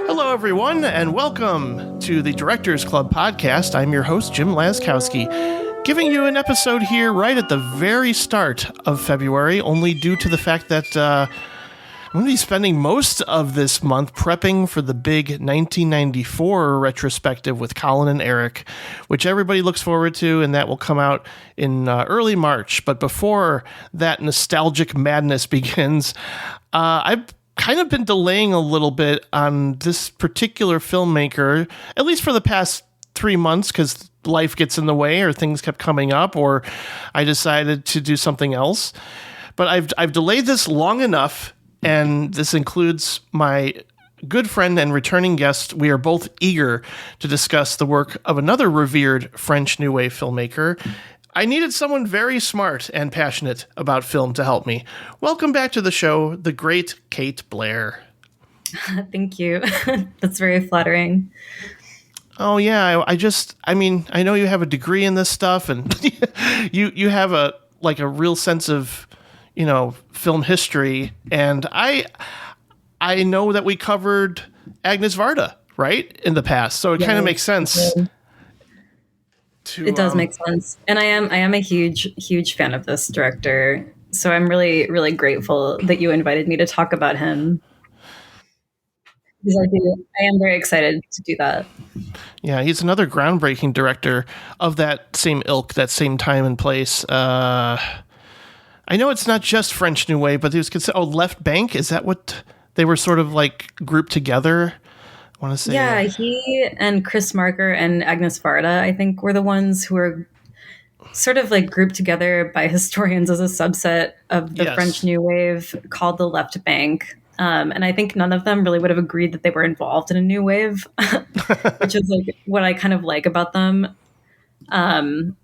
Hello, everyone, and welcome to the Directors Club podcast. I'm your host, Jim Laskowski, giving you an episode here right at the very start of February, only due to the fact that I'm going to be spending most of this month prepping for the big 1994 retrospective with Colin and Eric, which everybody looks forward to, and that will come out in early March. But before that nostalgic madness begins, I've kind of been delaying a little bit on this particular filmmaker, at least for the past 3 months, because life gets in the way or things kept coming up or I decided to do something else. But I've delayed this long enough, and this includes my good friend and returning guest. We are both eager to discuss the work of another revered French New Wave filmmaker. I needed someone very smart and passionate about film to help me. Welcome back to the show, the great Kate Blair. Thank you. That's very flattering. Oh, yeah. I know you have a degree in this stuff, and you have a real sense of, film history. And I know that we covered Agnes Varda, right, in the past. So it kind of makes sense. It does make sense. And I am a huge fan of this director. So I'm really, really grateful that you invited me to talk about him. Because I am very excited to do that. Yeah, he's another groundbreaking director of that same ilk, that same time and place. I know it's not just French New Wave, but he was considered, Left Bank, is that what they were sort of like grouped together? I want to say. Yeah, he and Chris Marker and Agnes Varda, I think, were the ones who were sort of like grouped together by historians as a subset of the French New Wave called the Left Bank. And I think none of them really would have agreed that they were involved in a new wave, which is like what I kind of like about them. But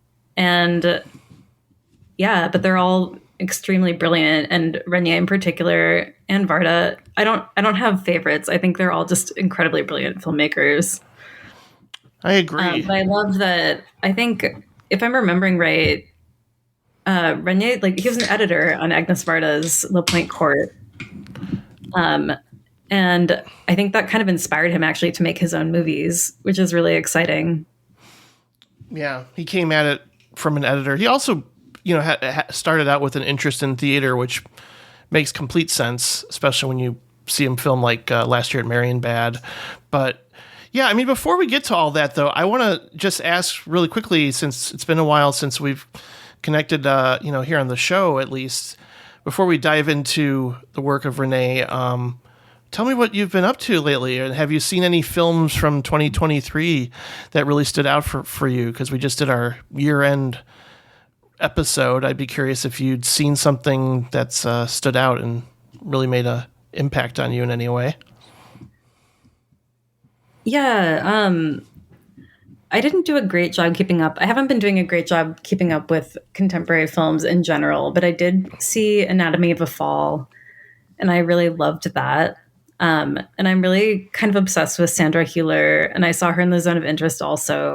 they're all extremely brilliant, and Resnais in particular, and Varda. I don't have favorites. I think they're all just incredibly brilliant filmmakers. I agree. But I love that. I think if I'm remembering right, Resnais, he was an editor on Agnes Varda's La Pointe Court. And I think that kind of inspired him actually to make his own movies, which is really exciting. Yeah, he came at it from an editor. He also, started out with an interest in theater, which makes complete sense, especially when you see him film like Last Year at Marienbad. But yeah, I mean, before we get to all that, though, I want to just ask really quickly, since it's been a while since we've connected, here on the show, at least, before we dive into the work of Resnais, tell me what you've been up to lately. And have you seen any films from 2023 that really stood out for you? Because we just did our year-end episode. I'd be curious if you'd seen something that's stood out and really made an impact on you in any way. Yeah, I didn't do a great job keeping up. I haven't been doing a great job keeping up with contemporary films in general, but I did see Anatomy of a Fall, and I really loved that. And I'm really kind of obsessed with Sandra Hüller, and I saw her in The Zone of Interest also.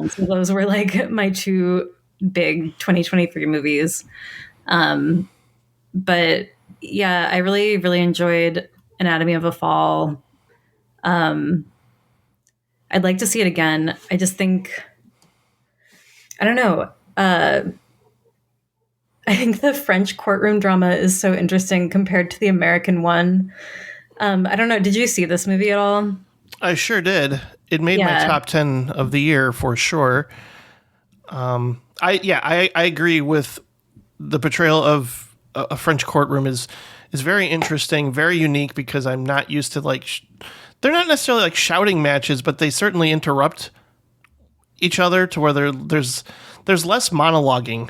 So those were like my two big 2023 movies. But yeah, I really, really enjoyed Anatomy of a Fall. I'd like to see it again. I just think, I don't know. I think the French courtroom drama is so interesting compared to the American one. I don't know. Did you see this movie at all? I sure did. It made my top 10 of the year for sure. I agree with the portrayal of a French courtroom is very interesting, very unique, because I'm not used to they're not necessarily like shouting matches, but they certainly interrupt, each other to where there's less monologuing.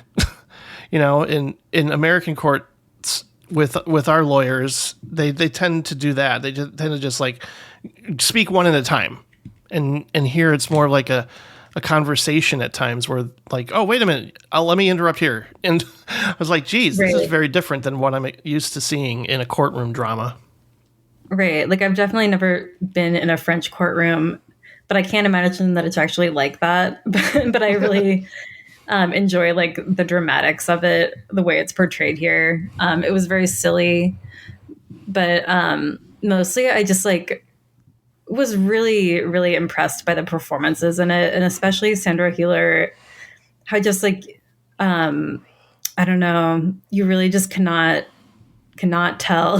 In American courts with our lawyers, they tend to do that. They tend to just like speak one at a time, and here it's more like a conversation at times where like, oh, wait a minute, let me interrupt here. And I was like, geez, Right. This is very different than what I'm used to seeing in a courtroom drama. Right. Like I've definitely never been in a French courtroom, but I can't imagine that it's actually like that. But I really enjoy like the dramatics of it, the way it's portrayed here. It was very silly, but mostly I just like was really, really impressed by the performances in it, and especially Sandra Hüller. How just like I don't know, you really just cannot tell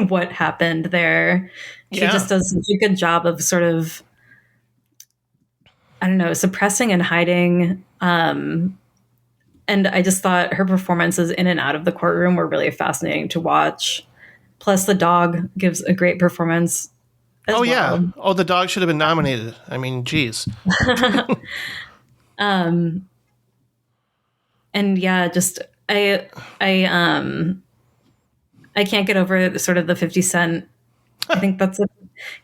what happened there. She just does such a good job of sort of, I don't know, suppressing and hiding. And I just thought her performances in and out of the courtroom were really fascinating to watch. Plus, the dog gives a great performance as well. Yeah. Oh, the dog should have been nominated. I mean, geez. And yeah, just I can't get over sort of the 50 Cent. I think that's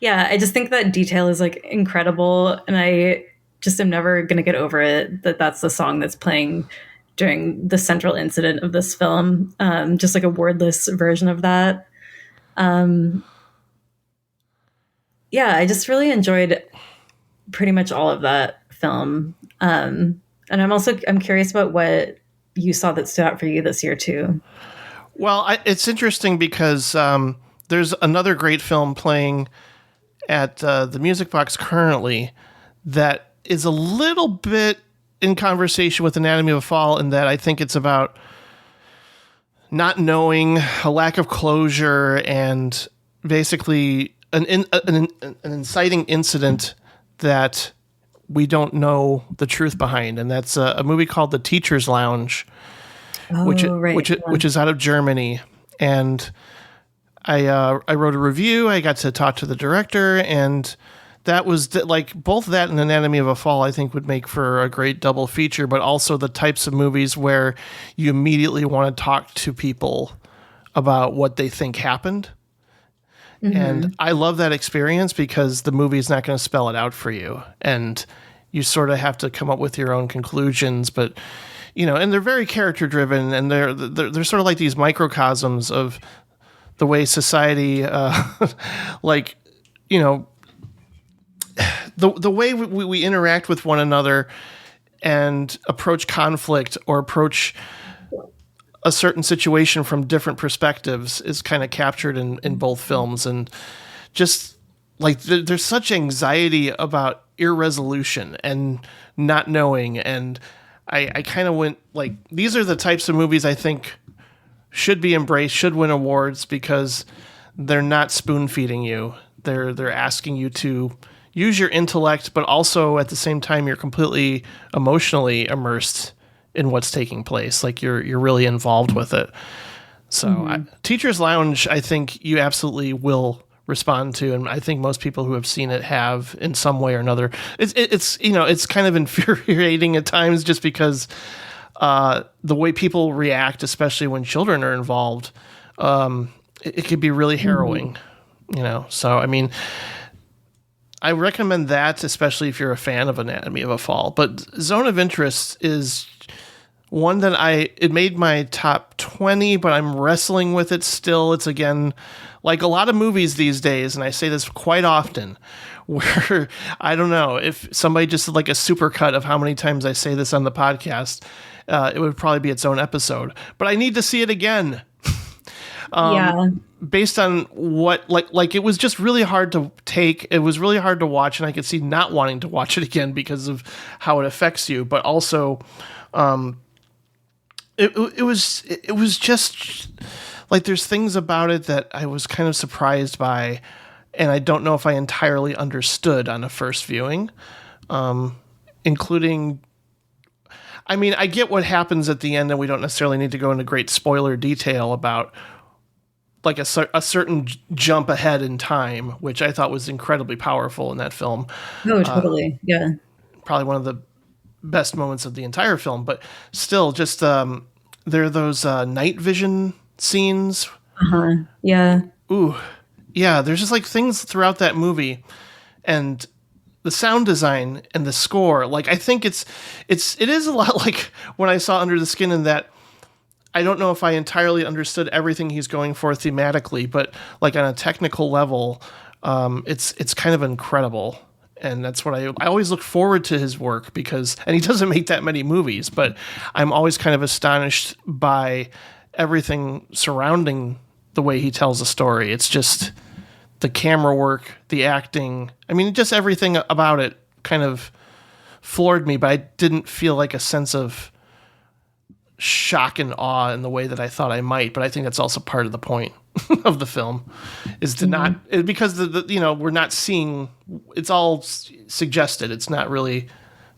I just think that detail is like incredible, and I just am never going to get over it that that's the song that's playing during the central incident of this film. Just like a wordless version of that. I just really enjoyed pretty much all of that film. And I'm curious about what you saw that stood out for you this year too. Well, it's interesting because there's another great film playing at the Music Box currently that is a little bit in conversation with Anatomy of a Fall, in that I think it's about not knowing, a lack of closure, and basically an inciting incident that we don't know the truth behind. And that's a movie called The Teacher's Lounge, which is out of Germany. And I wrote a review. I got to talk to the director, and that was like both that and Anatomy of a Fall, I think, would make for a great double feature, but also the types of movies where you immediately want to talk to people about what they think happened. Mm-hmm. And I love that experience because the movie is not going to spell it out for you. And you sort of have to come up with your own conclusions, but and they're very character driven, and they're sort of like these microcosms of the way society, the way we interact with one another and approach conflict or approach a certain situation from different perspectives is kind of captured in both films. And just like there's such anxiety about irresolution and not knowing. And I kind of went like, these are the types of movies I think should be embraced, should win awards, because they're not spoon feeding you. They're asking you to use your intellect, but also at the same time, you're completely emotionally immersed in what's taking place. Like you're really involved with it. So Teacher's Lounge, I think you absolutely will respond to, and I think most people who have seen it have in some way or another. It's kind of infuriating at times just because the way people react, especially when children are involved, it could be really harrowing. So I mean, I recommend that, especially if you're a fan of Anatomy of a Fall. But Zone of Interest is one that it made my top 20, but I'm wrestling with it still. It's, again, like a lot of movies these days, and I say this quite often, where I don't know if somebody just did like a supercut of how many times I say this on the podcast, it would probably be its own episode. But I need to see it again. Based on what, like it was just really hard to take. It was really hard to watch, and I could see not wanting to watch it again because of how it affects you. But also, it was just like there's things about it that I was kind of surprised by, and I don't know if I entirely understood on a first viewing, including. I mean, I get what happens at the end, and we don't necessarily need to go into great spoiler detail about like a certain jump ahead in time, which I thought was incredibly powerful in that film. Oh, totally. Yeah. Probably one of the best moments of the entire film, but still, just there are those night vision scenes. Yeah. Ooh, yeah. There's just like things throughout that movie, and the sound design and the score. Like, I think it is a lot like when I saw Under the Skin, in that I don't know if I entirely understood everything he's going for thematically, but like on a technical level, it's kind of incredible. And that's what I always look forward to his work, and he doesn't make that many movies, but I'm always kind of astonished by everything surrounding the way he tells a story. It's just the camera work, the acting. I mean, just everything about it kind of floored me, but I didn't feel like a sense of shock and awe in the way that I thought I might. But I think that's also part of the point of the film, is to not, because we're not seeing, it's all suggested. It's not really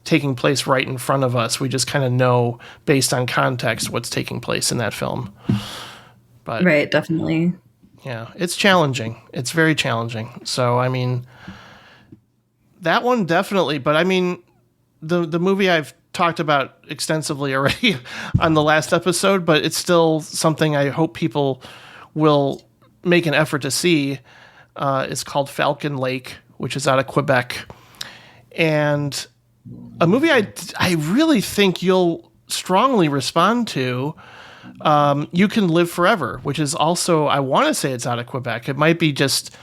taking place right in front of us. We just kind of know based on context what's taking place in that film. But Right, definitely. yeah, it's challenging. It's very challenging. So, I mean, that one definitely, but I mean, the movie I've talked about extensively already on the last episode, but it's still something I hope people will make an effort to see. It's called Falcon Lake, which is out of Quebec. And a movie I really think you'll strongly respond to. You Can Live Forever, which is also, I want to say it's out of Quebec. It might be just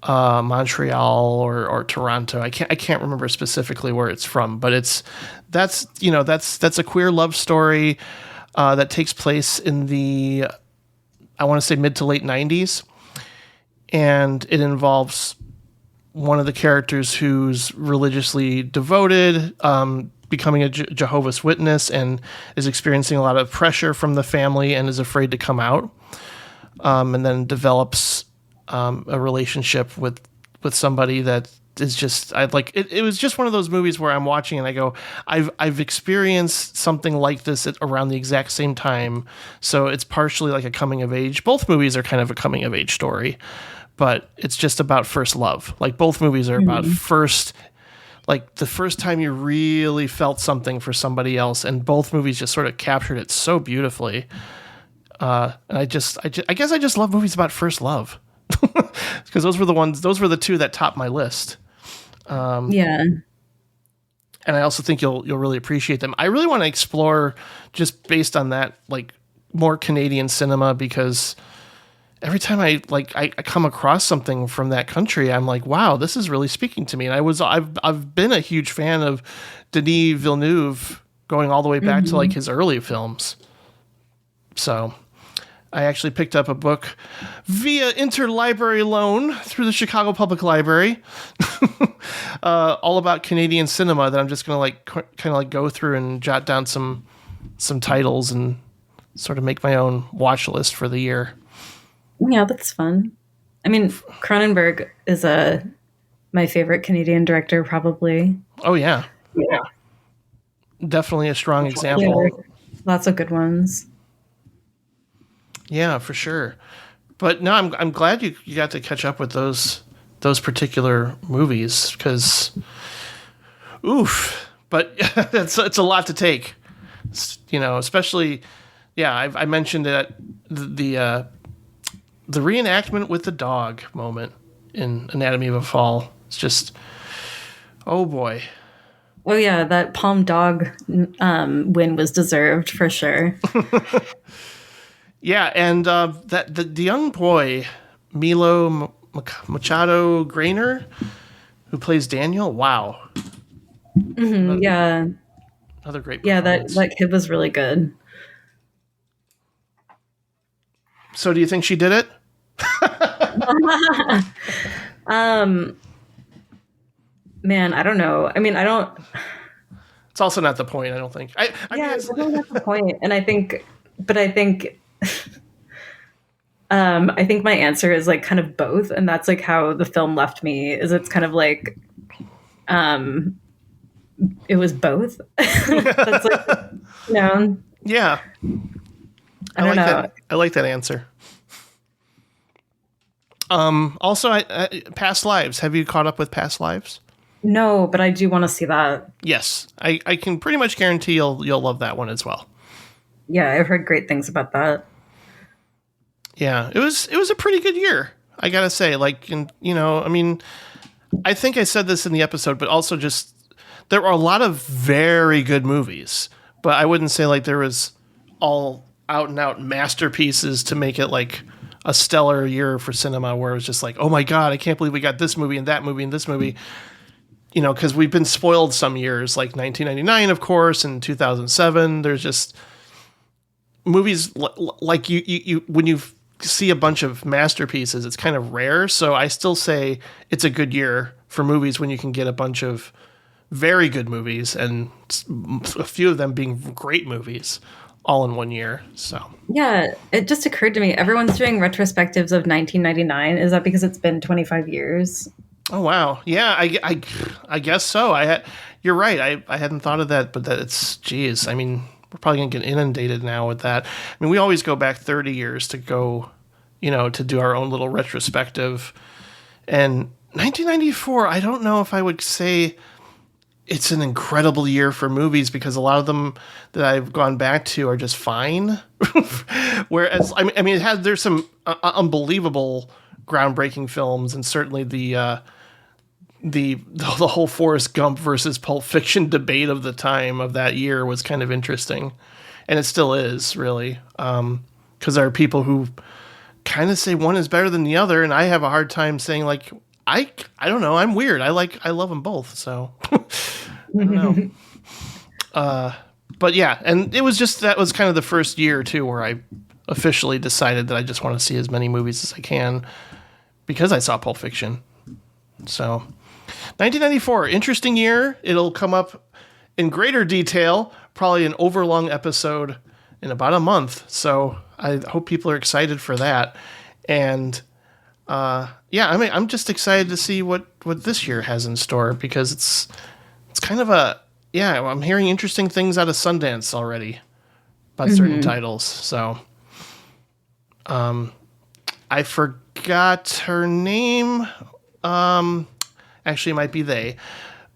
Montreal or Toronto. I can't remember specifically where it's from, but that's a queer love story that takes place in the, I want to say, mid to late 90s, and it involves one of the characters who's religiously devoted, becoming a Jehovah's Witness, and is experiencing a lot of pressure from the family and is afraid to come out, and then develops a relationship with somebody that is just, I like it. It was just one of those movies where I'm watching and I go, I've experienced something like this around the exact same time. So it's partially like a coming of age. Both movies are kind of a coming of age story, but it's just about first love. Like, both movies are about the first time you really felt something for somebody else, and both movies just sort of captured it so beautifully. And I guess I just love movies about first love, because those were the two that topped my list. Yeah. And I also think you'll really appreciate them. I really want to explore, just based on that, like, more Canadian cinema, because every time I come across something from that country, I'm like, wow, this is really speaking to me. And I've been a huge fan of Denis Villeneuve, going all the way back to like his early films. So I actually picked up a book via interlibrary loan through the Chicago Public Library, all about Canadian cinema, that I'm just going to kind of go through and jot down some titles and sort of make my own watch list for the year. Yeah, that's fun. I mean, Cronenberg is my favorite Canadian director, probably. Oh, yeah. Yeah. Definitely a strong example. Yeah, lots of good ones. Yeah, for sure. But no, I'm glad you got to catch up with those particular movies, because, oof. But it's a lot to take, especially, yeah. I mentioned that the reenactment with the dog moment in Anatomy of a Fall. It's just, oh boy. Oh yeah, that Palm Dog win was deserved for sure. Yeah, and that the young boy Milo Machado Grainer, who plays Daniel. Wow. Yeah. Another great performance. Yeah, that kid was really good. So do you think she did it? Man, I don't know. I mean, I don't. It's also not the point, I don't think. I It's really not the point. And I think I think my answer is like kind of both, and that's like how the film left me. Is it's kind of like, it was both. That's like, Yeah. I don't know. I like that answer. Also, Past Lives. Have you caught up with Past Lives? No, but I do want to see that. Yes, I can pretty much guarantee you'll love that one as well. Yeah, I've heard great things about that. Yeah, it was a pretty good year, I gotta say. Like, I mean, I think I said this in the episode, but also just there were a lot of very good movies, but I wouldn't say like there was all out and out masterpieces to make it like a stellar year for cinema where it was just like, oh my God, I can't believe we got this movie and that movie and this movie. Because we've been spoiled some years, like 1999, of course, and 2007. There's just movies like you when you see a bunch of masterpieces, it's kind of rare. So I still say it's a good year for movies when you can get a bunch of very good movies and a few of them being great movies all in one year. So yeah, it just occurred to me, everyone's doing retrospectives of 1999. Is that because it's been 25 years? Oh wow, yeah, I guess so. You're right. I hadn't thought of that, but geez. I mean, we're probably gonna get inundated now with that. I mean, we always go back 30 years to go, to do our own little retrospective. And 1994, I don't know if I would say it's an incredible year for movies because a lot of them that I've gone back to are just fine. Whereas, there's some unbelievable, groundbreaking films, and certainly the whole Forrest Gump versus Pulp Fiction debate of the time of that year was kind of interesting, and it still is really, because there are people who kind of say one is better than the other, and I have a hard time saying like I don't know, I'm weird. I love them both, so I don't know. But yeah, and that was kind of the first year too where I officially decided that I just want to see as many movies as I can because I saw Pulp Fiction. So 1994, interesting year. It'll come up in greater detail, probably an overlong episode in about a month. So I hope people are excited for that. And I'm just excited to see what this year has in store because it's kind of I'm hearing interesting things out of Sundance already about certain titles. So I forgot her name. Actually, it might be they,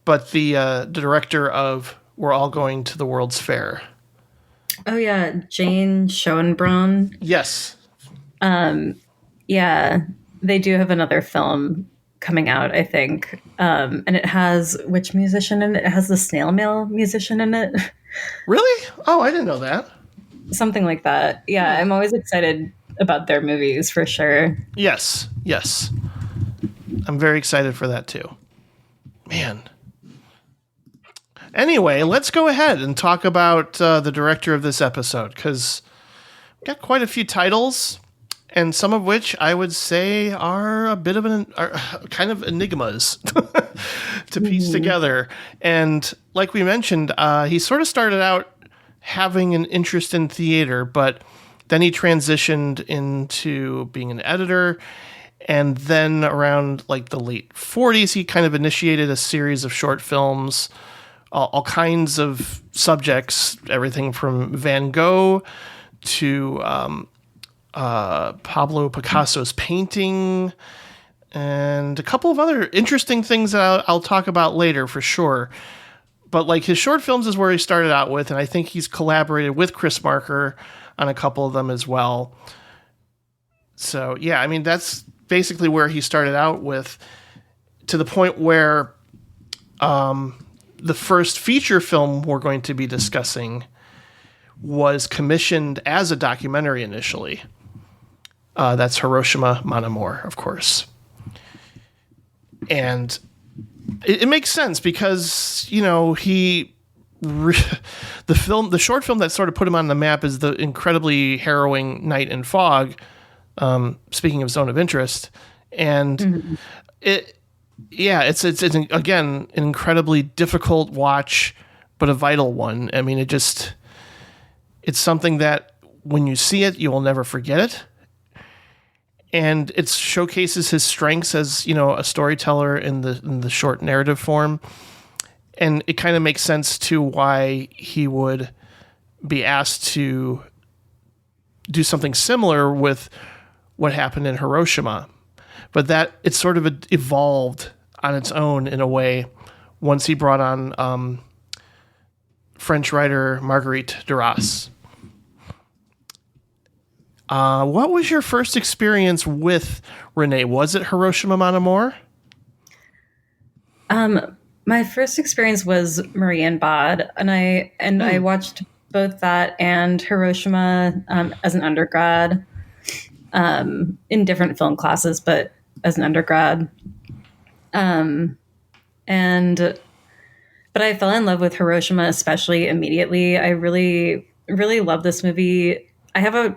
but the director of We're All Going to the World's Fair. Oh yeah, Jane Schoenbrunn. Yes. Yeah, they do have another film coming out, I think, and it has which musician in it? It has the Snail Mail musician in it. Really? Oh, I didn't know that. Something like that. Yeah, I'm always excited about their movies for sure. Yes. I'm very excited for that too. Man. Anyway, let's go ahead and talk about the director of this episode, because we've got quite a few titles, and some of which I would say are a bit of are kind of enigmas to piece together. And like we mentioned, he sort of started out having an interest in theater, but then he transitioned into being an editor. And then around like the late 40s, he kind of initiated a series of short films, all kinds of subjects, everything from Van Gogh to Pablo Picasso's painting, and a couple of other interesting things that I'll talk about later for sure. But like his short films is where he started out with, and I think he's collaborated with Chris Marker on a couple of them as well. So yeah, I mean, that's basically where he started out with, to the point where the first feature film we're going to be discussing was commissioned as a documentary initially. That's Hiroshima Mon Amour, of course. And it makes sense because, the short film that sort of put him on the map is the incredibly harrowing Night and Fog, speaking of zone of interest. And it's again, an incredibly difficult watch, but a vital one. I mean, it's something that when you see it, you will never forget it. And it showcases his strengths as, a storyteller in the short narrative form. And it kind of makes sense to why he would be asked to do something similar with what happened in Hiroshima. But that it sort of evolved on its own in a way once he brought on French writer Marguerite Duras. What was your first experience with Resnais? Was it Hiroshima Mon Amour? My first experience was Marie and Bod, and I watched both that and Hiroshima as an undergrad, in different film classes, but as an undergrad. But I fell in love with Hiroshima, especially immediately. I really, really love this movie. I have a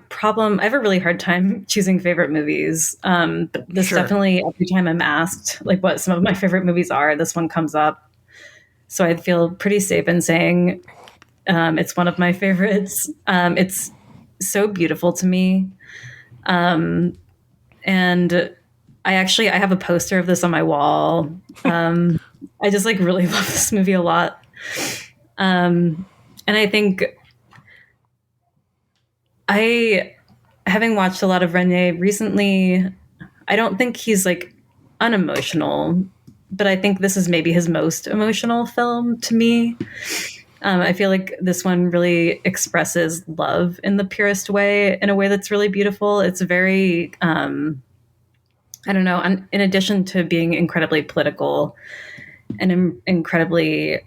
really hard time choosing favorite movies. But this definitely, every time I'm asked like what some of my favorite movies are, this one comes up. So I feel pretty safe in saying it's one of my favorites. It's so beautiful to me. And I have a poster of this on my wall. I just like really love this movie a lot. And I think having watched a lot of Resnais recently, I don't think he's like unemotional, but I think this is maybe his most emotional film to me. I feel like this one really expresses love in the purest way, in a way that's really beautiful. It's very, I don't know, in addition to being incredibly political and incredibly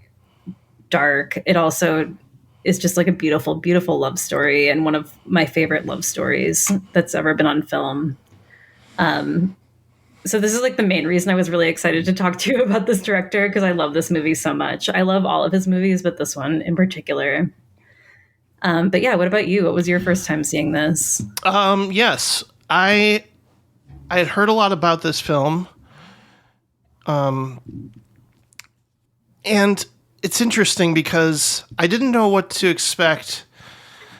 dark, it also is just like a beautiful, beautiful love story, and one of my favorite love stories that's ever been on film. So this is like the main reason I was really excited to talk to you about this director, because I love this movie so much. I love all of his movies, but this one in particular. But yeah, what about you? What was your first time seeing this? Yes, I had heard a lot about this film. And it's interesting because I didn't know what to expect,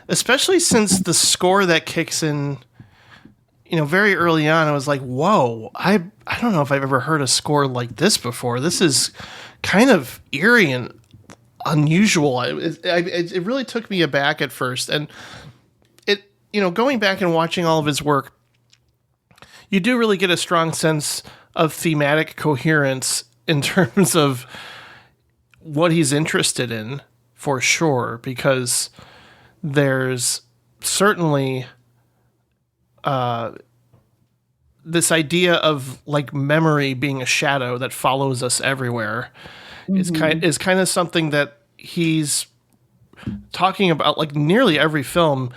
especially since the score that kicks in, very early on. I was like, whoa, I don't know if I've ever heard a score like this before. This is kind of eerie and unusual. It really took me aback at first. And going back and watching all of his work, you do really get a strong sense of thematic coherence in terms of what he's interested in, for sure, because there's certainly this idea of like memory being a shadow that follows us everywhere. Mm-hmm. is kind of something that he's talking about, like nearly every film,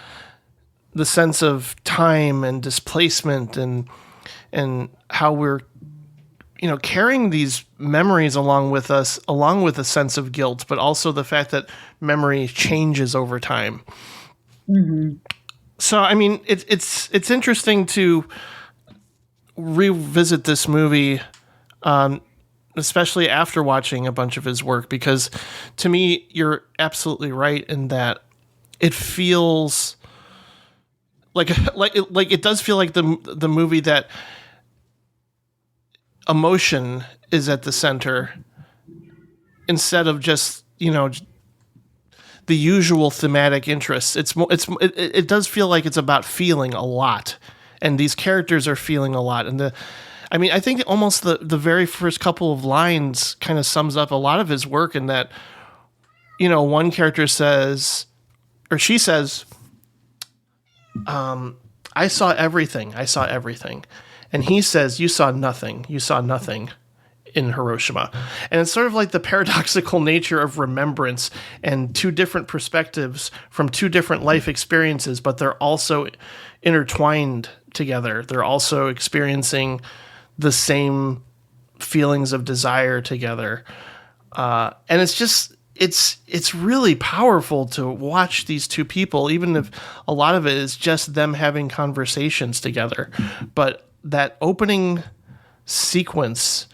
the sense of time and displacement and how we're carrying these memories along with us, along with a sense of guilt, but also the fact that memory changes over time. Mm-hmm. So, I mean, it's interesting to revisit this movie, especially after watching a bunch of his work, because to me, you're absolutely right in that it feels like it does feel like the movie that emotion is at the center instead of just the usual thematic interests. It does feel like it's about feeling a lot, and these characters are feeling a lot. And I think almost the very first couple of lines kind of sums up a lot of his work, in that one character says, or she says, I saw everything. And he says, you saw nothing in Hiroshima. And it's sort of like the paradoxical nature of remembrance and two different perspectives from two different life experiences, but they're also intertwined together. They're also experiencing the same feelings of desire together. And it's just, it's really powerful to watch these two people, even if a lot of it is just them having conversations together. But that opening sequence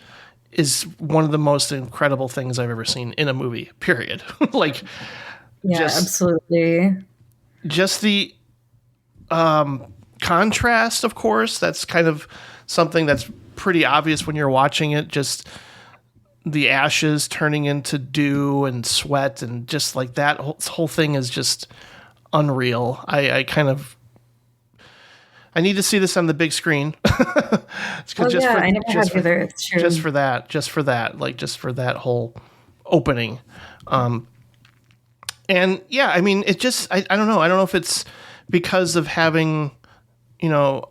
is one of the most incredible things I've ever seen in a movie, period. Absolutely. Just the contrast, of course, that's kind of something that's pretty obvious when you're watching it. Just the ashes turning into dew and sweat, and just like that whole thing is just unreal. I need to see this on the big screen. I never have either. It's true. Just for that whole opening. And yeah, I mean, it just, I don't know. I don't know if it's because of having, the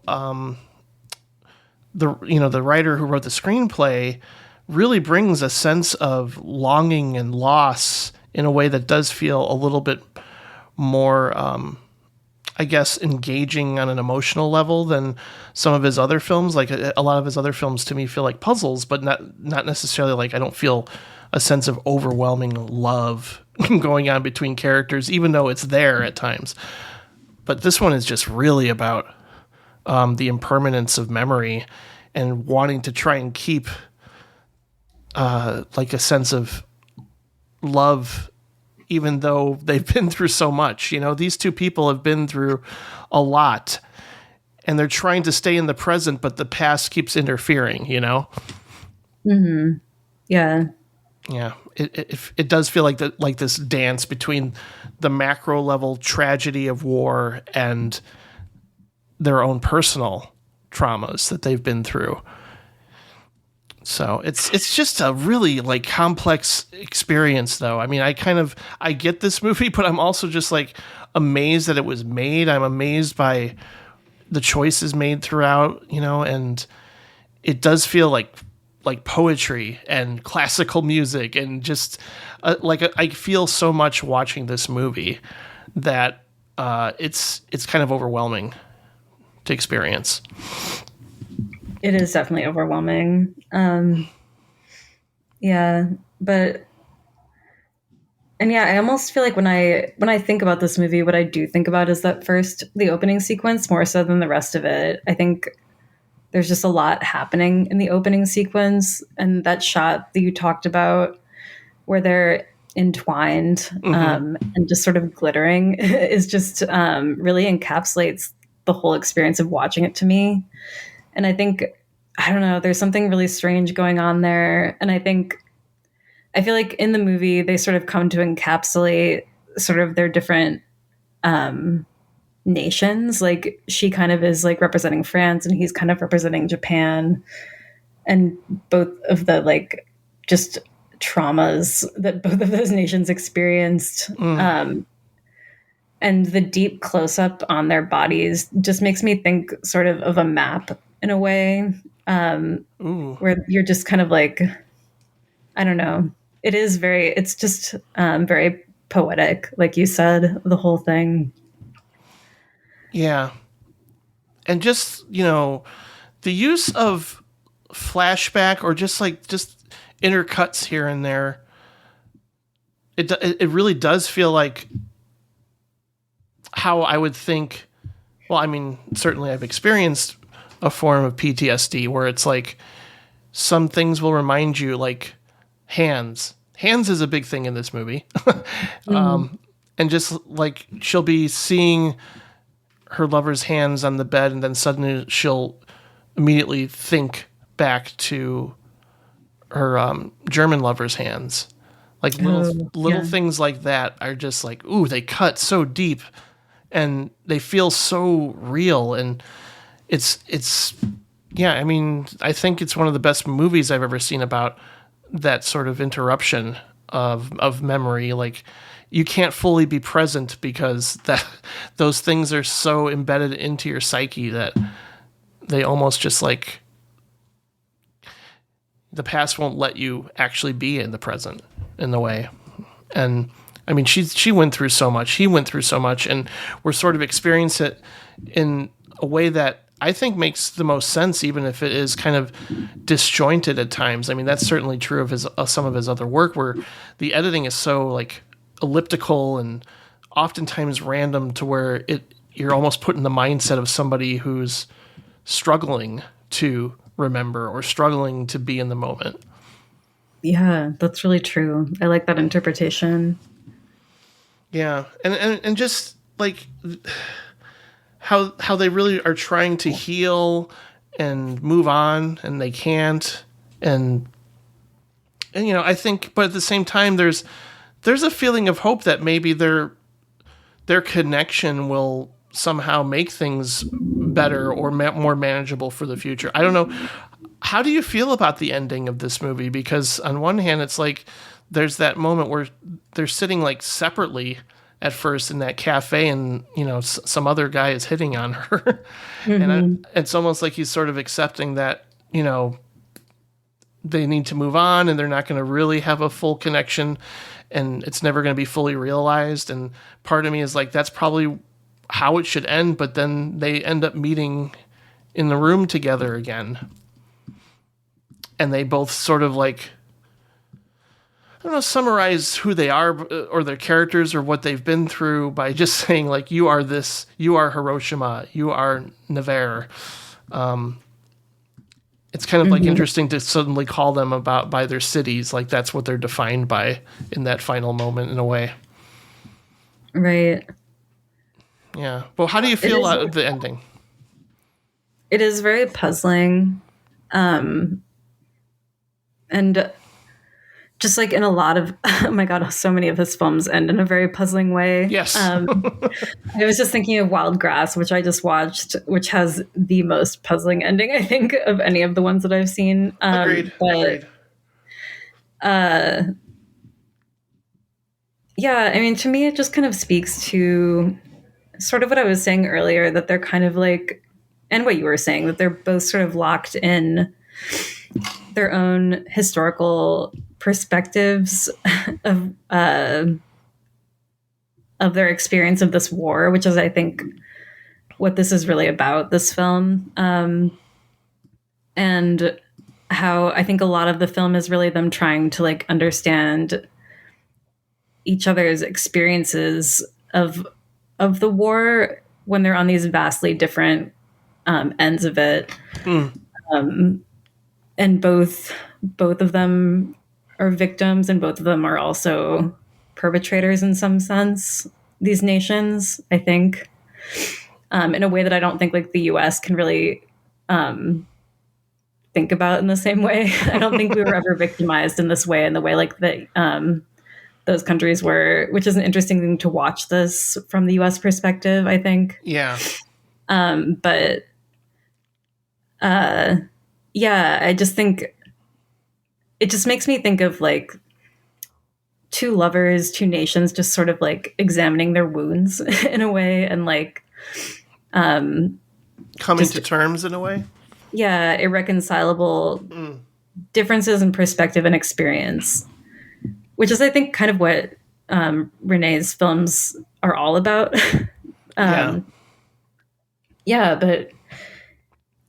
writer who wrote the screenplay really brings a sense of longing and loss in a way that does feel a little bit more, I guess, engaging on an emotional level than some of his other films. Like a lot of his other films to me feel like puzzles, but not necessarily like I don't feel a sense of overwhelming love going on between characters, even though it's there at times. But this one is just really about the impermanence of memory and wanting to try and keep like a sense of love, even though they've been through so much. These two people have been through a lot, and they're trying to stay in the present, but the past keeps interfering. Mm-hmm. Yeah. Yeah. It does feel like this dance between the macro level tragedy of war and their own personal traumas that they've been through. So it's just a really like complex experience, though. I mean, I get this movie, but I'm also just like amazed that it was made. I'm amazed by the choices made throughout, and it does feel like poetry and classical music, and just I feel so much watching this movie that it's kind of overwhelming to experience. It is definitely overwhelming. Yeah, but I almost feel like when I think about this movie, what I do think about is the opening sequence more so than the rest of it. I think there's just a lot happening in the opening sequence, and that shot that you talked about where they're entwined and just sort of glittering is just really encapsulates the whole experience of watching it to me. And I think, I don't know, there's something really strange going on there. And I feel like in the movie, they sort of come to encapsulate sort of their different nations. Like she kind of is like representing France and he's kind of representing Japan. And both of the like just traumas that both of those nations experienced. And the deep close-up on their bodies just makes me think sort of a map in a way, where you're just kind of like, I don't know. It's just very poetic, like you said, the whole thing. Yeah. And just, the use of flashback or just intercuts here and there, it really does feel like how I would think. Well, I mean, certainly I've experienced a form of PTSD where it's like some things will remind you, like hands. Hands is a big thing in this movie. And just like she'll be seeing her lover's hands on the bed, and then suddenly she'll immediately think back to her German lover's hands. Like little things like that are just like, ooh, they cut so deep and they feel so real. And it's yeah, I mean, I think it's one of the best movies I've ever seen about that sort of interruption of memory. Like you can't fully be present because those things are so embedded into your psyche that they almost just like the past won't let you actually be in the present in the way. And I mean, she went through so much, he went through so much, and we're sort of experiencing it in a way that I think makes the most sense, even if it is kind of disjointed at times. I mean, that's certainly true of some of his other work, where the editing is so like elliptical and oftentimes random, to where you're almost put in the mindset of somebody who's struggling to remember or struggling to be in the moment. Yeah, that's really true. I like that interpretation. Yeah, and just like how they really are trying to heal and move on, and they can't, and I think, but at the same time, there's a feeling of hope that maybe their connection will somehow make things better or more manageable for the future. I don't know. How do you feel about the ending of this movie? Because on one hand, it's like there's that moment where they're sitting like separately at first in that cafe, and some other guy is hitting on her, and it's almost like he's sort of accepting that they need to move on, and they're not going to really have a full connection, and it's never going to be fully realized. And part of me is like, that's probably how it should end, but then they end up meeting in the room together again, and they both sort of like, I don't know, summarize who they are or their characters or what they've been through by just saying like, you are this, you are Hiroshima, you are Nevers. It's kind of like interesting to suddenly call them by their cities. Like that's what they're defined by in that final moment in a way. Right. Yeah. Well, how do you feel about the ending? It is very puzzling. And just like in a lot of, oh my God, so many of his films end in a very puzzling way. Yes. I was just thinking of Wild Grass, which I just watched, which has the most puzzling ending, I think, of any of the ones that I've seen. Agreed. Yeah, I mean, to me, it just kind of speaks to sort of what I was saying earlier, that they're kind of like, and what you were saying, that they're both sort of locked in their own historical perspectives of their experience of this war, which is, I think, what this is really about, this film. And how I think a lot of the film is really them trying to like understand each other's experiences of the war when they're on these vastly different ends of it. And both of them are victims, and both of them are also perpetrators in some sense, these nations, I think, in a way that I don't think like the US can really think about in the same way. I don't think we were ever victimized in this way, in the way like those countries were, which is an interesting thing to watch this from the US perspective, I think. Yeah. Yeah, I just think it just makes me think of like two lovers, two nations, just sort of like examining their wounds in a way, and like coming to terms in a way. Yeah, irreconcilable differences in perspective and experience, which is, I think, kind of what Resnais' films are all about. Yeah, but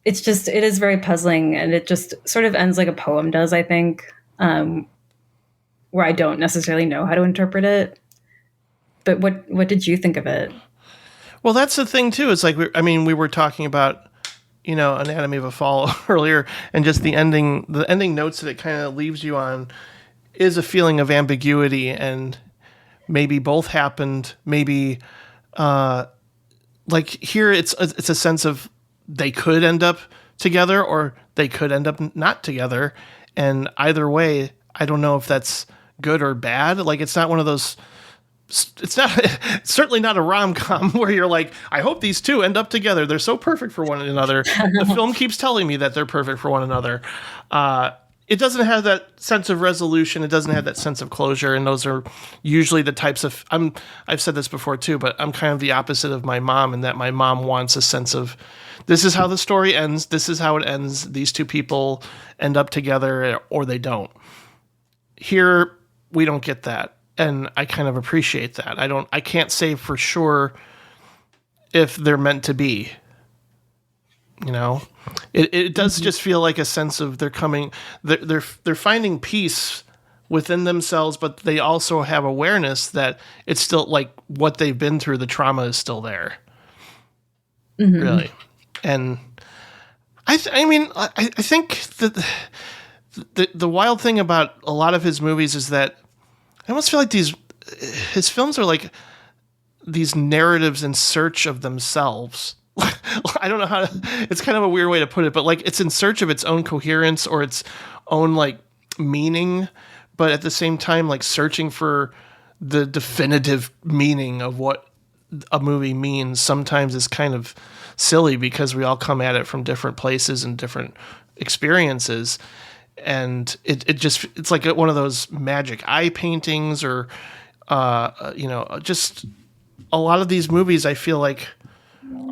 it is very puzzling, and it just sort of ends like a poem does, I think, where I don't necessarily know how to interpret it. But what did you think of it? Well, that's the thing too. It's like, we were talking about, Anatomy of a Fall earlier, and just the ending notes that it kind of leaves you on is a feeling of ambiguity, and maybe both happened. Maybe, like here, it's a sense of they could end up together, or they could end up not together. And either way, I don't know if that's good or bad. Like, it's not one of those, it's certainly not a rom-com where you're like, I hope these two end up together. They're so perfect for one another. The film keeps telling me that they're perfect for one another. It doesn't have that sense of resolution. It doesn't have that sense of closure. And those are usually the types of, I've said this before too, but I'm kind of the opposite of my mom, in that my mom wants a sense of, this is how the story ends. This is how it ends. These two people end up together, or they don't. Here, we don't get that. And I kind of appreciate that. I can't say for sure if they're meant to be. It does just feel like a sense of they're finding peace within themselves, but they also have awareness that it's still like what they've been through. The trauma is still there. Mm-hmm. Really. And I think that the wild thing about a lot of his movies is that I almost feel like his films are like these narratives in search of themselves. I don't know how to, it's kind of a weird way to put it, but like it's in search of its own coherence or its own like meaning, but at the same time, like searching for the definitive meaning of what a movie means sometimes is kind of silly, because we all come at it from different places and different experiences. and it's like one of those magic eye paintings, or just a lot of these movies I feel like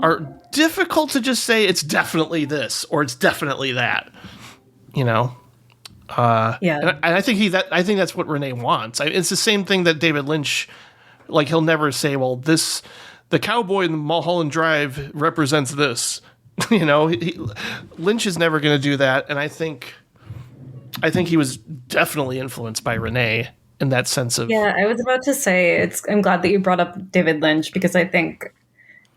are difficult to just say it's definitely this or it's definitely that, Yeah. and I think that's what Resnais wants. It's the same thing that David Lynch, like, he'll never say, well, the cowboy in the Mulholland Drive represents this. Lynch is never going to do that, and I think he was definitely influenced by Resnais in that sense of. Yeah, I was about to say I'm glad that you brought up David Lynch, because I think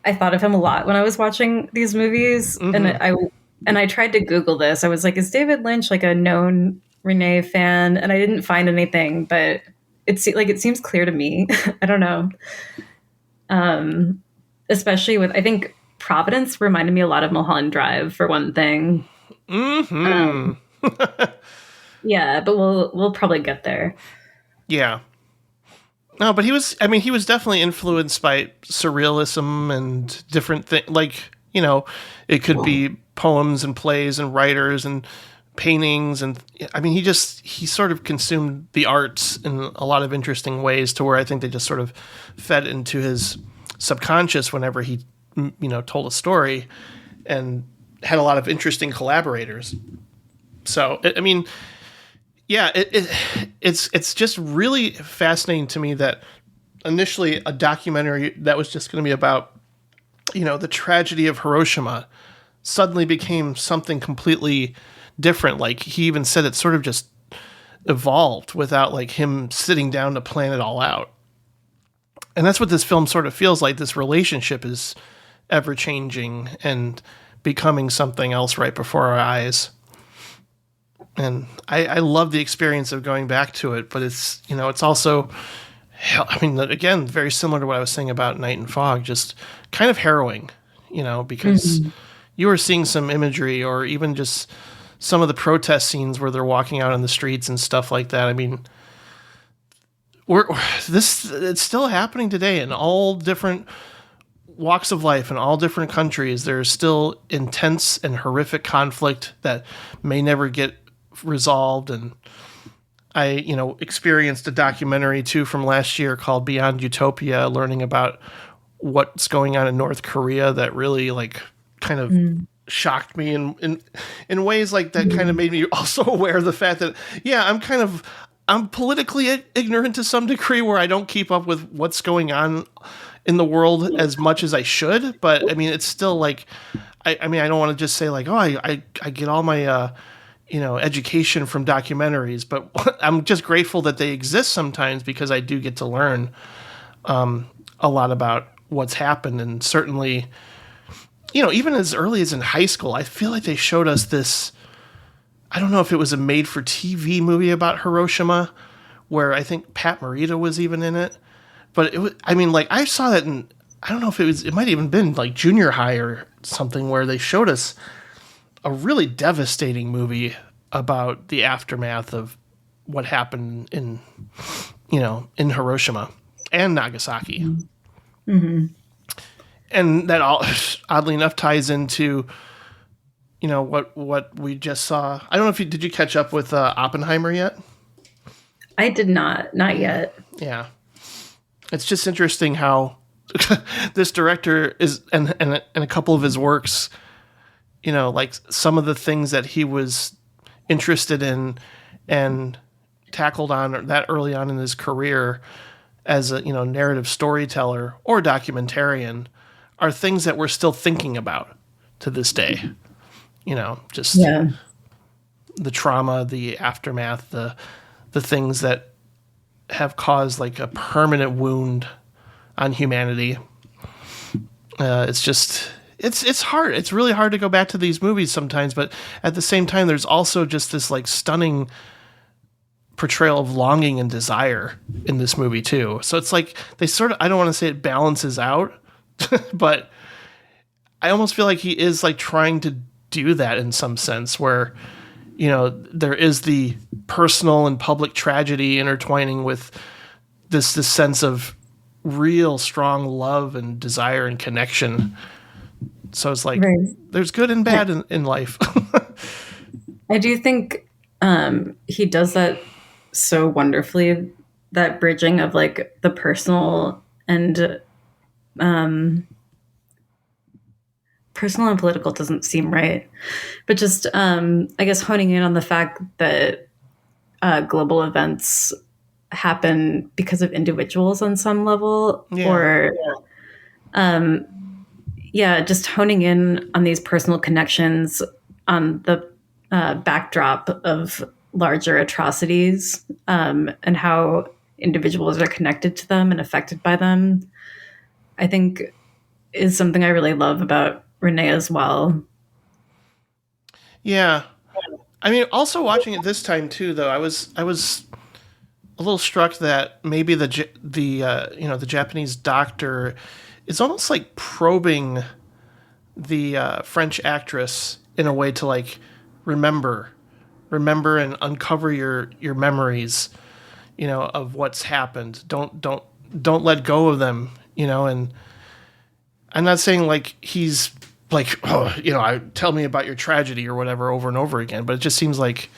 I thought of him a lot when I was watching these movies, and I tried to Google this. I was like, is David Lynch like a known Resnais fan? And I didn't find anything, but it seems clear to me. I don't know. Especially with, I think Providence reminded me a lot of Mulholland Drive, for one thing. Yeah, but we'll probably get there. Yeah. No, but he was definitely influenced by surrealism and different things. Like, it could be poems and plays and writers and paintings. And he sort of consumed the arts in a lot of interesting ways, to where I think they just sort of fed into his subconscious whenever he, told a story, and had a lot of interesting collaborators. So, yeah, it's just really fascinating to me that initially a documentary that was just going to be about, the tragedy of Hiroshima suddenly became something completely different. Like, he even said it sort of just evolved without, like, him sitting down to plan it all out. And that's what this film sort of feels like. This relationship is ever changing and becoming something else right before our eyes. And I love the experience of going back to it, but it's, it's also, again, very similar to what I was saying about Night and Fog, just kind of harrowing, because you were seeing some imagery, or even just some of the protest scenes where they're walking out on the streets and stuff like that. It's still happening today in all different walks of life in all different countries. There's still intense and horrific conflict that may never get resolved. And I, experienced a documentary too from last year called Beyond Utopia, learning about what's going on in North Korea, that really, like, kind of shocked me in ways like that. Kind of made me also aware of the fact that, yeah, I'm politically ignorant to some degree, where I don't keep up with what's going on in the world as much as I should. But it's still like, I don't want to just say like, oh, I get all my, education from documentaries, but I'm just grateful that they exist sometimes, because I do get to learn a lot about what's happened. And certainly, even as early as in high school, I feel like they showed us this. I don't know if it was a made-for-TV movie about Hiroshima, where I think Pat Morita was even in it. But it was, I saw that in, I don't know if it might have even been like junior high or something, where they showed us a really devastating movie about the aftermath of what happened in Hiroshima and Nagasaki. Mm-hmm. And that all, oddly enough, ties into, what we just saw. I don't know did you catch up with Oppenheimer yet? I did not yet. Yeah. It's just interesting how this director is, and a couple of his works, like some of the things that he was interested in and tackled on that early on in his career as a, narrative storyteller or documentarian, are things that we're still thinking about to this day. The trauma, the aftermath, the things that have caused like a permanent wound on humanity. It's hard. It's really hard to go back to these movies sometimes, but at the same time, there's also just this like stunning portrayal of longing and desire in this movie too. So it's like they sort of, I don't want to say it balances out, but I almost feel like he is like trying to do that in some sense, where, there is the personal and public tragedy intertwining with this sense of real strong love and desire and connection. So it's like, There's good and bad in life. I do think he does that so wonderfully, that bridging of like the personal and personal and political doesn't seem right, but just I guess honing in on the fact that global events happen because of individuals on some level, or just honing in on these personal connections on the backdrop of larger atrocities, and how individuals are connected to them and affected by them, I think is something I really love about Resnais as well. Yeah. I mean, also watching it this time too, though, I was a little struck that maybe the Japanese doctor is almost like probing the French actress in a way to like remember, remember and uncover your memories, of what's happened. Don't let go of them, and I'm not saying like he's like, oh, tell me about your tragedy or whatever over and over again, but it just seems like,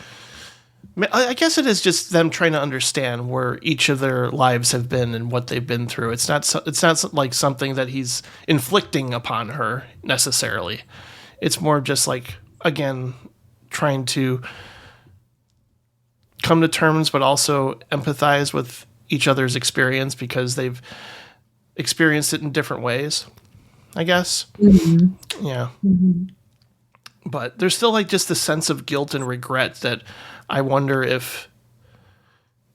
I guess it is just them trying to understand where each of their lives have been and what they've been through. It's not like something that he's inflicting upon her necessarily. It's more just like, again, trying to come to terms, but also empathize with each other's experience because they've experienced it in different ways, I guess. Mm-hmm. Yeah. Mm-hmm. But there's still like just the sense of guilt and regret that I wonder if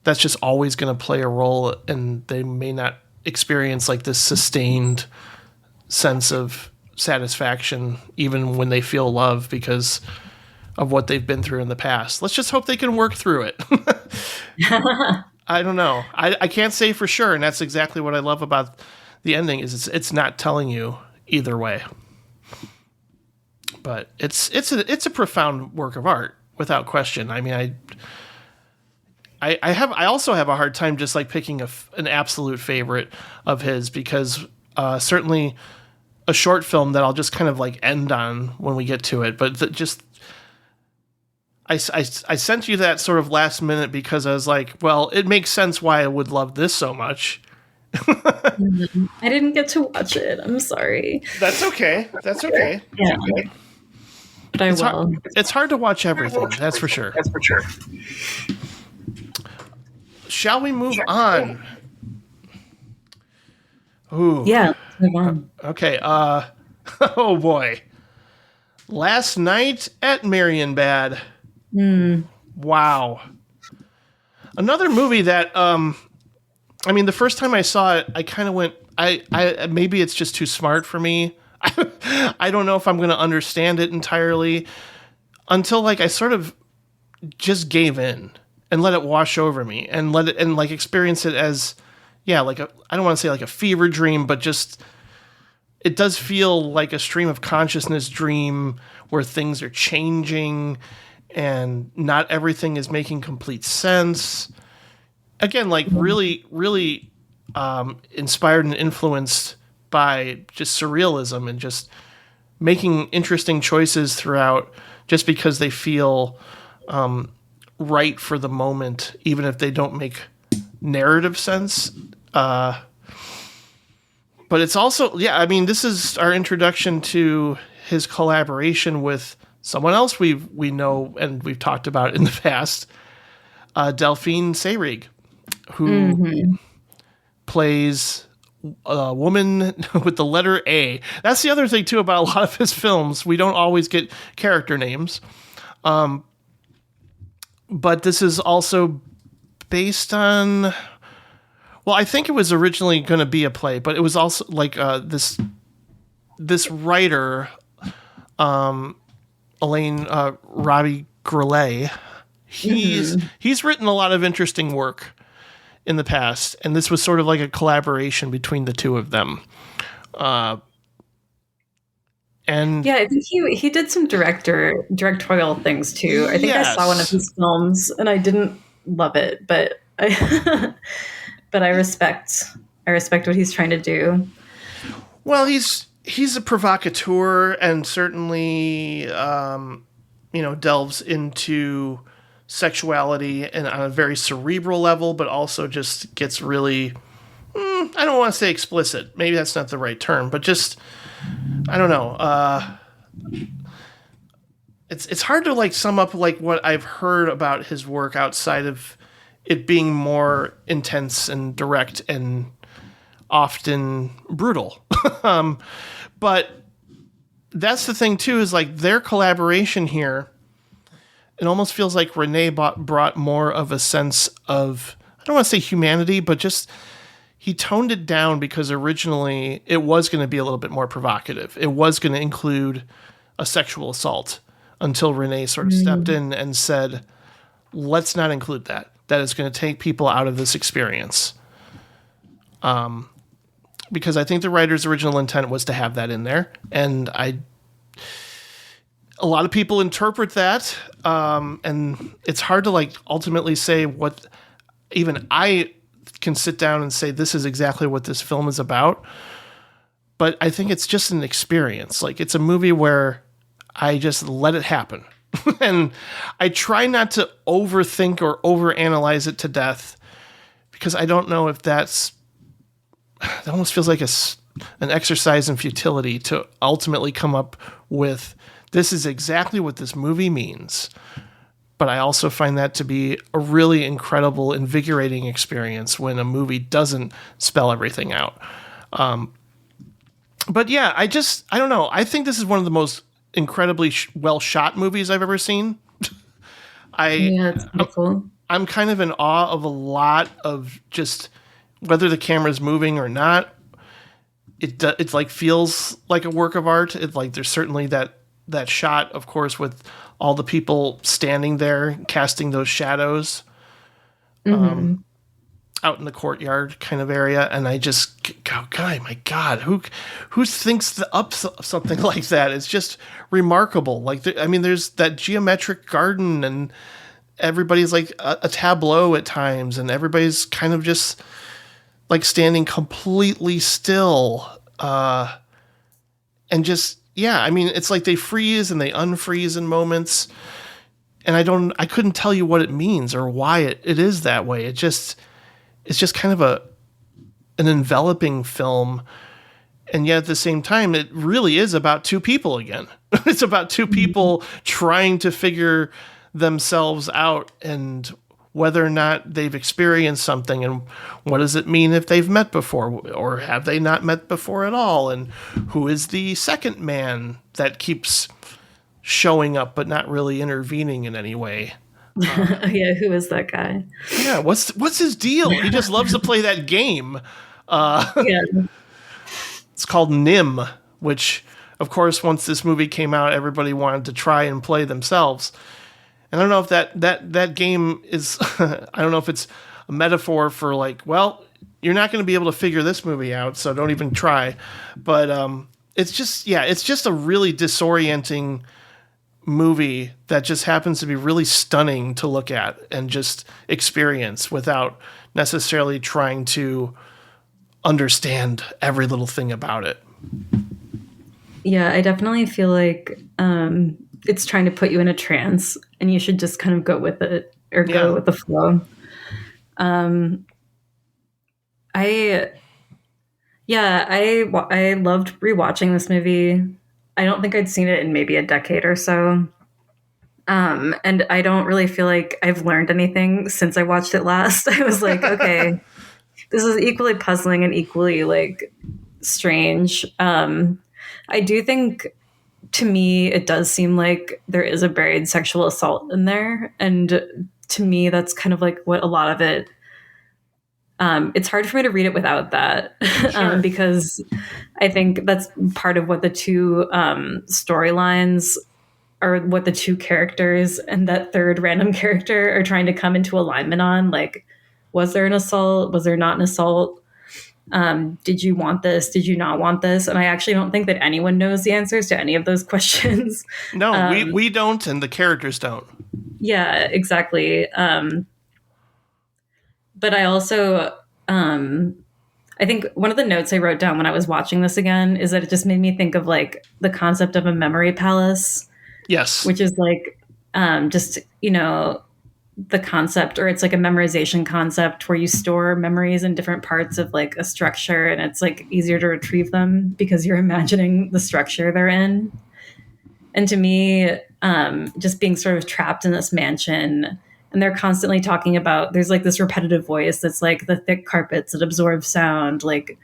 that's just always going to play a role, and they may not experience like this sustained sense of satisfaction even when they feel love because of what they've been through in the past. Let's just hope they can work through it. I don't know. I can't say for sure, and that's exactly what I love about the ending is it's not telling you either way. But it's a profound work of art without question. I mean, I also have a hard time just like picking an absolute favorite of his because certainly a short film that I'll just kind of like end on when we get to it. But I sent you that sort of last minute because I was like, well, it makes sense why I would love this so much. I didn't get to watch it. I'm sorry. That's okay. That's okay. Yeah. But I will. It's hard to watch everything. That's for sure. Shall we move on? Ooh. Yeah, let's move on. Okay. Oh boy. Last Night at Marienbad. Wow. Another movie that I mean, the first time I saw it, I kind of went, I maybe it's just too smart for me. I don't know if I'm going to understand it entirely until like I sort of just gave in and let it wash over me and let it and like experience it as, yeah, like I don't want to say like a fever dream, but just it does feel like a stream of consciousness dream where things are changing and not everything is making complete sense. Again, like really, really inspired and influenced by just surrealism and just making interesting choices throughout just because they feel right for the moment, even if they don't make narrative sense. But it's also, yeah, I mean, this is our introduction to his collaboration with someone else we know and we've talked about in the past, Delphine Seyrig, who plays a woman with the letter A. That's the other thing, too, about a lot of his films. We don't always get character names. But this is also based on... Well, I think it was originally going to be a play, but it was also like this writer, Alain Robbie Grillet. He's written a lot of interesting work in the past, and this was sort of like a collaboration between the two of them. And yeah, I think he did some directorial things too. I think I saw one of his films and I didn't love it, but I respect what he's trying to do. Well, he's a provocateur and certainly delves into sexuality and on a very cerebral level, but also just gets really, I don't want to say explicit. Maybe that's not the right term, but just, I don't know. It's hard to like sum up like what I've heard about his work outside of it being more intense and direct and often brutal. But that's the thing too, is like their collaboration here. It almost feels like Resnais brought more of a sense of, I don't want to say humanity, but just he toned it down because originally it was going to be a little bit more provocative. It was going to include a sexual assault until Resnais sort of stepped in and said, let's not include that. That is going to take people out of this experience. Because I think the writer's original intent was to have that in there. And a lot of people interpret that. And it's hard to like ultimately say what even I can sit down and say, this is exactly what this film is about. But I think it's just an experience. Like it's a movie where I just let it happen. And I try not to overthink or overanalyze it to death because I don't know if that almost feels like an exercise in futility to ultimately come up with this is exactly what this movie means. But I also find that to be a really incredible, invigorating experience when a movie doesn't spell everything out. But yeah, I don't know. I think this is one of the most incredibly well shot movies I've ever seen. It's beautiful. I'm kind of in awe of a lot of just whether the camera's moving or not. It's like feels like a work of art. It's like there's certainly that shot, of course, with all the people standing there casting those shadows out in the courtyard kind of area, and I just go, God, my God, who thinks up something like that? It's just remarkable. Like, there's that geometric garden, and everybody's like a tableau at times, and everybody's kind of just like standing completely still, and just it's like they freeze and they unfreeze in moments, and I couldn't tell you what it means or why it is that way. It's just kind of an enveloping film. And yet at the same time, it really is about two people again. It's about two people trying to figure themselves out and whether or not they've experienced something and what does it mean if they've met before or have they not met before at all? And who is the second man that keeps showing up but not really intervening in any way? Who is that guy? Yeah, what's his deal? He just loves to play that game. It's called Nim, which, of course, once this movie came out, everybody wanted to try and play themselves. And I don't know if that game is, I don't know if it's a metaphor for like, well, you're not going to be able to figure this movie out, so don't even try. But it's just a really disorienting movie that just happens to be really stunning to look at and just experience without necessarily trying to understand every little thing about it. Yeah, I definitely feel like it's trying to put you in a trance and you should just kind of go with it or go with the flow. I loved rewatching this movie. I don't think I'd seen it in maybe a decade or so. And I don't really feel like I've learned anything since I watched it last. I was like, okay, this is equally puzzling and equally like strange. I do think to me, it does seem like there is a buried sexual assault in there. And to me, that's kind of like what a lot of it, it's hard for me to read it without that. Sure. Because I think that's part of what the two storylines or what the two characters and that third random character are trying to come into alignment on. Like, was there an assault? Was there not an assault? Did you want this? Did you not want this? And I actually don't think that anyone knows the answers to any of those questions. No, we don't, and the characters don't. Yeah, exactly. But I also, I think one of the notes I wrote down when I was watching this again is that it just made me think of like the concept of a memory palace. Yes. Which is like, just, the concept, or it's like a memorization concept where you store memories in different parts of like a structure, and it's like easier to retrieve them because you're imagining the structure they're in. And to me, just being sort of trapped in this mansion, and they're constantly talking about, there's like this repetitive voice that's like the thick carpets that absorb sound, like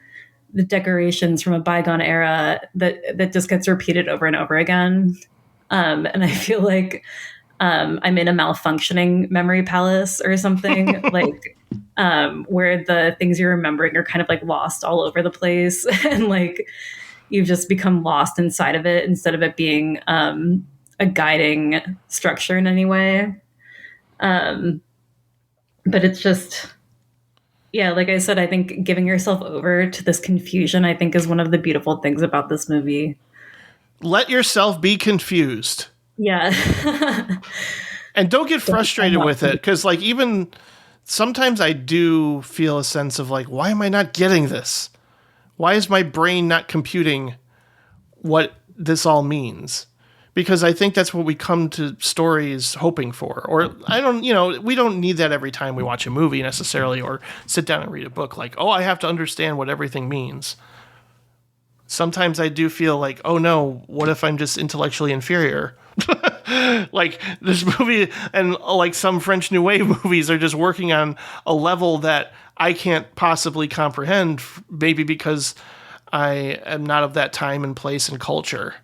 the decorations from a bygone era that just gets repeated over and over again. And I feel like I'm in a malfunctioning memory palace or something, like where the things you're remembering are kind of like lost all over the place, and like you've just become lost inside of it instead of it being a guiding structure in any way. But it's just, yeah, like I said, I think giving yourself over to this confusion, I think, is one of the beautiful things about this movie. Let yourself be confused. Yeah. And don't get frustrated with it, because like even sometimes I do feel a sense of like, why am I not getting this? Why is my brain not computing what this all means? Because I think that's what we come to stories hoping for. Or we don't need that every time we watch a movie necessarily, or sit down and read a book like, oh, I have to understand what everything means. Sometimes I do feel like, oh no, what if I'm just intellectually inferior? Like this movie and like some French New Wave movies are just working on a level that I can't possibly comprehend, maybe because I am not of that time and place and culture,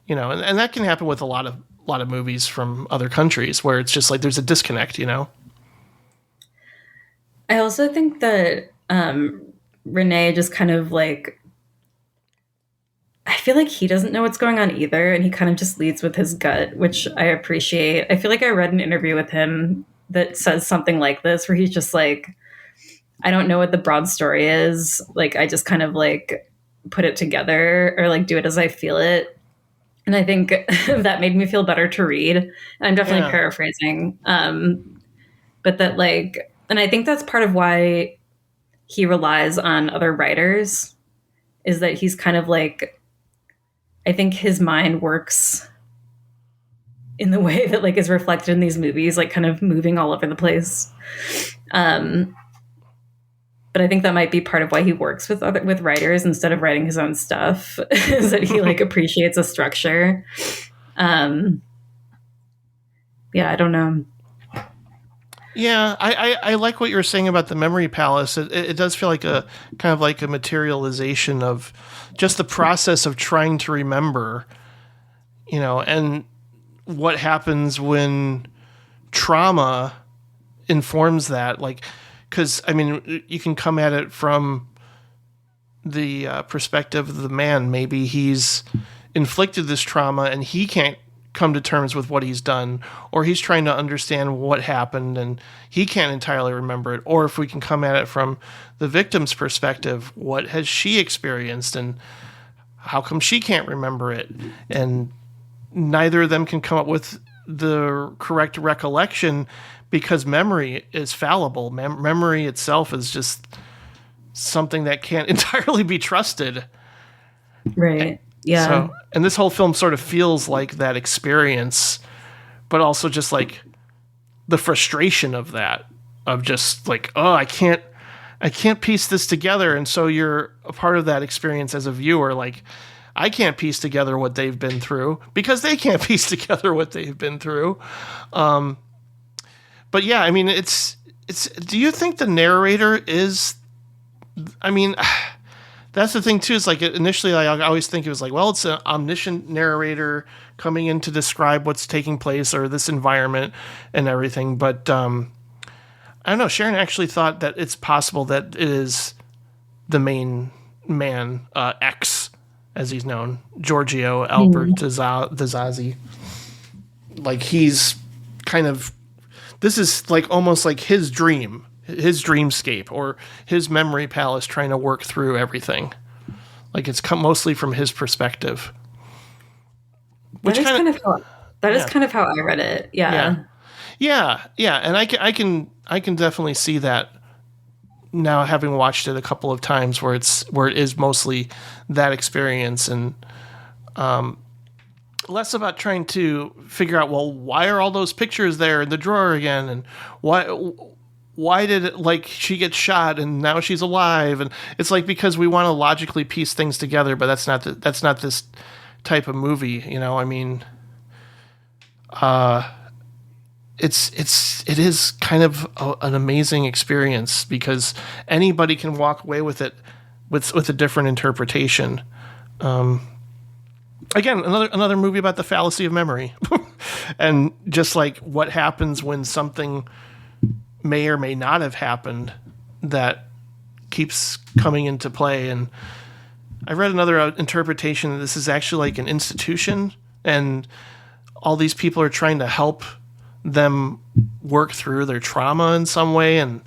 and that can happen with a lot of movies from other countries where it's just like there's a disconnect, I also think that Resnais just kind of like, I feel like he doesn't know what's going on either, and he kind of just leads with his gut, which I appreciate. I feel like I read an interview with him that says something like this, where he's just like, I don't know what the broad story is. Like, I just kind of like put it together, or like do it as I feel it. And I think that made me feel better to read. And I'm definitely paraphrasing. But that like, and I think that's part of why he relies on other writers, is that he's kind of like, I think his mind works in the way that like is reflected in these movies, like kind of moving all over the place. But I think that might be part of why he works with writers instead of writing his own stuff, is that he like appreciates a structure. Yeah, I don't know. Yeah, I like what you were saying about the memory palace. It does feel like a kind of like a materialization of just the process of trying to remember, and what happens when trauma informs that. Like, because, I mean, you can come at it from the perspective of the man. Maybe he's inflicted this trauma and he can't come to terms with what he's done, or he's trying to understand what happened and he can't entirely remember it. Or if we can come at it from the victim's perspective, what has she experienced and how come she can't remember it? And neither of them can come up with the correct recollection, because memory is fallible. Memory itself is just something that can't entirely be trusted. Right. Yeah. So, and this whole film sort of feels like that experience, but also just like the frustration of that, of just like, oh, I can't piece this together. And so you're a part of that experience as a viewer. Like, I can't piece together what they've been through because they can't piece together what they've been through. But yeah, I mean, it's, do you think the narrator is, I mean, that's the thing too, is like initially I always think it was like, well, it's an omniscient narrator coming in to describe what's taking place or this environment and everything. But I don't know, Sharon actually thought that it's possible that it is the main man, X, as he's known, Giorgio Albert Dazazzi. Like, he's kind of, this is like almost like his dreamscape or his memory palace trying to work through everything. Like, it's come mostly from his perspective. Which is kind of how I read it. Yeah. And I can definitely see that now, having watched it a couple of times, where it is mostly that experience. And less about trying to figure out, well, why are all those pictures there in the drawer again, and why did it, like, she get shot and now she's alive, and it's like, because we want to logically piece things together, but that's not this type of movie, you know. I mean, it is kind of an amazing experience because anybody can walk away with it with a different interpretation. Again, another movie about the fallacy of memory, and just like what happens when something may or may not have happened that keeps coming into play. And I read another interpretation that this is actually like an institution, and all these people are trying to help them work through their trauma in some way. And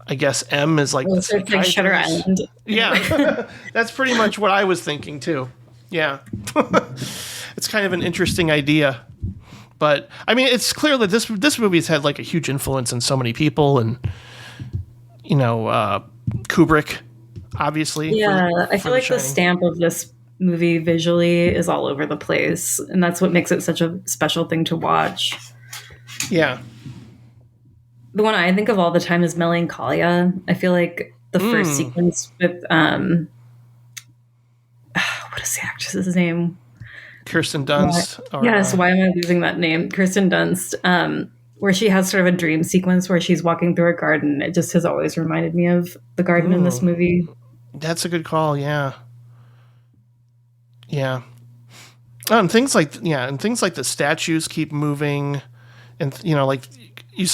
I guess M is like, it's like Shutter Island. Yeah, that's pretty much what I was thinking too. Yeah. It's kind of an interesting idea. But I mean, it's clear that this movie's had like a huge influence on so many people, and you know, Kubrick, obviously. Yeah, I feel like the stamp of this movie visually is all over the place, and that's what makes it such a special thing to watch. Yeah. The one I think of all the time is Melancholia. I feel like the first sequence with what is the actress's name? Kirsten Dunst. Why am I losing that name? Kirsten Dunst. Where she has sort of a dream sequence where she's walking through a garden. It just has always reminded me of the garden in this movie. That's a good call. Yeah. Yeah. Oh, and things like the statues keep moving, and you know, like you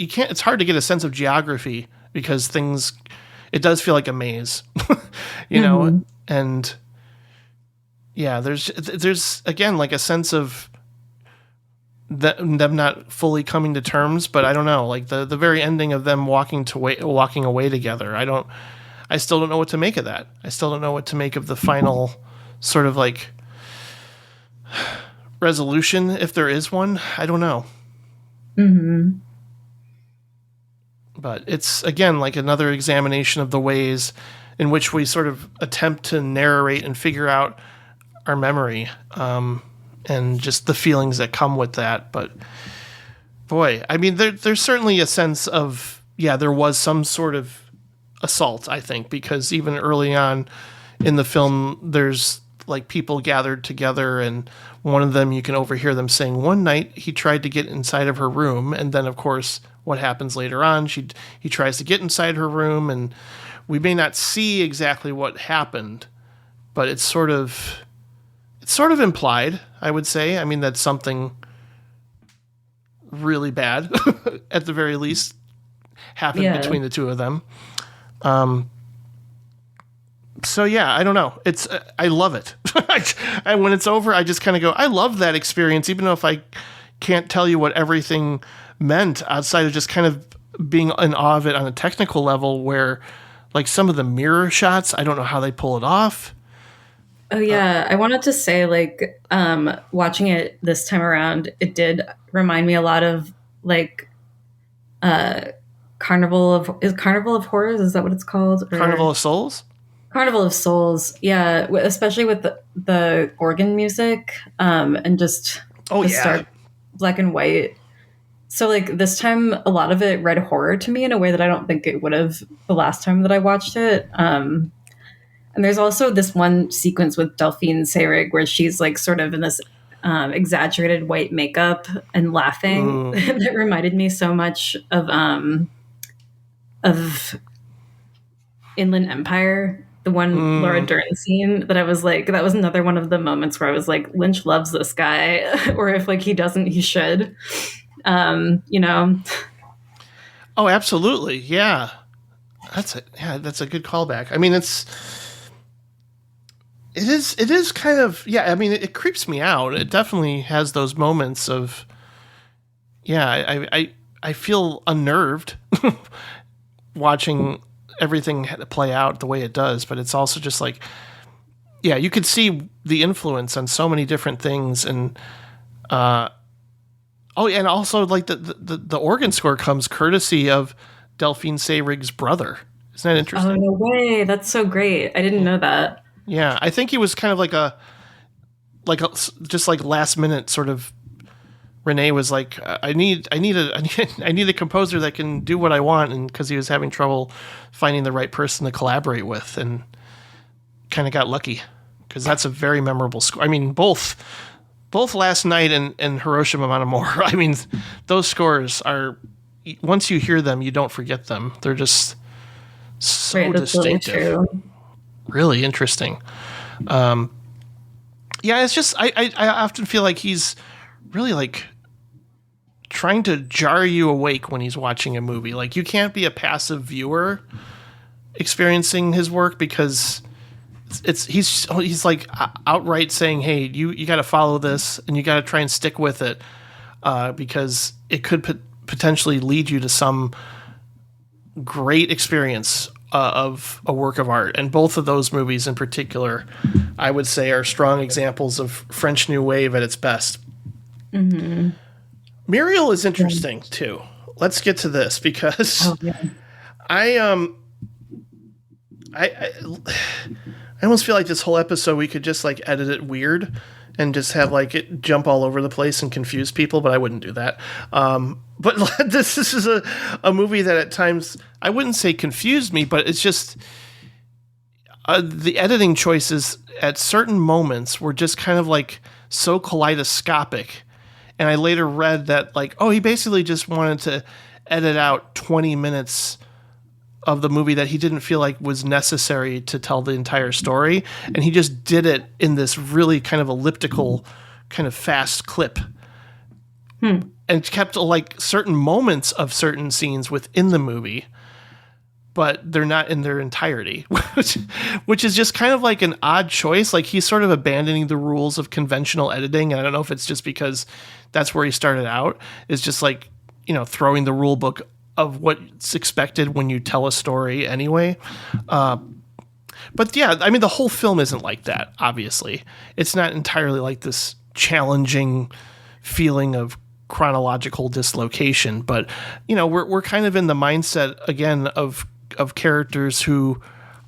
can't. It's hard to get a sense of geography because it does feel like a maze, you know, and. Yeah, there's again like a sense of them not fully coming to terms, but I don't know, like the very ending of them walking away together. I still don't know what to make of that. I still don't know what to make of the final sort of like resolution, if there is one. I don't know. But it's again like another examination of the ways in which we sort of attempt to narrate and figure out our memory, and just the feelings that come with that. But boy, I mean, there's certainly a sense of, there was some sort of assault, I think, because even early on in the film, there's like people gathered together, and one of them, you can overhear them saying, one night he tried to get inside of her room. And then of course, what happens later on, he tries to get inside her room, and we may not see exactly what happened, but it's sort of implied, I would say. I mean, that something really bad, at the very least, happened between the two of them. So yeah, I don't know. I love it. When it's over, I just kind of go, I love that experience, even though if I can't tell you what everything meant outside of just kind of being in awe of it on a technical level, where like some of the mirror shots, I don't know how they pull it off. Oh yeah, I wanted to say, like, watching it this time around, it did remind me a lot of like Carnival of Horrors. Is that what it's called? Or Carnival of Souls. Carnival of Souls. Yeah, especially with the organ music, and just stark black and white. So like this time, a lot of it read horror to me in a way that I don't think it would have the last time that I watched it. And there's also this one sequence with Delphine Seyrig where she's like sort of in this exaggerated white makeup and laughing. That reminded me so much of Inland Empire, the one Laura Dern scene, that I was like, that was another one of the moments where I was like, Lynch loves this guy, or if like he doesn't, he should. You know. Oh, absolutely, yeah. That's a good callback. I mean, it is kind of, I mean, it creeps me out. It definitely has those moments of, I feel unnerved watching everything play out the way it does, but it's also just like, you could see the influence on so many different things. And, and also like the organ score comes courtesy of Delphine Seyrig's brother. Isn't that interesting? Oh, no way. That's so great. I didn't know that. Yeah, I think he was kind of like like just like last minute sort of Resnais was like, I need a composer that can do what I want, and because he was having trouble finding the right person to collaborate with, and kind of got lucky because that's a very memorable score. I mean, both Last Night and Hiroshima Mon Amour. I mean, those scores are, once you hear them, you don't forget them. They're just so distinctive, really interesting. Yeah, it's just I often feel like he's really like trying to jar you awake when he's watching a movie. Like, you can't be a passive viewer experiencing his work, because he's like outright saying, hey, you got to follow this and you got to try and stick with it, because it could potentially lead you to some great experience of a work of art. And both of those movies in particular, I would say, are strong examples of French New Wave at its best. Mm-hmm. Muriel is interesting too. Let's get to this, because I almost feel like this whole episode we could just like edit it weird and just have like it jump all over the place and confuse people, but I wouldn't do that. But this is a movie that at times, I wouldn't say confused me, but it's just the editing choices at certain moments were just kind of like so kaleidoscopic. And I later read that, like, oh, he basically just wanted to edit out 20 minutes of the movie that he didn't feel like was necessary to tell the entire story. And he just did it in this really kind of elliptical, kind of fast clip. And kept, like, certain moments of certain scenes within the movie, but they're not in their entirety, which is just kind of like an odd choice. Like, he's sort of abandoning the rules of conventional editing. And I don't know if it's just because that's where he started out, is just like, you know, throwing the rule book of what's expected when you tell a story anyway. But yeah, I mean, the whole film isn't like that, obviously. It's not entirely like this challenging feeling of chronological dislocation, but, you know, we're kind of in the mindset again of characters who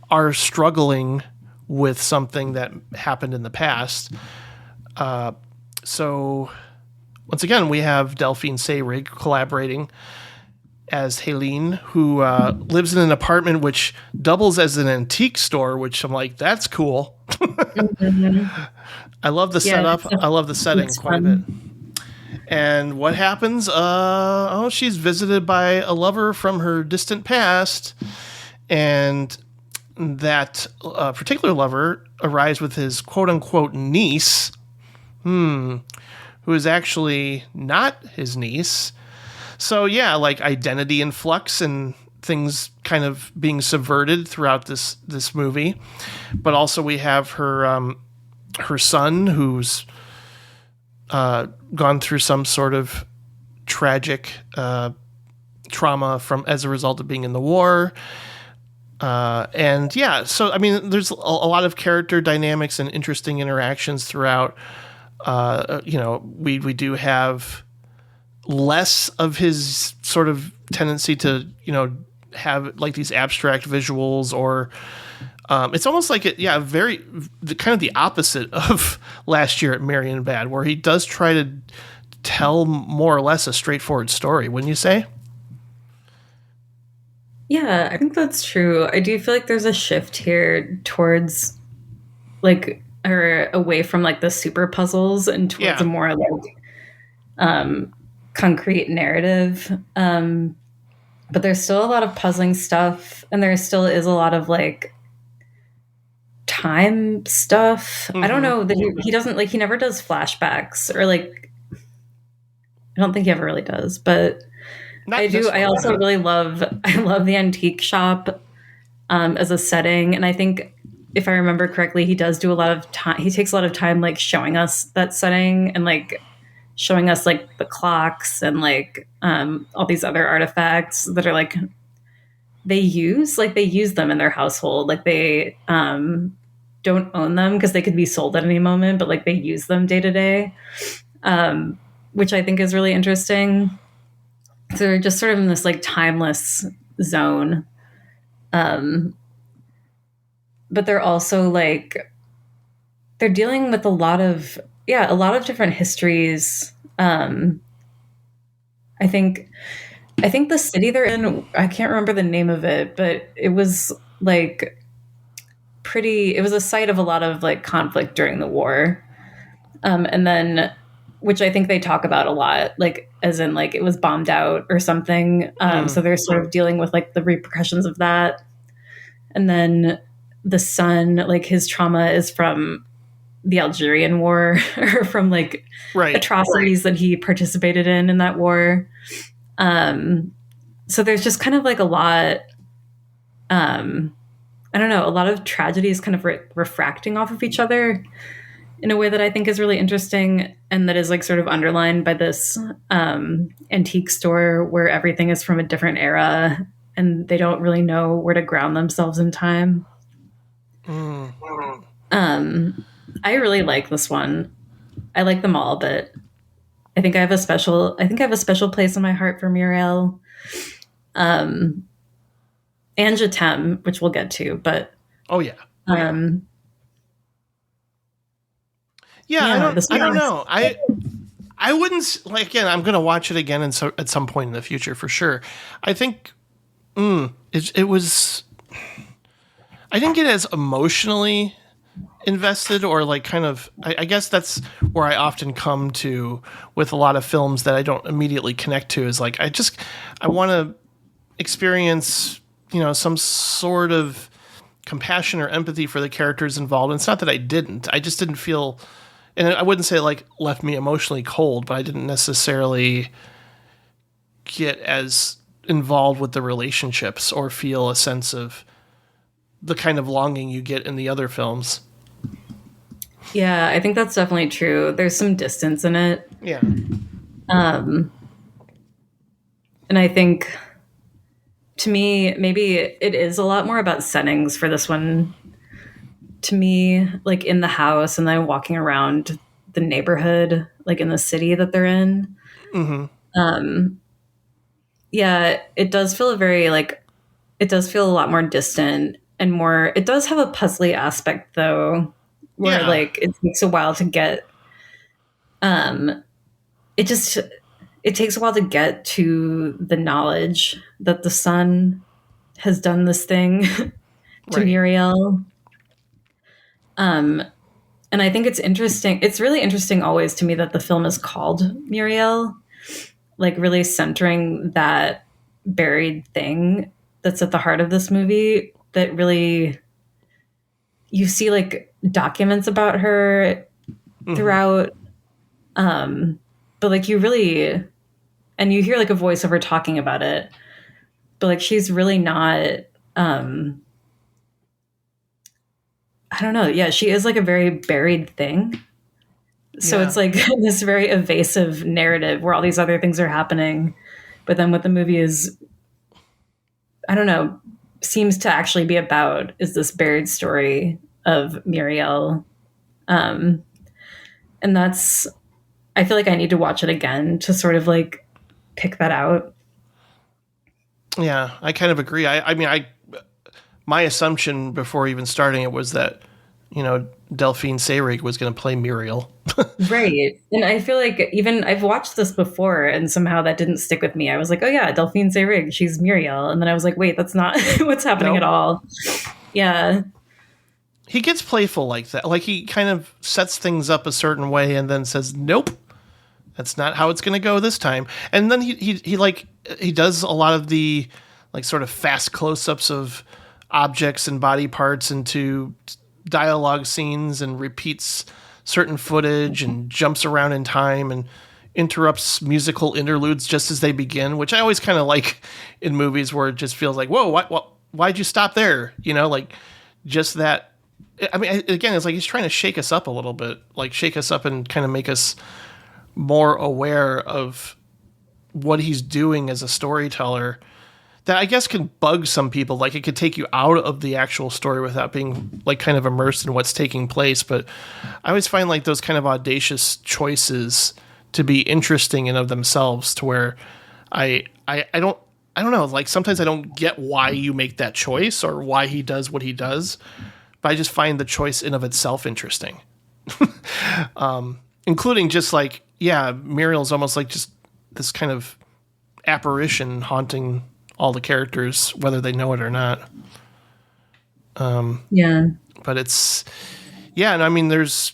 are struggling with something that happened in the past. So once again, we have Delphine Seyrig collaborating as Helene, who lives in an apartment which doubles as an antique store, which I'm like, that's cool. Mm-hmm. I love the setup. I love the setting quite a bit. And what happens? She's visited by a lover from her distant past, and that particular lover arrives with his quote-unquote niece, who is actually not his niece. So yeah, like identity in flux and things kind of being subverted throughout this movie. But also we have her son, who's gone through some sort of tragic trauma as a result of being in the war. And yeah, so I mean, there's a lot of character dynamics and interesting interactions throughout. We do have less of his sort of tendency to, have like these abstract visuals, or it's almost like kind of the opposite of Last Year at Marienbad, where he does try to tell more or less a straightforward story, wouldn't you say? Yeah, I think that's true. I do feel like there's a shift here towards or away from like the super puzzles and towards a more like concrete narrative. But there's still a lot of puzzling stuff, and there still is a lot of like time stuff. Mm-hmm. I don't know that he doesn't he never does flashbacks, or like I don't think he ever really does, but I also really love the antique shop as a setting, and I think if I remember correctly, he does do a lot of time. He takes a lot of time like showing us that setting and like showing us like the clocks and like all these other artifacts that are like they use them in their household. Like they don't own them because they could be sold at any moment, but like they use them day to day, which I think is really interesting. So they're just sort of in this like timeless zone. But they're also like they're dealing with a lot of different histories. I think the city they're in, I can't remember the name of it, but it was like it was a site of a lot of like conflict during the war. And then, which I think they talk about a lot, like as in like it was bombed out or something. So they're sort of dealing with like the repercussions of that. And then the son, like his trauma is from the Algerian War or from like atrocities that he participated in that war. So there's just kind of like a lot, I don't know, a lot of tragedies kind of refracting off of each other in a way that I think is really interesting, and that is like sort of underlined by this antique store where everything is from a different era and they don't really know where to ground themselves in time. I really like this one. I like them all, but I think I have a special place in my heart for Muriel. And Jatem, which we'll get to, but yeah, I don't know. I wouldn't like, again, I'm going to watch it again and so at some point in the future for sure. I think it was, I didn't get as emotionally invested, or like kind of, I guess that's where I often come to with a lot of films that I don't immediately connect to, is like I want to experience, some sort of compassion or empathy for the characters involved. And it's not that I just didn't feel, and I wouldn't say it like left me emotionally cold, but I didn't necessarily get as involved with the relationships or feel a sense of the kind of longing you get in the other films. Yeah, I think that's definitely true. There's some distance in it. Yeah. And I think, to me, maybe it is a lot more about settings for this one. To me, like in the house and then walking around the neighborhood, like in the city that they're in. Mm-hmm. Yeah, it does feel it does feel a lot more distant and more, it does have a puzzly aspect though, where like it takes a while to get, it takes a while to get to the knowledge that the son has done this thing to Muriel. And I think it's interesting. It's really interesting always to me that the film is called Muriel, like really centering that buried thing that's at the heart of this movie, that really, you see like documents about her throughout. But like you really, and you hear like a voice of her talking about it, but like she's really not, I don't know. Yeah, she is like a very buried thing. So it's like this very evasive narrative where all these other things are happening. But then what the movie is, I don't know, seems to actually be about is this buried story of Muriel. And that's, I feel like I need to watch it again to sort of like pick that out. Yeah, I kind of agree. I mean, my assumption before even starting it was that, Delphine Seyrig was going to play Muriel. Right. And I feel like even I've watched this before and somehow that didn't stick with me. I was like, oh yeah, Delphine Seyrig, she's Muriel. And then I was like, wait, that's not what's happening at all. Yeah. He gets playful like that. Like he kind of sets things up a certain way and then says, nope, that's not how it's going to go this time. And then he does a lot of the like sort of fast close-ups of objects and body parts into dialogue scenes and repeats certain footage and jumps around in time and interrupts musical interludes just as they begin, which I always kind of like in movies where it just feels like, whoa, why'd you stop there? Like just that. I mean, again, it's like he's trying to shake us up a little bit, like shake us up and kind of make us more aware of what he's doing as a storyteller. That I guess can bug some people. Like it could take you out of the actual story without being like kind of immersed in what's taking place. But I always find like those kind of audacious choices to be interesting in of themselves, to where I don't know. Like sometimes I don't get why you make that choice or why he does what he does, but I just find the choice in of itself interesting. Including just like, yeah, Muriel's almost like just this kind of apparition haunting all the characters, whether they know it or not. Yeah. But it's, yeah, and I mean, there's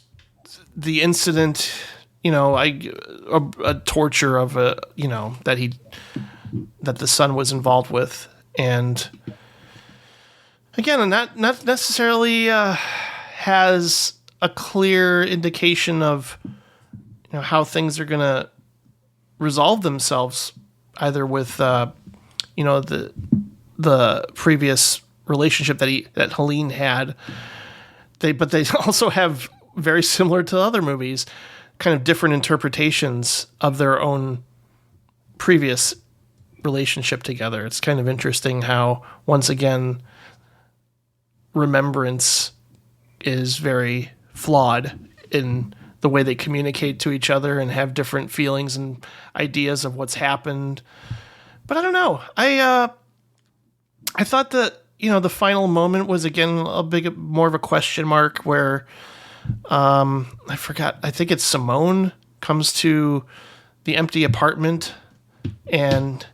the incident, a torture of that the son was involved with, and again, not necessarily has a clear indication of how things are gonna resolve themselves, either with the previous relationship that Helene had. But they also have, very similar to other movies, kind of different interpretations of their own previous relationship together. It's kind of interesting how, once again, remembrance is very flawed in the way they communicate to each other and have different feelings and ideas of what's happened. But I don't know. I thought that, the final moment was, again, more of a question mark, where I forgot, I think it's Simone comes to the empty apartment and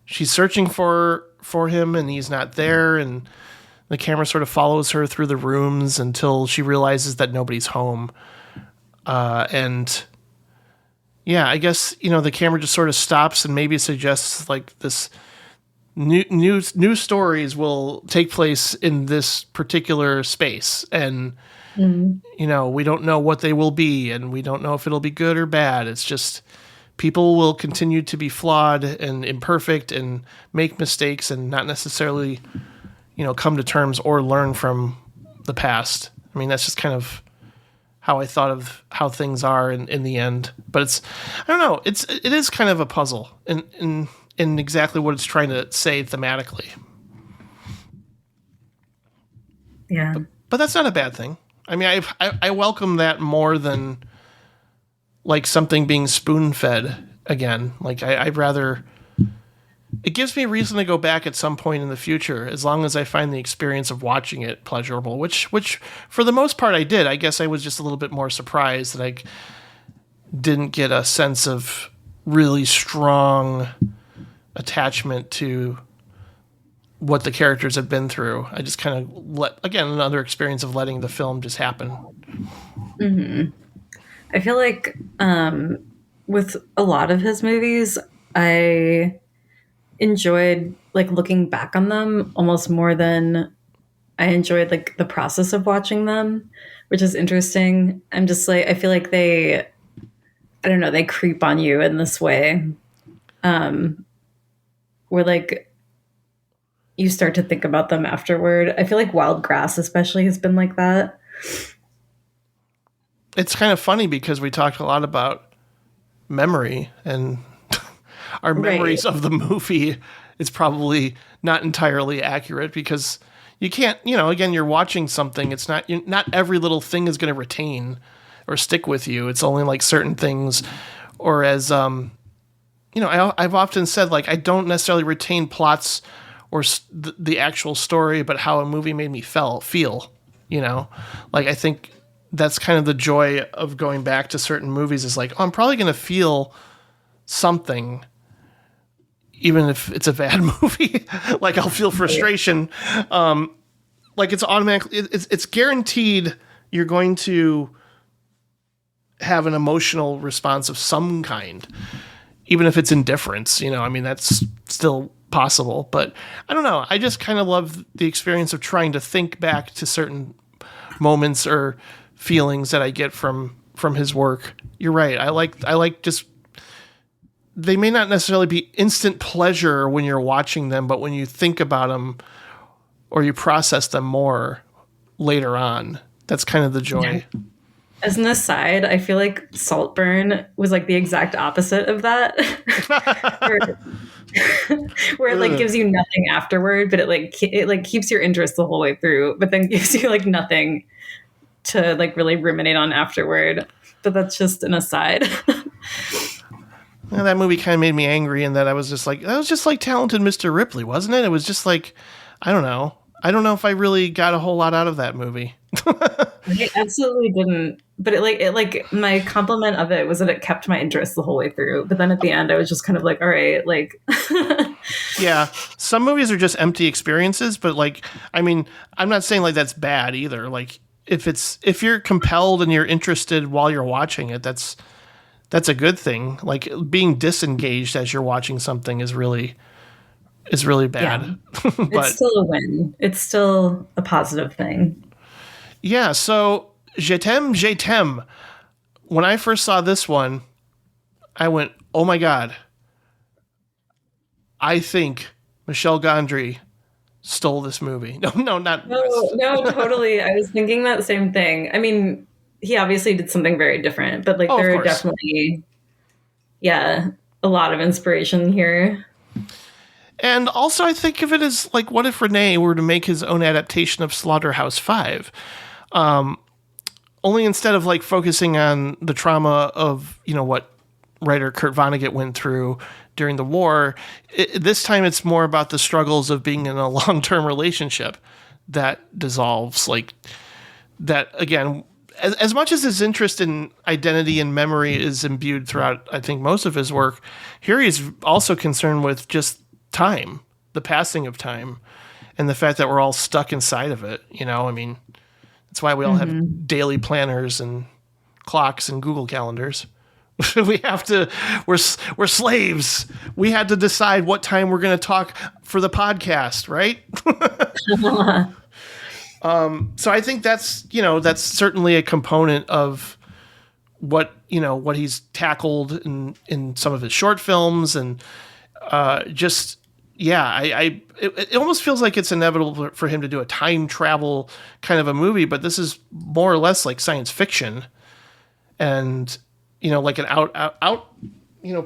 she's searching for him and he's not there, and the camera sort of follows her through the rooms until she realizes that nobody's home. And yeah, I guess, the camera just sort of stops and maybe suggests like this new stories will take place in this particular space, and we don't know what they will be, and we don't know if it'll be good or bad. It's just people will continue to be flawed and imperfect and make mistakes and not necessarily come to terms or learn from the past. I mean, that's just kind of how I thought of how things are in the end. But I don't know, it is kind of a puzzle in exactly what it's trying to say thematically. Yeah. But that's not a bad thing. I mean, I welcome that more than like something being spoon-fed again. Like, I'd rather... It gives me reason to go back at some point in the future, as long as I find the experience of watching it pleasurable, which for the most part I did. I guess I was just a little bit more surprised that I didn't get a sense of really strong attachment to what the characters had been through. I just kind of another experience of letting the film just happen. Mm-hmm. I feel like with a lot of his movies, I enjoyed like looking back on them almost more than I enjoyed like the process of watching them, which is interesting. I'm just like, I feel like they creep on you in this way. Where like you start to think about them afterward. I feel like Wild Grass especially has been like that. It's kind of funny because we talked a lot about memory, and our memories of the movie is probably not entirely accurate, because you can't, again, you're watching something. It's not every little thing is going to retain or stick with you. It's only like certain things, or as, I've often said, like, I don't necessarily retain plots or the actual story, but how a movie made me feel, like, I think that's kind of the joy of going back to certain movies, is like, oh, I'm probably going to feel something, even if it's a bad movie. Like, I'll feel frustration. Like, it's automatically, it's guaranteed you're going to have an emotional response of some kind, even if it's indifference. I mean, that's still possible. But I don't know. I just kind of love the experience of trying to think back to certain moments or feelings that I get from his work. You're right. I like just, they may not necessarily be instant pleasure when you're watching them, but when you think about them or you process them more later on, that's kind of the joy. Yeah. As an aside, I feel like Saltburn was like the exact opposite of that. where it like gives you nothing afterward, but it keeps your interest the whole way through, but then gives you like nothing to like really ruminate on afterward. But that's just an aside. Well, that movie kind of made me angry in that I was just like, that was just like Talented Mr. Ripley, wasn't it? It was just like, I don't know if I really got a whole lot out of that movie. I absolutely didn't. but it my compliment of it was that it kept my interest the whole way through. But then at the end, I was just kind of like, all right, like. Yeah, some movies are just empty experiences, but like, I mean, I'm not saying like that's bad either. Like, if you're compelled and you're interested while you're watching it, that's a good thing. Like being disengaged as you're watching something is really bad. Yeah. But It's still a win. It's still a positive thing. yeah, so Je t'aime. When I first saw this one, I went, "Oh my god. I think Michel Gondry stole this movie." No, not. No, totally. I was thinking that same thing. I mean, he obviously did something very different, but like Oh, of there are course. definitely, yeah, a lot of inspiration here. And also, I think of it as like, what if Resnais were to make his own adaptation of Slaughterhouse-Five? Only instead of like focusing on the trauma of what writer Kurt Vonnegut went through during the war, this time it's more about the struggles of being in a long-term relationship that dissolves. Like that again. As much as his interest in identity and memory is imbued throughout, I think, most of his work, here he's also concerned with just time, the passing of time, and the fact that we're all stuck inside of it. I mean, that's why we all have daily planners and clocks and Google calendars. we have to. We're slaves. We had to decide what time we're going to talk for the podcast, right? So I think that's certainly a component of what he's tackled in some of his short films, and it almost feels like it's inevitable for him to do a time travel kind of a movie, but this is more or less like science fiction, and like an out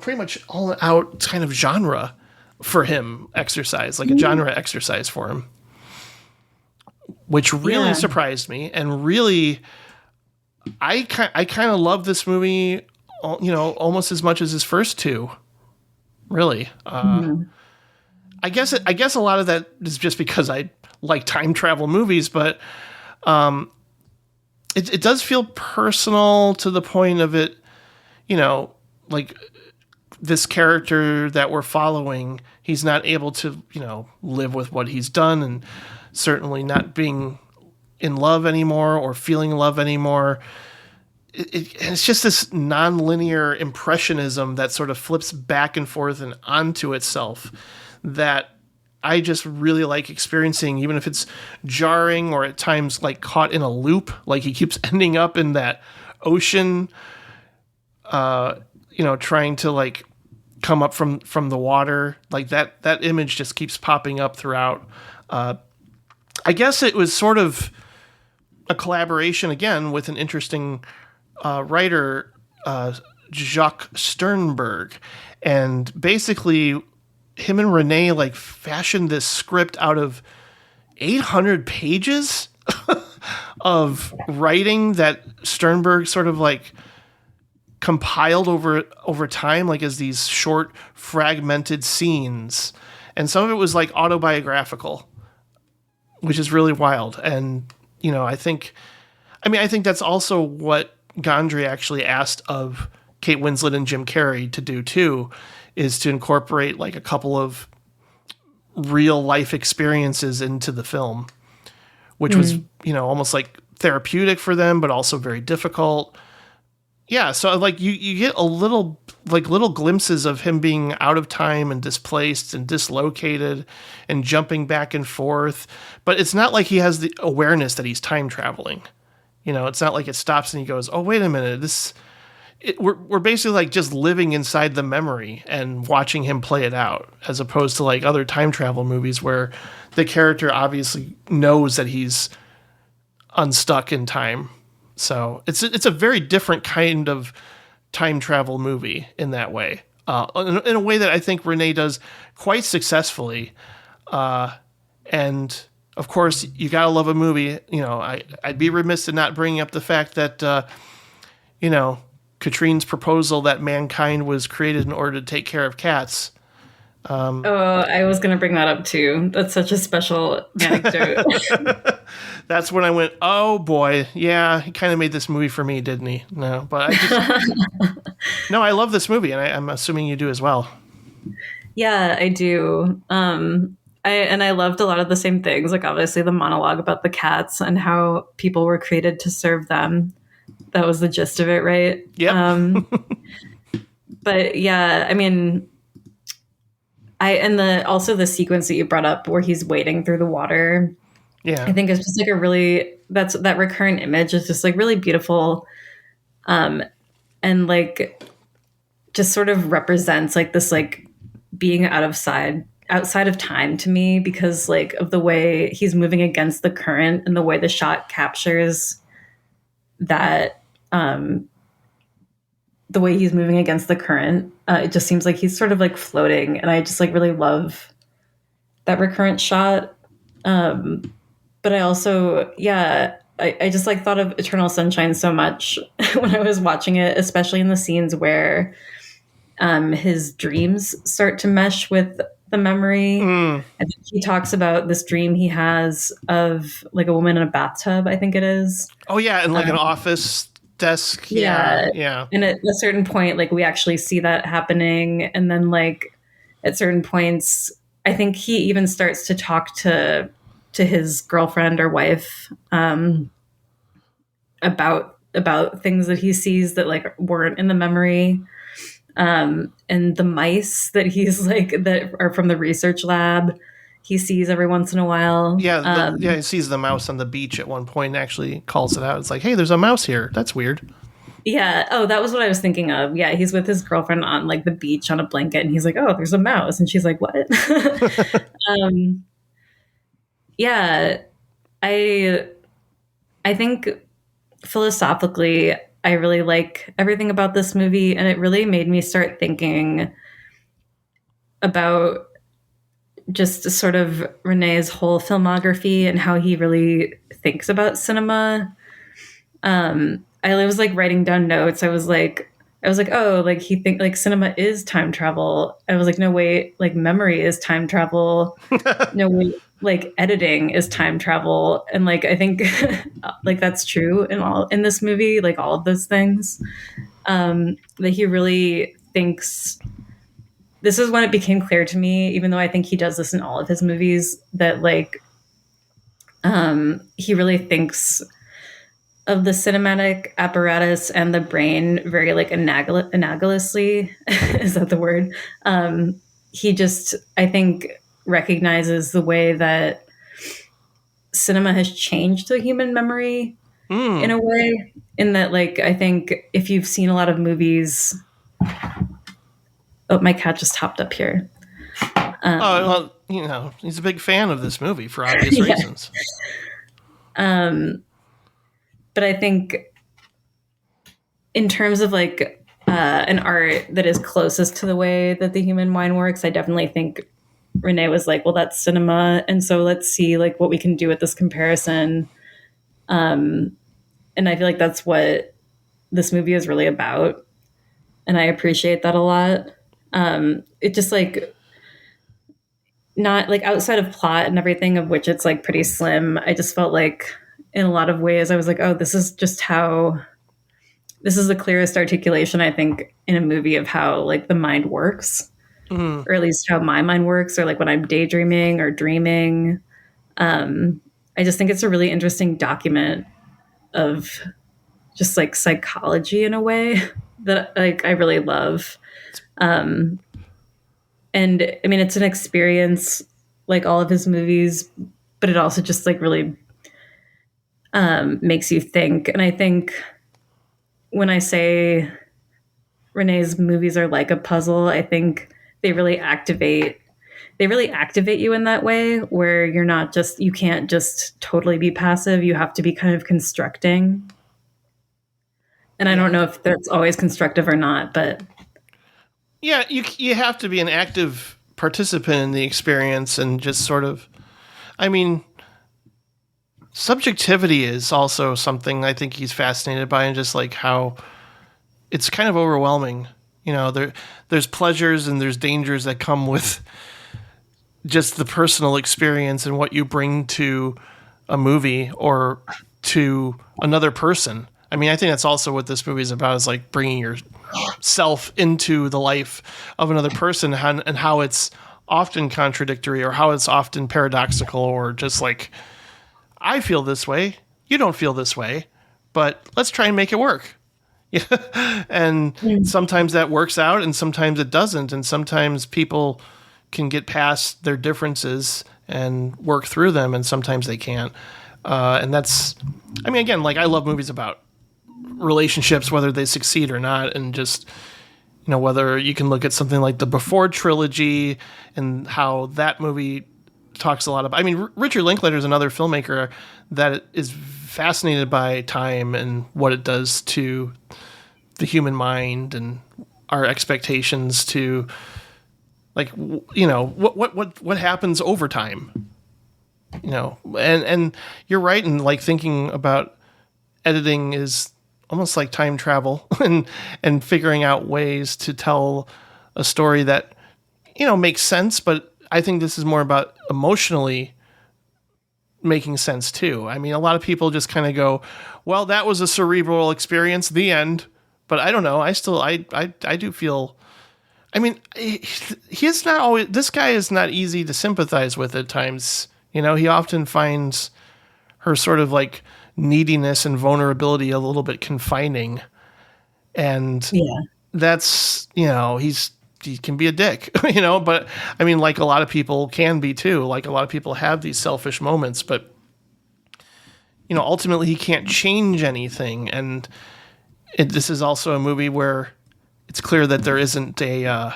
pretty much all out kind of genre for him exercise, like a genre exercise for him. Which really surprised me, and really, I kind of love this movie, almost as much as his first two. Really, I guess a lot of that is just because I like time travel movies, but it does feel personal to the point of it, like this character that we're following, he's not able to live with what he's done, and certainly not being in love anymore or feeling love anymore. It's just this non-linear impressionism that sort of flips back and forth and onto itself that I just really like experiencing, even if it's jarring or at times like caught in a loop, like he keeps ending up in that ocean, trying to like come up from the water. Like that image just keeps popping up throughout. I guess it was sort of a collaboration again with an interesting writer, Jacques Sternberg, and basically him and Resnais like fashioned this script out of 800 pages of writing that Sternberg sort of like compiled over time, like as these short fragmented scenes, and some of it was like autobiographical, which is really wild. And, I think that's also what Gondry actually asked of Kate Winslet and Jim Carrey to do too, is to incorporate like a couple of real life experiences into the film, which was, almost like therapeutic for them, but also very difficult. Yeah. So like you get a little glimpses of him being out of time and displaced and dislocated and jumping back and forth, but it's not like he has the awareness that he's time traveling. It's not like it stops and he goes, "Oh, wait a minute. We're basically like just living inside the memory and watching him play it out," as opposed to like other time travel movies where the character obviously knows that he's unstuck in time. So it's a very different kind of time travel movie in that way, in a way that I think Resnais does quite successfully. And of course, you gotta love a movie. I'd be remiss in not bringing up the fact that Catrine's proposal that mankind was created in order to take care of cats. I was going to bring that up too. That's such a special anecdote. That's when I went, oh boy, yeah, he kind of made this movie for me, didn't he? No, but no, I love this movie, and I'm assuming you do as well. Yeah, I do. I loved a lot of the same things, like obviously the monologue about the cats and how people were created to serve them. That was the gist of it, right? Yep. But yeah, I mean, also the sequence that you brought up where he's wading through the water. Yeah. I think it's just like that recurrent image is just like really beautiful. And like just sort of represents like this like being outside of time to me, because like of the way he's moving against the current and the way the shot captures that, the way he's moving against the current, it just seems like he's sort of like floating, and I just like really love that recurrent shot. But I also, yeah, I just like thought of Eternal Sunshine so much when I was watching it, especially in the scenes where his dreams start to mesh with the memory. I think he talks about this dream he has of like a woman in a bathtub, I think it is. Oh yeah, and like an office desk. Yeah. And at a certain point, like we actually see that happening. And then like at certain points, I think he even starts to talk to his girlfriend or wife about things that he sees that like weren't in the memory. And the mice that he's like that are from the research lab, he sees every once in a while. Yeah, he sees the mouse on the beach at one point and actually calls it out. It's like, hey, there's a mouse here. That's weird. Yeah. Oh, that was what I was thinking of. Yeah, he's with his girlfriend on like the beach on a blanket, and he's like, "Oh, there's a mouse," and she's like, "What?" Yeah, I think philosophically, I really like everything about this movie, and it really made me start thinking about just sort of Resnais' whole filmography and how he really thinks about cinema. I was like writing down notes. I was like, oh, like he think like cinema is time travel. I was like, no wait, like memory is time travel. No wait, like editing is time travel. And like I think like that's true in this movie, like all of those things. That he really thinks. This is when it became clear to me, even though I think he does this in all of his movies, that like he really thinks of the cinematic apparatus and the brain very like analogously. Is that the word? He just, I think, recognizes the way that cinema has changed the human memory in a way, in that like I think if you've seen a lot of movies. Oh, my cat just hopped up here. Well, you know, he's a big fan of this movie for obvious reasons. But I think in terms of like an art that is closest to the way that the human mind works, I definitely think Resnais was like, well, that's cinema. And so let's see like what we can do with this comparison. And I feel like that's what this movie is really about. And I appreciate that a lot. It just like not like outside of plot and everything, of which it's like pretty slim. I just felt like in a lot of ways I was like, oh, this is the clearest articulation I think in a movie of how like the mind works, or at least how my mind works, or like when I'm daydreaming or dreaming. I just think it's a really interesting document of just like psychology in a way that like I really love. And I mean, it's an experience like all of his movies, but it also just like really makes you think. And I think when I say Resnais' movies are like a puzzle, I think they really activate you in that way, where you can't just totally be passive. You have to be kind of constructing. And I don't know if that's always constructive or not, but yeah, you have to be an active participant in the experience and just sort of, I mean, subjectivity is also something I think he's fascinated by, and just like how it's kind of overwhelming. You know, there's pleasures and there's dangers that come with just the personal experience and what you bring to a movie or to another person. I mean, I think that's also what this movie is about, is like bringing yourself into the life of another person, and how it's often contradictory, or how it's often paradoxical, or just like, I feel this way, you don't feel this way, but let's try and make it work. And sometimes that works out and sometimes it doesn't. And sometimes people can get past their differences and work through them, and sometimes they can't. And that's, I mean, again, like, I love movies about relationships, whether they succeed or not. And just, whether you can look at something like the Before trilogy and how that movie talks a lot about, I mean, Richard Linklater is another filmmaker that is fascinated by time and what it does to the human mind and our expectations to, like, what happens over time, and you're right. And like, thinking about editing is almost like time travel and figuring out ways to tell a story that, makes sense. But I think this is more about emotionally making sense too. I mean, a lot of people just kind of go, well, that was a cerebral experience, the end. But I don't know. I do feel, I mean, he's not always, this guy is not easy to sympathize with at times. He often finds her sort of like neediness and vulnerability a little bit confining. And that's, he can be a dick, but I mean, like, a lot of people can be too. Like, a lot of people have these selfish moments, but, ultimately he can't change anything. And this is also a movie where it's clear that there isn't a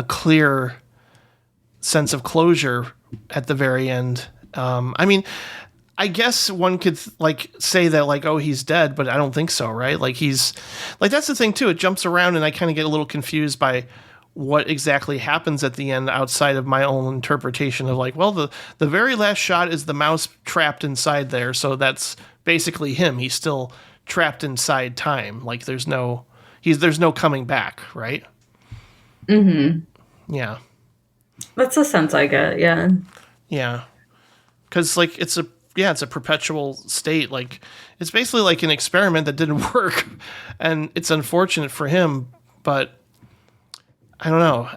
clear sense of closure at the very end. I mean, I guess one could like say that, like, oh, he's dead, but I don't think so, right? Like, he's like, that's the thing too. It jumps around, and I kind of get a little confused by what exactly happens at the end outside of my own interpretation of, like, well, the very last shot is the mouse trapped inside there, so that's basically him. He's still trapped inside time. Like, there's no coming back, right? Mm-hmm. Yeah. That's the sense I get, yeah. Yeah. Because, like, it's a perpetual state. Like, it's basically like an experiment that didn't work, and it's unfortunate for him, but I don't know.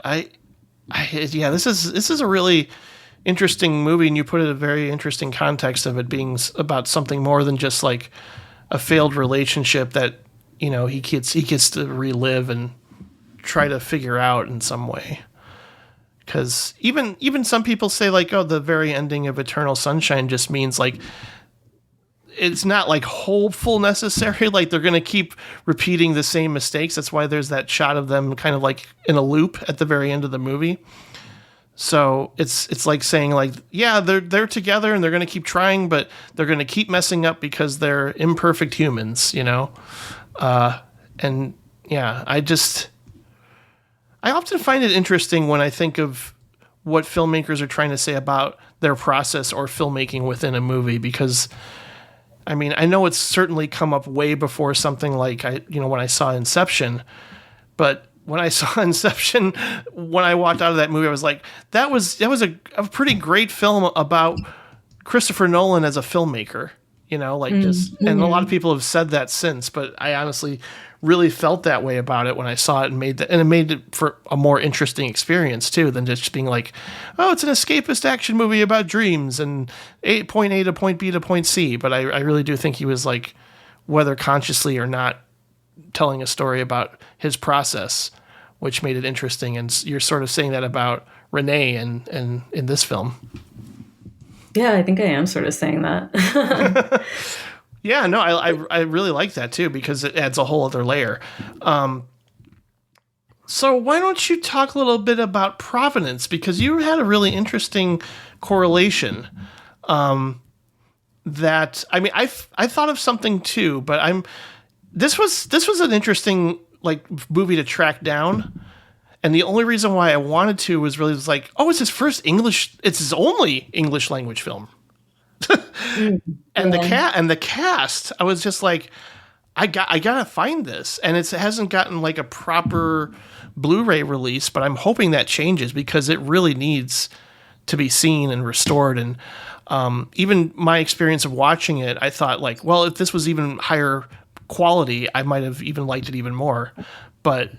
This is a really interesting movie, and you put it in a very interesting context of it being about something more than just like a failed relationship that, he gets to relive and try to figure out in some way. Because even some people say, like, oh, the very ending of Eternal Sunshine just means, like, it's not like hopeful necessarily. Like, they're going to keep repeating the same mistakes. That's why there's that shot of them kind of like in a loop at the very end of the movie. So it's like saying, like, yeah, they're together and they're going to keep trying, but they're going to keep messing up because they're imperfect humans, and yeah, I often find it interesting when I think of what filmmakers are trying to say about their process or filmmaking within a movie, because I mean, I know it's certainly come up way before something like when I saw Inception, but when I saw Inception, when I walked out of that movie, I was like, that was a pretty great film about Christopher Nolan as a filmmaker, and a lot of people have said that since, but I honestly really felt that way about it when I saw it, and it made it for a more interesting experience too, than just being like, oh, it's an escapist action movie about dreams and point A to point B to point C. But I really do think he was, like, whether consciously or not, telling a story about his process, which made it interesting. And you're sort of saying that about Resnais and in this film. Yeah, I think I am sort of saying that. Yeah, no, I really like that too, because it adds a whole other layer. So why don't you talk a little bit about provenance, because you had a really interesting correlation. That, I mean, I thought of something too, but this was an interesting, like, movie to track down. And the only reason why I wanted to was like, oh, it's his only English language film. And the cast, I was just like, I gotta find this, and it hasn't gotten like a proper Blu-ray release, but I'm hoping that changes, because it really needs to be seen and restored. And Even my experience of watching it, I thought like, well, if this was even higher quality, I might have even liked it even more. But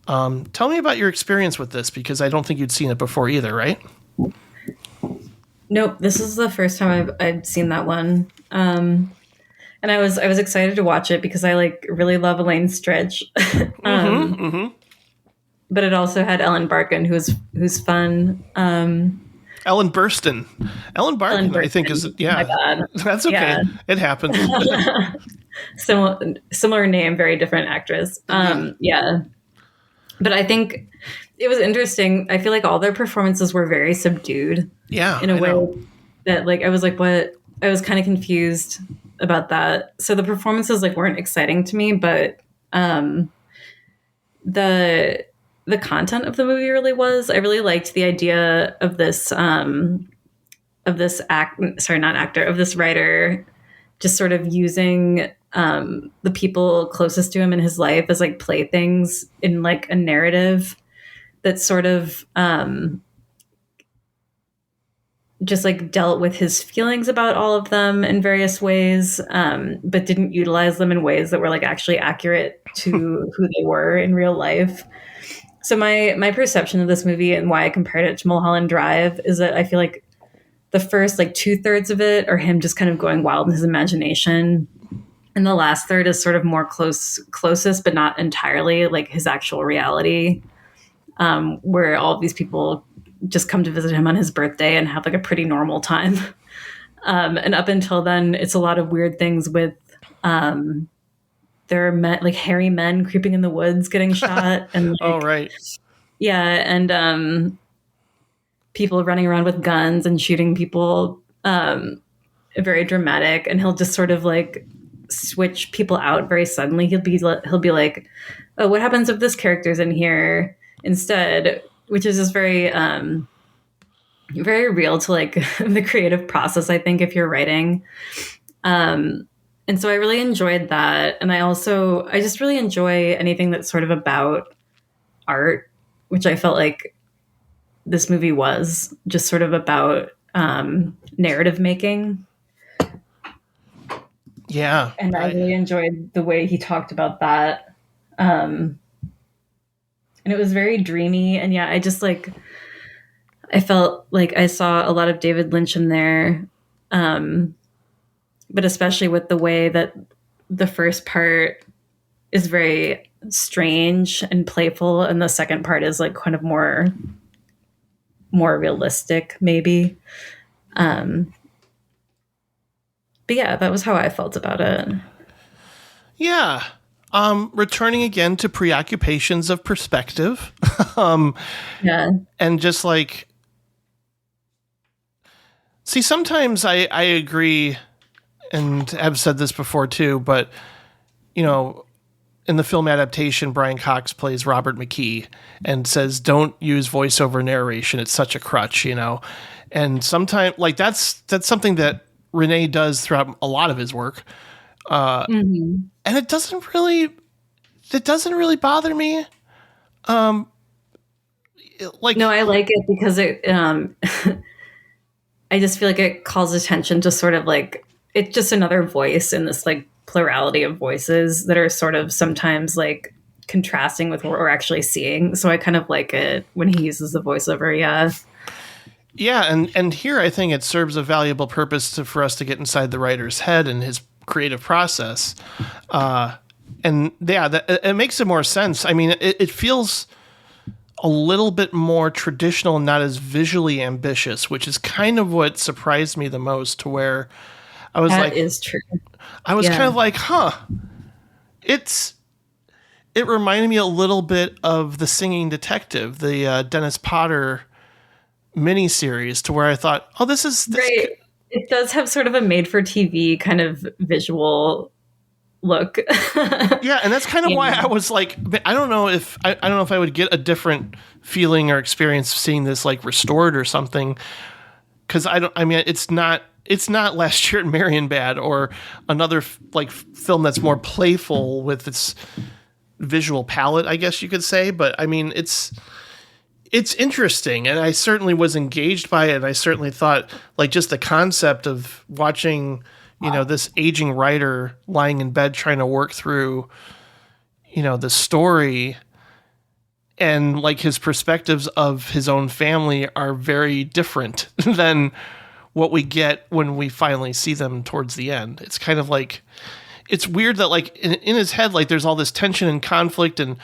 tell me about your experience with this, because I don't think you'd seen it before either, right? Nope, this is the first time I'd seen that one. And I was excited to watch it because I like really love Elaine Stritch. But it also had Ellen Barkin, who's fun. Ellen Burstyn. Ellen Barkin, I think, is, yeah. My bad. That's okay. Yeah. It happens. Similar name, very different actress. Yeah. But I think it was interesting. I feel like all their performances were very subdued. Yeah. In a way that like, I was like, what? I was kind of confused about that. So the performances like weren't exciting to me, but the content of the movie really was. I really liked the idea of this this writer just sort of using the people closest to him in his life as like playthings in like a narrative that sort of just like dealt with his feelings about all of them in various ways, but didn't utilize them in ways that were like actually accurate to who they were in real life. So my perception of this movie and why I compared it to Mulholland Drive is that I feel like the first like 2/3 of it are him just kind of going wild in his imagination. And the last third is sort of more closest, but not entirely like his actual reality, where all of these people just come to visit him on his birthday and have like a pretty normal time. And up until then, it's a lot of weird things with there are men, like hairy men creeping in the woods getting shot. And like, oh, right. Yeah. And people running around with guns and shooting people. Very dramatic. And he'll just sort of like switch people out very suddenly. He'll be like, oh, what happens if this character's in here instead? Which is just very, very real to like the creative process, I think, if you're writing. And so I really enjoyed that. And I just really enjoy anything that's sort of about art, which I felt like this movie was just sort of about narrative making. Yeah. And I really enjoyed the way he talked about that. And it was very dreamy. And yeah, I felt like I saw a lot of David Lynch in there. But especially with the way that the first part is very strange and playful. And the second part is like kind of more realistic, maybe. But yeah, that was how I felt about it. Yeah. Returning again to preoccupations of perspective. Yeah. And just like, see, sometimes I agree, and have said this before too, but, you know, in the film adaptation, Brian Cox plays Robert McKee and says, don't use voiceover narration. It's such a crutch, you know? And sometimes like that's something that Resnais does throughout a lot of his work. And it doesn't really bother me. No, I like it because it, I just feel like it calls attention to sort of like, it's just another voice in this like plurality of voices that are sort of sometimes like contrasting with what we're actually seeing. So I kind of like it when he uses the voiceover. Yeah. Yeah. And here I think it serves a valuable purpose for us to get inside the writer's head and his creative process. And yeah, it makes it more sense. I mean, it feels a little bit more traditional and not as visually ambitious, which is kind of what surprised me the most, to where I was that is true. I was kind of like, it reminded me a little bit of The Singing Detective, the Dennis Potter miniseries, to where I thought, oh, this right. It does have sort of a made for TV kind of visual look. Yeah, and that's kind of why I was like, I don't know if I would get a different feeling or experience seeing this like restored or something, because it's not Last Year at Marienbad or another like film that's more playful with its visual palette, I guess you could say. But I mean, it's interesting, and I certainly was engaged by it. And I certainly thought, like, just the concept of watching, this aging writer lying in bed trying to work through, the story, and like his perspectives of his own family are very different than what we get when we finally see them towards the end. It's kind of like, it's weird that like in his head, like there's all this tension and conflict and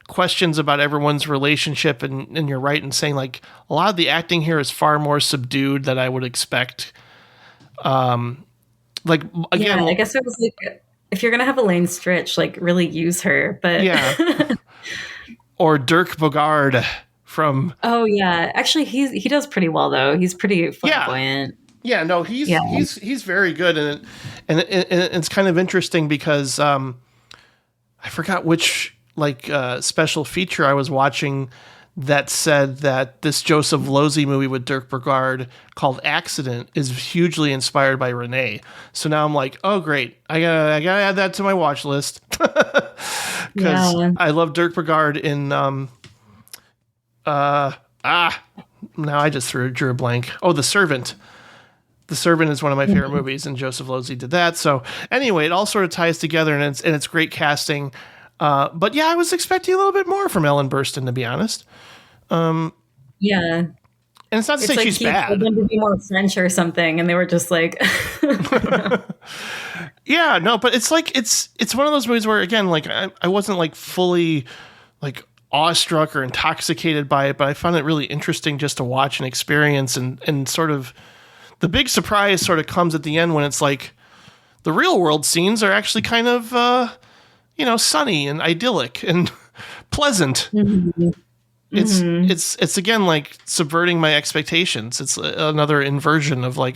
questions about everyone's relationship, and you're right in saying like a lot of the acting here is far more subdued than I would expect. Like again, Yeah, I guess it was like, if you're gonna have Elaine Stritch, like really use her, but yeah, or Dirk Bogarde from. Oh yeah, actually he does pretty well though. He's pretty flamboyant. Yeah, no, he's very good, and it's kind of interesting because I forgot which like special feature I was watching that said that this Joseph Losey movie with Dirk Bogarde called Accident is hugely inspired by Resnais. So now I'm like, oh great, I gotta add that to my watch list because I love Dirk Bogarde in now I just drew a blank. Oh, The Servant. The Servant is one of my favorite movies, and Joseph Losey did that. So anyway, it all sort of ties together, and it's great casting. But yeah, I was expecting a little bit more from Ellen Burstyn, to be honest. Yeah, and it's not to say like she's he bad. told them to be more French or something, and they were just like, yeah, no, but it's like it's one of those movies where again, like I wasn't like fully like awestruck or intoxicated by it, but I found it really interesting just to watch and experience, and sort of. The big surprise sort of comes at the end when it's like the real world scenes are actually kind of, sunny and idyllic and pleasant. Mm-hmm. It's again like subverting my expectations. It's another inversion of like,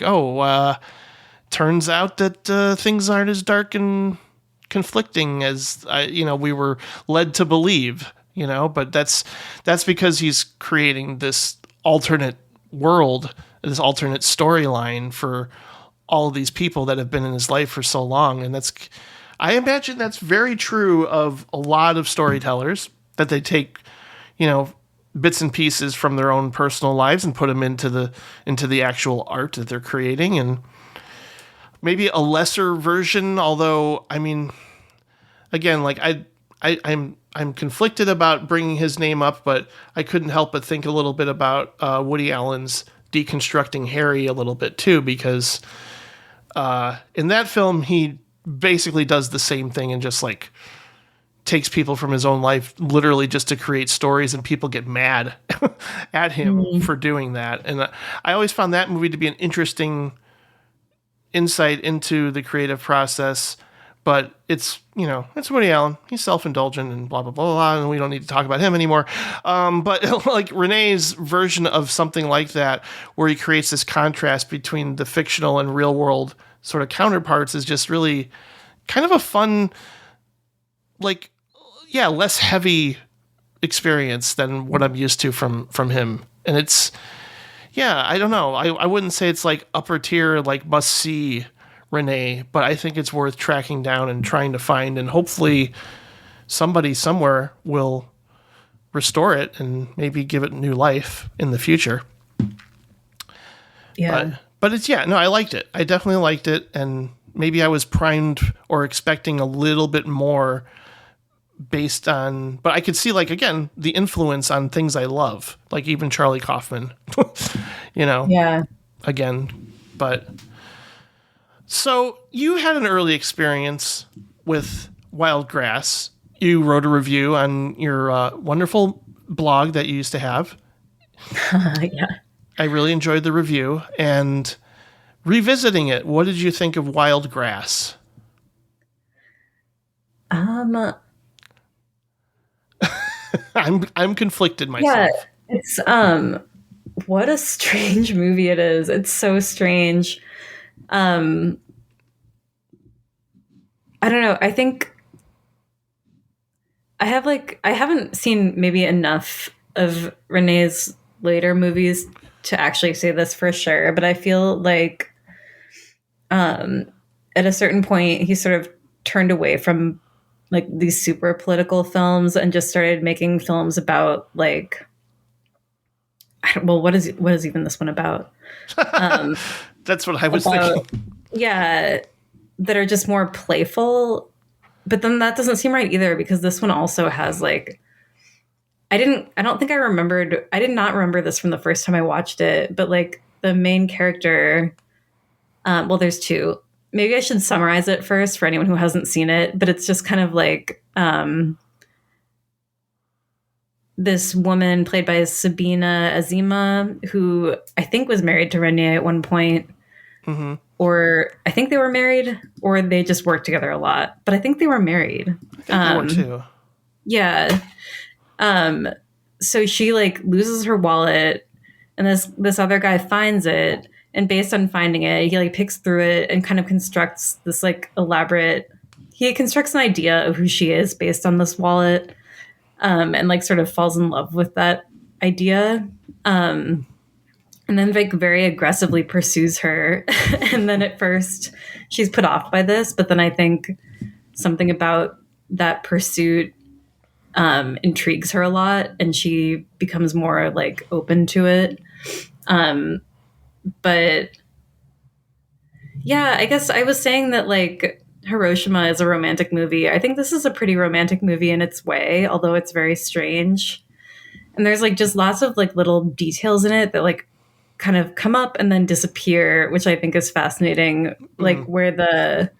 turns out that things aren't as dark and conflicting as we were led to believe. But that's because he's creating this alternate world. This alternate storyline for all of these people that have been in his life for so long. And I imagine that's very true of a lot of storytellers, that they take, bits and pieces from their own personal lives and put them into the actual art that they're creating. And maybe a lesser version, although, I mean, again, like I'm conflicted about bringing his name up, but I couldn't help but think a little bit about Woody Allen's Deconstructing Harry a little bit too, because in that film he basically does the same thing and just like takes people from his own life literally just to create stories, and people get mad at him for doing that. And I always found that movie to be an interesting insight into the creative process. But it's Woody Allen. He's self-indulgent and blah, blah, blah, blah, and we don't need to talk about him anymore. But like Renee's version of something like that, where he creates this contrast between the fictional and real world sort of counterparts, is just really kind of a fun, like, less heavy experience than what I'm used to from him. And it's, I don't know. I wouldn't say it's like upper tier, like must see Resnais, but I think it's worth tracking down and trying to find, and hopefully somebody somewhere will restore it and maybe give it new life in the future. Yeah. But it's, I liked it. I definitely liked it, and maybe I was primed or expecting a little bit more based on, but I could see, like, again, the influence on things I love, like even Charlie Kaufman, Yeah. Again, but... So you had an early experience with Wild Grass. You wrote a review on your wonderful blog that you used to have. Yeah. I really enjoyed the review. And revisiting it, what did you think of Wild Grass? I'm conflicted myself. Yeah, it's what a strange movie it is. It's so strange. I don't know. I think I haven't seen maybe enough of Renee's later movies to actually say this for sure, but I feel like at a certain point he sort of turned away from like these super political films and just started making films about like well, what is even this one about? That's what I was About thinking. yeah, that are just more playful. But then that doesn't seem right either because this one also has like I don't think I did not remember this from the first time I watched it, but like the main character, well, there's two. Maybe I should summarize it first for anyone who hasn't seen it, but it's just kind of like this woman played by Sabina Azima, who I think was married to Resnais at one point, Mm-hmm. or I think they were married, or they just worked together a lot. But I think they were married. I think they were too. Yeah. So she like loses her wallet, and this other guy finds it, and based on finding it, he like picks through it and kind of constructs this like elaborate. He constructs an idea of who she is based on this wallet, and like sort of falls in love with that idea. And then like very aggressively pursues her. And then at first she's put off by this, but then I think something about that pursuit intrigues her a lot, and she becomes more like open to it. But yeah, I guess I was saying that like Hiroshima is a romantic movie. I think this is a pretty romantic movie in its way, although it's very strange. And there's like just lots of like little details in it that like kind of come up and then disappear, which I think is fascinating. Like where the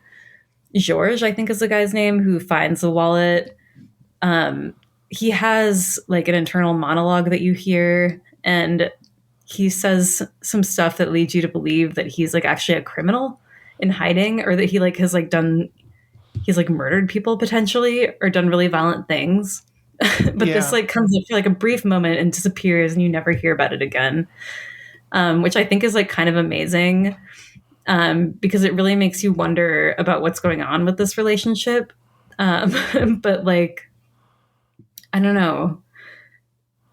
Georges, I think is the guy's name, who finds the wallet. He has like an internal monologue that you hear, and he says some stuff that leads you to believe that he's like actually a criminal in hiding, or that he like has like he's like murdered people potentially or done really violent things. But this like comes up for like a brief moment and disappears, and you never hear about it again, which I think is like kind of amazing, because it really makes you wonder about what's going on with this relationship. But like, I don't know,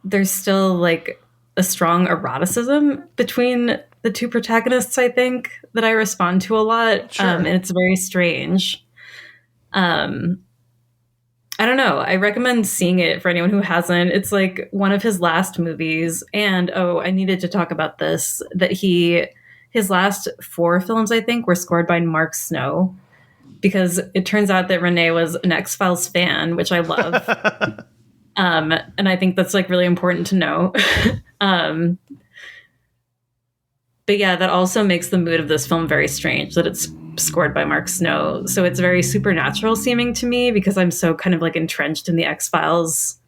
there's still like a strong eroticism between the two protagonists, I think, that I respond to a lot. Sure. And it's very strange. I don't know. I recommend seeing it for anyone who hasn't. It's like one of his last movies. And I needed to talk about this, that his last 4 films, I think, were scored by Mark Snow, because it turns out that Resnais was an X-Files fan, which I love. And I think that's like really important to know. But yeah, that also makes the mood of this film very strange, that it's scored by Mark Snow. So it's very supernatural seeming to me, because I'm so kind of like entrenched in the X-Files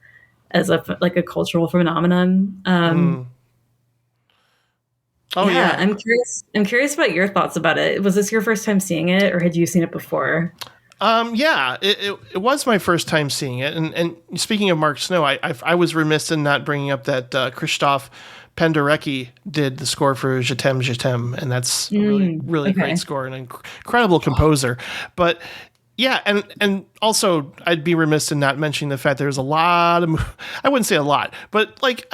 as a cultural phenomenon. Yeah. I'm curious about your thoughts about it. Was this your first time seeing it, or had you seen it before? Yeah, it was my first time seeing it. And speaking of Mark Snow, I was remiss in not bringing up that Christophe Penderecki did the score for Je t'aime, and that's a really great score and an incredible composer. But yeah, and also I'd be remiss in not mentioning the fact there's a lot of, I wouldn't say a lot, but like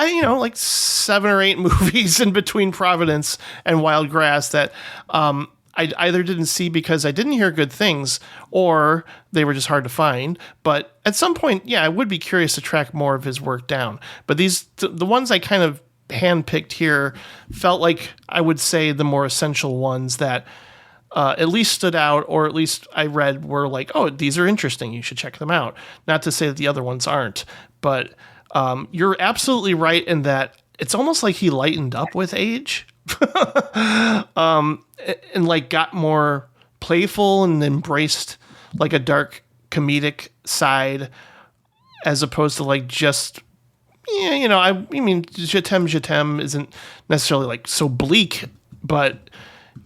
7 or 8 movies in between Providence and Wild Grass that I either didn't see because I didn't hear good things, or they were just hard to find. But at some point, yeah, I would be curious to track more of his work down. But the ones I kind of handpicked here felt like, I would say, the more essential ones that at least stood out, or at least I read were like, oh, these are interesting, you should check them out. Not to say that the other ones aren't, but you're absolutely right in that it's almost like he lightened up with age. And like got more playful and embraced like a dark comedic side, as opposed to like just, I mean, Je t'aime isn't necessarily like so bleak, but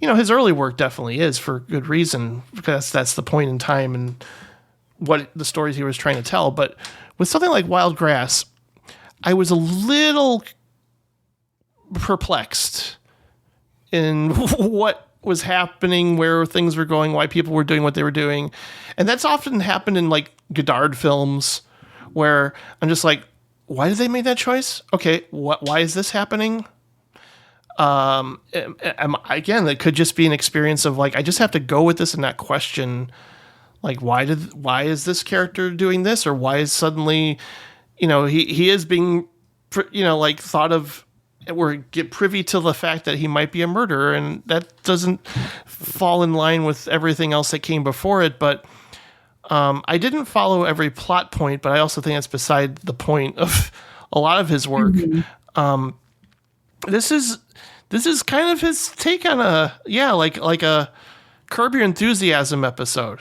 his early work definitely is, for good reason, because that's the point in time and what the stories he was trying to tell. But with something like Wild Grass, I was a little perplexed in what was happening, where things were going, why people were doing what they were doing. And that's often happened in like Godard films, where I'm just like, why did they make that choice? Okay, why is this happening? Again, it could just be an experience of like, I just have to go with this and not question, like, why is this character doing this, or why is suddenly, he is being, like, thought of or get privy to the fact that he might be a murderer, and that doesn't fall in line with everything else that came before it. But I didn't follow every plot point, but I also think that's beside the point of a lot of his work. This is kind of his take on like a Curb Your Enthusiasm episode,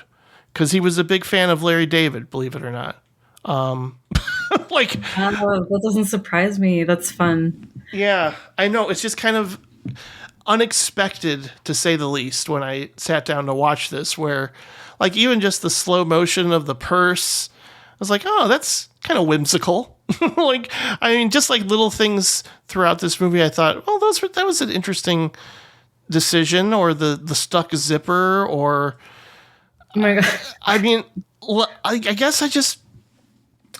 because he was a big fan of Larry David, believe it or not. Like, oh, that doesn't surprise me. That's fun. yeah, I know. It's just kind of unexpected, to say the least, when I sat down to watch this, where, like, even just the slow motion of the purse, I was like, oh, that's kind of whimsical. Like, I mean, just like little things throughout this movie, I thought, well, that was an interesting decision, or the stuck zipper, or Oh my god. I mean, I guess I just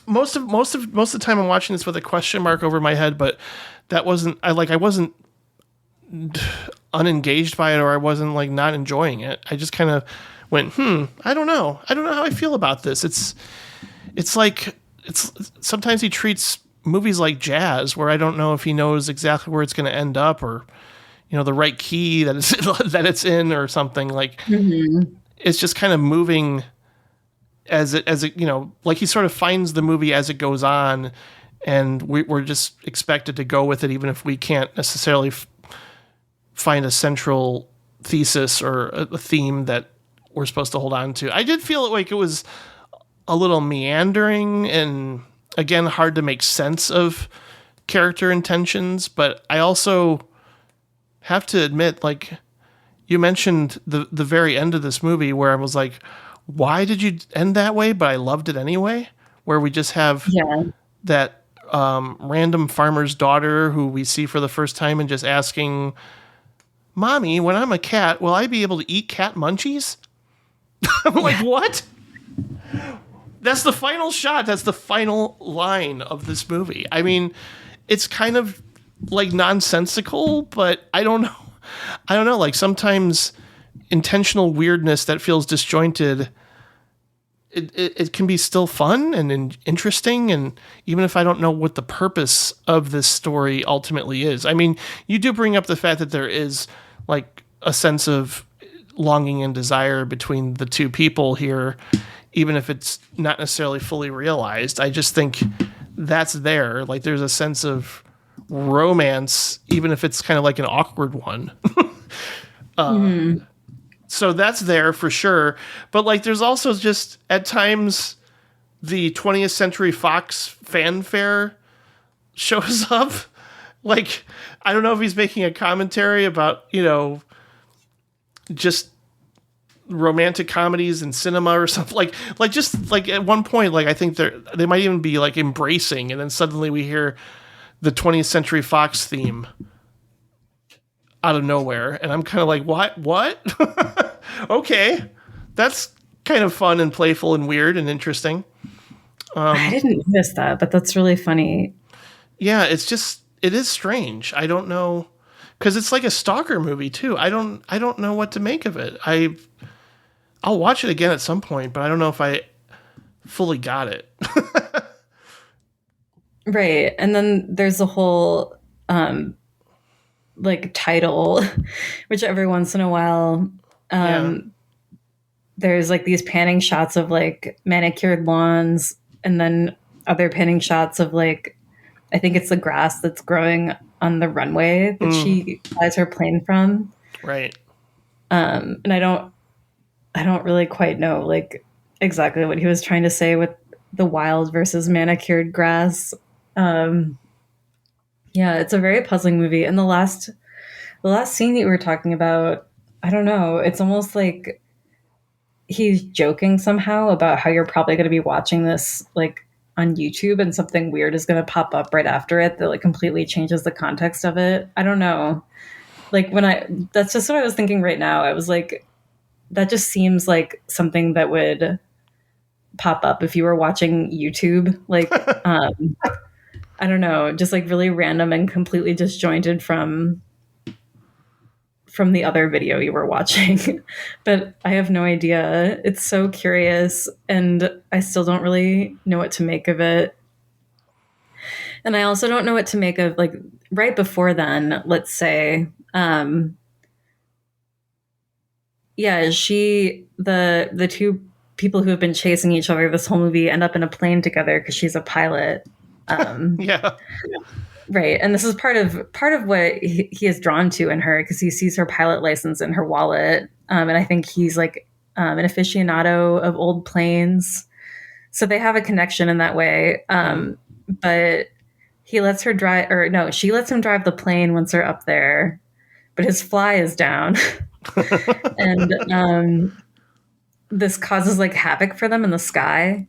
most of the time I'm watching this with a question mark over my head, but that wasn't I wasn't unengaged by it, or I wasn't like not enjoying it. I just kind of went, I don't know how I feel about this. It's like sometimes he treats movies like jazz, where I don't know if he knows exactly where it's going to end up, or the right key that it's in, or something. Like, it's just kind of moving as it like he sort of finds the movie as it goes on, and we're just expected to go with it, even if we can't necessarily find a central thesis or a theme that we're supposed to hold on to. I did feel like it was a little meandering, and again, hard to make sense of character intentions. But I also have to admit, like, you mentioned the very end of this movie, where I was like, why did you end that way? But I loved it anyway, where we just have that random farmer's daughter who we see for the first time, and just asking, Mommy, when I'm a cat, will I be able to eat cat munchies? I'm like, what? That's the final shot. That's the final line of this movie. I mean, it's kind of like nonsensical, but I don't know. Like, sometimes intentional weirdness that feels disjointed, it can be still fun and interesting. And even if I don't know what the purpose of this story ultimately is, I mean, you do bring up the fact that there is like a sense of longing and desire between the two people here, even if it's not necessarily fully realized. I just think that's there. Like, there's a sense of romance, even if it's kind of like an awkward one. So that's there for sure. But like, there's also just at times the 20th Century Fox fanfare shows up. Like, I don't know if he's making a commentary about, just romantic comedies in cinema or something. Like just like at one point, like, I think they might even be like embracing, and then suddenly we hear the 20th Century Fox theme out of nowhere, and I'm kind of like, what? Okay, that's kind of fun and playful and weird and interesting. I didn't miss that, but that's really funny. Yeah, it is strange. I don't know, because it's like a stalker movie too. I don't know what to make of it. I'll watch it again at some point, but I don't know if I fully got it. Right. And then there's a whole like title, which every once in a while there's like these panning shots of like manicured lawns, and then other panning shots of like, I think it's the grass that's growing on the runway that she flies her plane from. Right. And I don't really quite know like exactly what he was trying to say with the wild versus manicured grass. Yeah, it's a very puzzling movie. And the last scene that you were talking about, I don't know, it's almost like he's joking somehow about how you're probably going to be watching this like on YouTube, and something weird is going to pop up right after it that like completely changes the context of it. I don't know. Like, that's just what I was thinking right now. I was like, that just seems like something that would pop up if you were watching YouTube. Like, I don't know, just like really random and completely disjointed from the other video you were watching. But I have no idea. It's so curious, and I still don't really know what to make of it. And I also don't know what to make of, like, right before then, let's say, yeah, the two people who have been chasing each other this whole movie end up in a plane together because she's a pilot. Yeah. Right. And this is part of what he is drawn to in her, because he sees her pilot license in her wallet. And I think he's like an aficionado of old planes. So they have a connection in that way. But he lets her drive, or no, she lets him drive the plane once they're up there, but his fly is down. And this causes like havoc for them in the sky.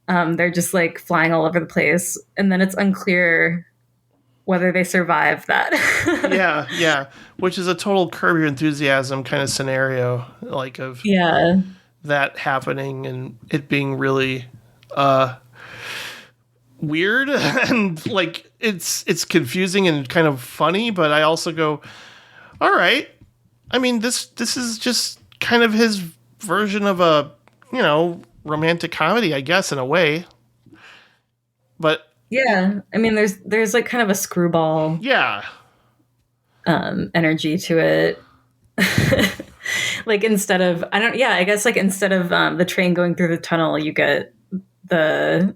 They're just like flying all over the place. And then it's unclear whether they survive that. Yeah. Which is a total Curb Your Enthusiasm kind of scenario, like of that happening and it being really weird and like it's confusing and kind of funny, but I also go, all right. I mean, this is just kind of his version of a, romantic comedy, I guess, in a way. But yeah, I mean, there's like kind of a screwball energy to it. Like instead of I guess like instead of the train going through the tunnel, you get the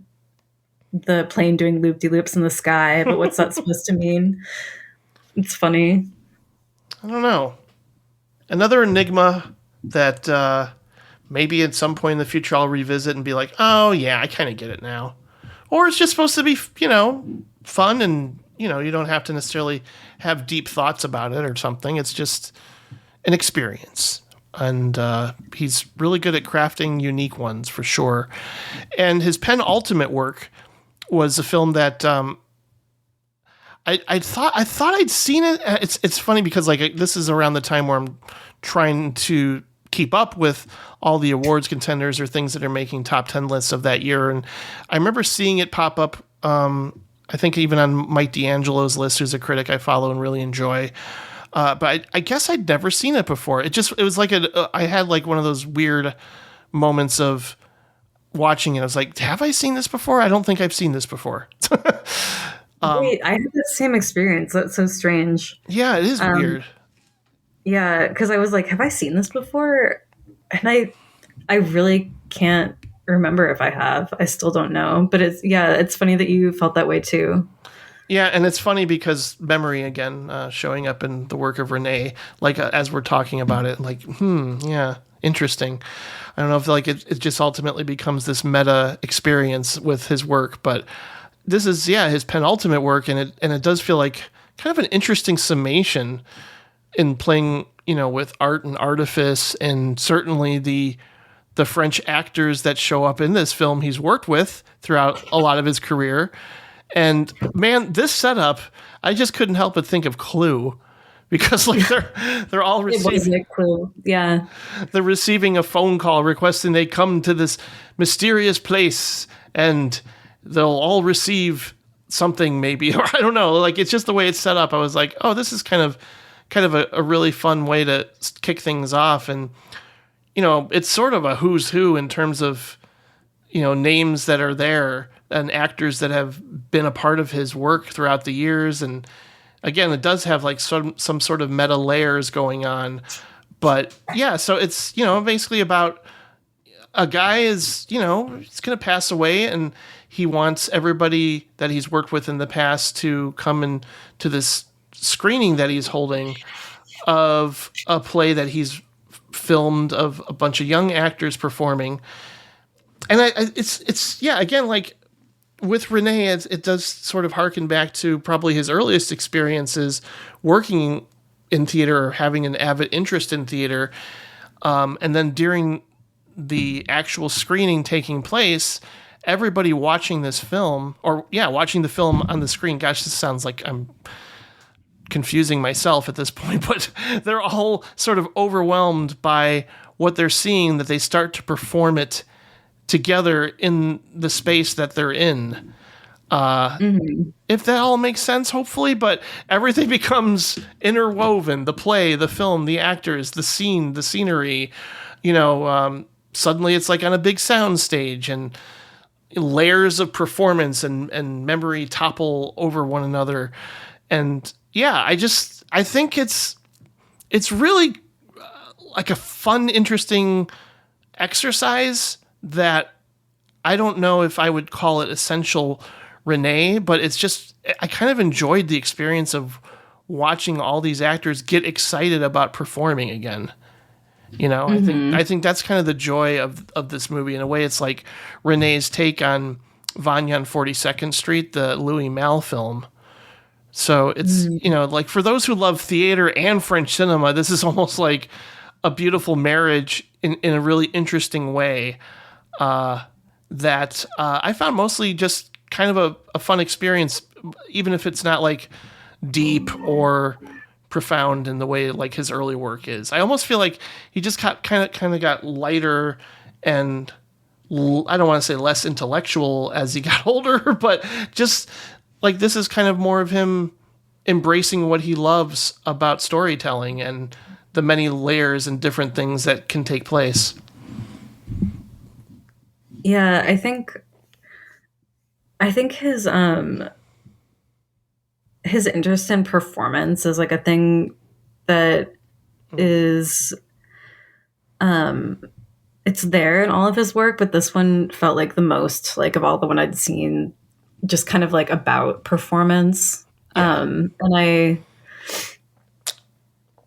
plane doing loop-de-loops in the sky. But what's that supposed to mean? It's funny. I don't know. Another enigma that maybe at some point in the future I'll revisit and be like, oh yeah, I kind of get it now. Or it's just supposed to be, fun and, you don't have to necessarily have deep thoughts about it or something. It's just an experience. And he's really good at crafting unique ones for sure. And his penultimate work was a film that I thought I'd seen it. It's funny because like this is around the time where I'm trying to keep up with all the awards contenders or things that are making top 10 lists of that year. And I remember seeing it pop up. I think even on Mike D'Angelo's list, who's a critic I follow and really enjoy. But I guess I'd never seen it before. It was like I had like one of those weird moments of watching it. I was like, have I seen this before? I don't think I've seen this before. Wait, I had the same experience. That's so strange. Yeah, it is weird. Yeah, because I was like, have I seen this before? And I really can't remember if I have. I still don't know. But it's funny that you felt that way too. Yeah, and it's funny because memory again showing up in the work of Resnais, like as we're talking about it, like, yeah, interesting. I don't know if like it just ultimately becomes this meta experience with his work, but this is his penultimate work, and it does feel like kind of an interesting summation in playing, with art and artifice, and certainly the French actors that show up in this film he's worked with throughout a lot of his career. And man, this setup, I just couldn't help but think of Clue, because like they're all receiving Clue. Yeah. They're receiving a phone call requesting they come to this mysterious place and they'll all receive something maybe, or I don't know. Like it's just the way it's set up. I was like, oh, this is kind of a really fun way to kick things off. And, it's sort of a who's who in terms of, names that are there and actors that have been a part of his work throughout the years. And again, it does have like some sort of meta layers going on. But yeah, so it's, basically about a guy is, he's going to pass away and he wants everybody that he's worked with in the past to come in to this screening that he's holding of a play that he's filmed of a bunch of young actors performing. And it's again, like with Resnais, it does sort of harken back to probably his earliest experiences working in theater or having an avid interest in theater. And then during the actual screening taking place, everybody watching this film, watching the film on the screen, gosh, this sounds like I'm confusing myself at this point, but they're all sort of overwhelmed by what they're seeing, that they start to perform it together in the space that they're in. If that all makes sense, hopefully, but everything becomes interwoven. The play, the film, the actors, the scene, the scenery, suddenly it's like on a big sound stage and, layers of performance and memory topple over one another. And yeah, I think it's really like a fun, interesting exercise that I don't know if I would call it essential Resnais, but it's just, I kind of enjoyed the experience of watching all these actors get excited about performing again. You know, I think that's kind of the joy of this movie. In a way, it's like Resnais's take on Vanya on 42nd Street, the Louis Malle film. So it's, you know, like for those who love theater and French cinema, this is almost like a beautiful marriage in a really interesting way that I found mostly just kind of a fun experience, even if it's not like deep or profound in the way like his early work is. I almost feel like he just got kind of got lighter and I don't want to say less intellectual as he got older, but just like this is kind of more of him embracing what he loves about storytelling and the many layers and different things that can take place. Yeah, I think his interest in performance is like a thing that is it's there in all of his work, but this one felt like the most like of all the one I'd seen just kind of like about performance. And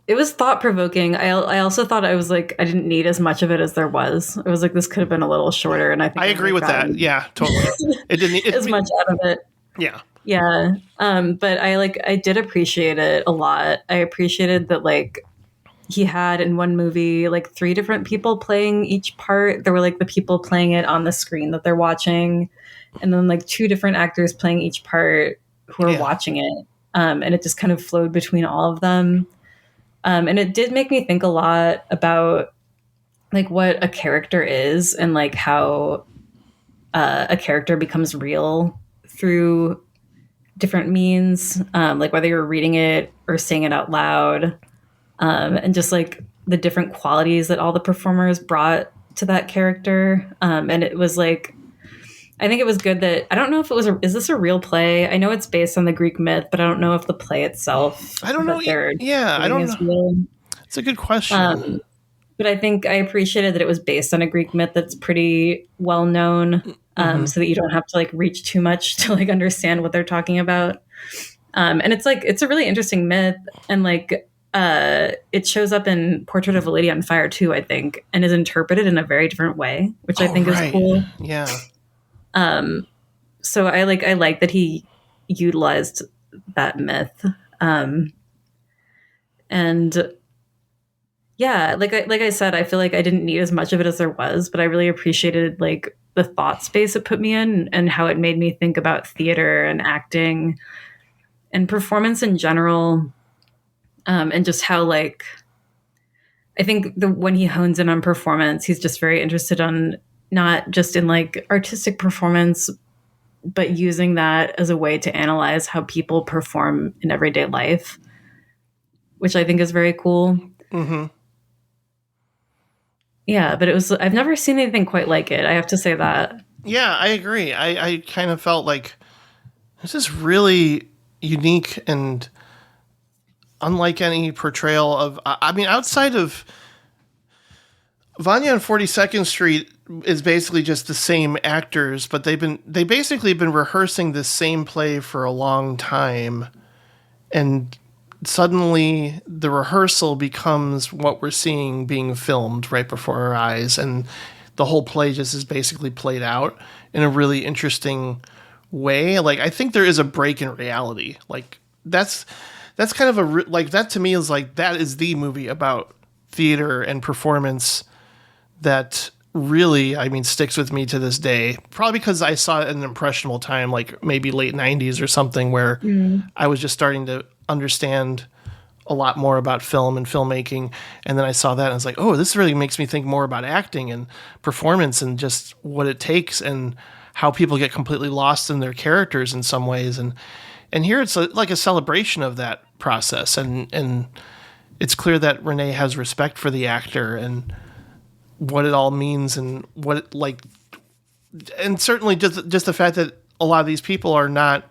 it was thought provoking. I also thought I was like, I didn't need as much of it as there was. It was like, this could have been a little shorter. And I think I agree with that. Yeah, totally. It didn't as much out of it. Yeah. Yeah. But I did appreciate it a lot. I appreciated that like he had in one movie, like 3 different people playing each part. There were like the people playing it on the screen that they're watching. And then like 2 different actors playing each part who are watching it. And it just kind of flowed between all of them. And it did make me think a lot about like what a character is and like how a character becomes real through different means, like whether you're reading it or saying it out loud, and just like the different qualities that all the performers brought to that character. And it was like, I think it was good that, I don't know if it was, is this a real play? I know it's based on the Greek myth, but I don't know if the play itself. I don't know. Yeah, I don't know. Real. It's a good question. But I think I appreciated that it was based on a Greek myth that's pretty well known, so that you don't have to like reach too much to like understand what they're talking about. And it's like, it's a really interesting myth, and like it shows up in Portrait of a Lady on Fire too, I think, and is interpreted in a very different way, which I think is cool. Yeah. So I like that he utilized that myth. And yeah, like I said, I feel like I didn't need as much of it as there was, but I really appreciated like the thought space it put me in and how it made me think about theater and acting and performance in general. And just how like, I think when he hones in on performance, he's just very interested on not just in like artistic performance, but using that as a way to analyze how people perform in everyday life, which I think is very cool. Mm-hmm. Yeah, but I've never seen anything quite like it. I have to say that. Yeah, I agree. I kind of felt like this is really unique and unlike any portrayal of, I mean, outside of Vanya on 42nd Street is basically just the same actors, but they basically been rehearsing this same play for a long time, and suddenly the rehearsal becomes what we're seeing being filmed right before our eyes, and the whole play just is basically played out in a really interesting way. Like, I think there is a break in reality. like that's kind of like that to me is like, that is the movie about theater and performance that really, I mean, sticks with me to this day. Probably because I saw it at an impressionable time, like maybe late 90s or something, where I was just starting to understand a lot more about film and filmmaking. And then I saw that and I was like, oh, this really makes me think more about acting and performance and just what it takes and how people get completely lost in their characters in some ways. And here it's like a celebration of that process. And it's clear that Resnais has respect for the actor and what it all means and what it, like and certainly just the fact that a lot of these people are not,